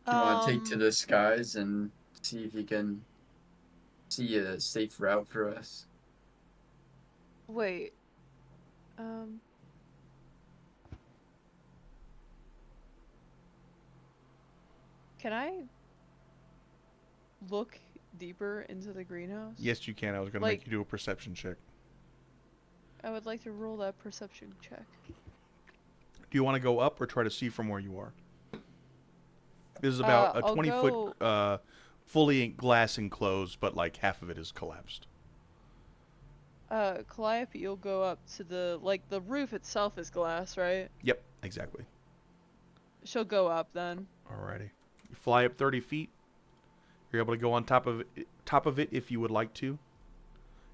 S7: want to take to the skies and see if you can see a safe route for us?
S8: Wait. Can I look deeper into the greenhouse?
S3: Yes, you can. I was going to make you do a perception check.
S8: I would like to roll that perception check.
S3: Do you want to go up or try to see from where you are? This is about a
S8: I'll
S3: 20-foot, fully glass enclosed, but like half of it is collapsed.
S8: Calliope, you'll go up to the roof itself is glass, right?
S3: Yep, exactly.
S8: She'll go up then.
S3: Alrighty. You fly up 30 feet. You're able to go on top of it if you would like to.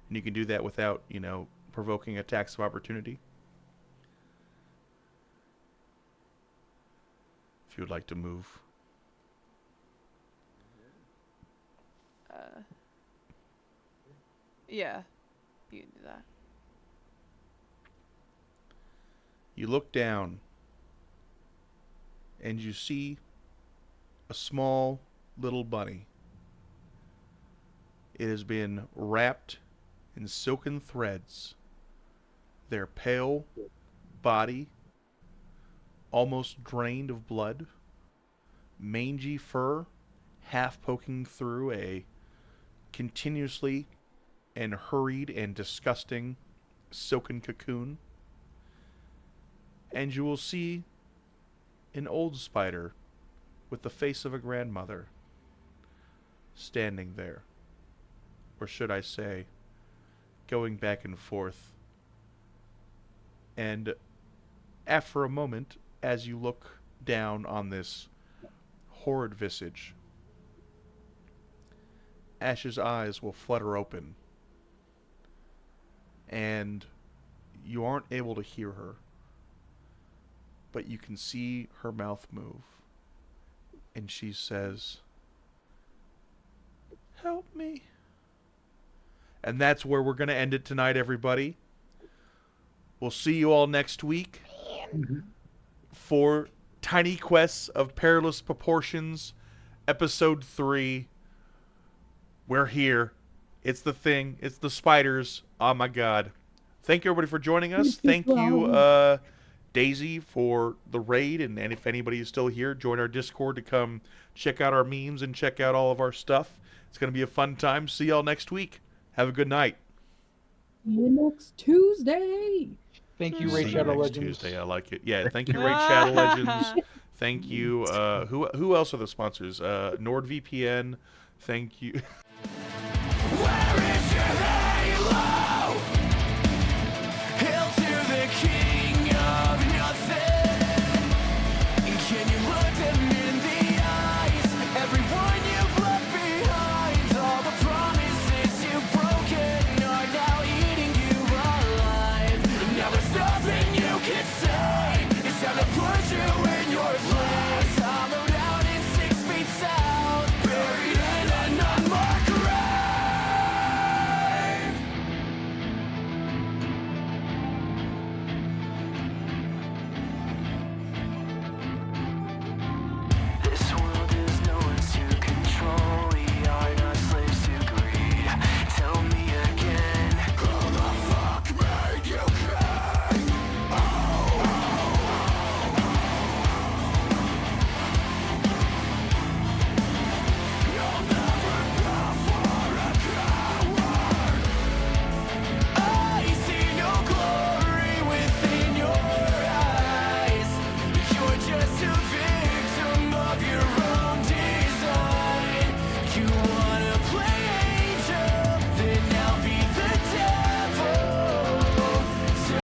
S3: And you can do that without, provoking attacks of opportunity. If you would like to move.
S8: Yeah. You can do that.
S3: You look down and you see a small little bunny. It has been wrapped in silken threads. Their pale body, almost drained of blood, mangy fur, half poking through a continuously and hurried and disgusting silken cocoon. And you will see an old spider with the face of a grandmother, standing there. Or should I say, going back and forth. And after a moment, as you look down on this horrid visage, Ash's eyes will flutter open, and you aren't able to hear her, but you can see her mouth move, and she says, "Help me." And that's where we're going to end it tonight, everybody. We'll see you all next week for Tiny Quests of Perilous Proportions, Episode 3. We're here. It's the thing. It's the spiders. Oh, my God. Thank you, everybody, for joining us. Thank you, Daisy, for the raid. And if anybody is still here, join our Discord to come check out our memes and check out all of our stuff. It's going to be a fun time. See y'all next week. Have a good night.
S5: See you next Tuesday.
S4: Thank you,
S3: See
S4: Raid
S3: you
S4: Shadow
S3: next
S4: Legends.
S3: Tuesday. I like it. Yeah, thank you, Raid Shadow Legends. Thank you. Who else are the sponsors? NordVPN. Thank you.
S1: Where is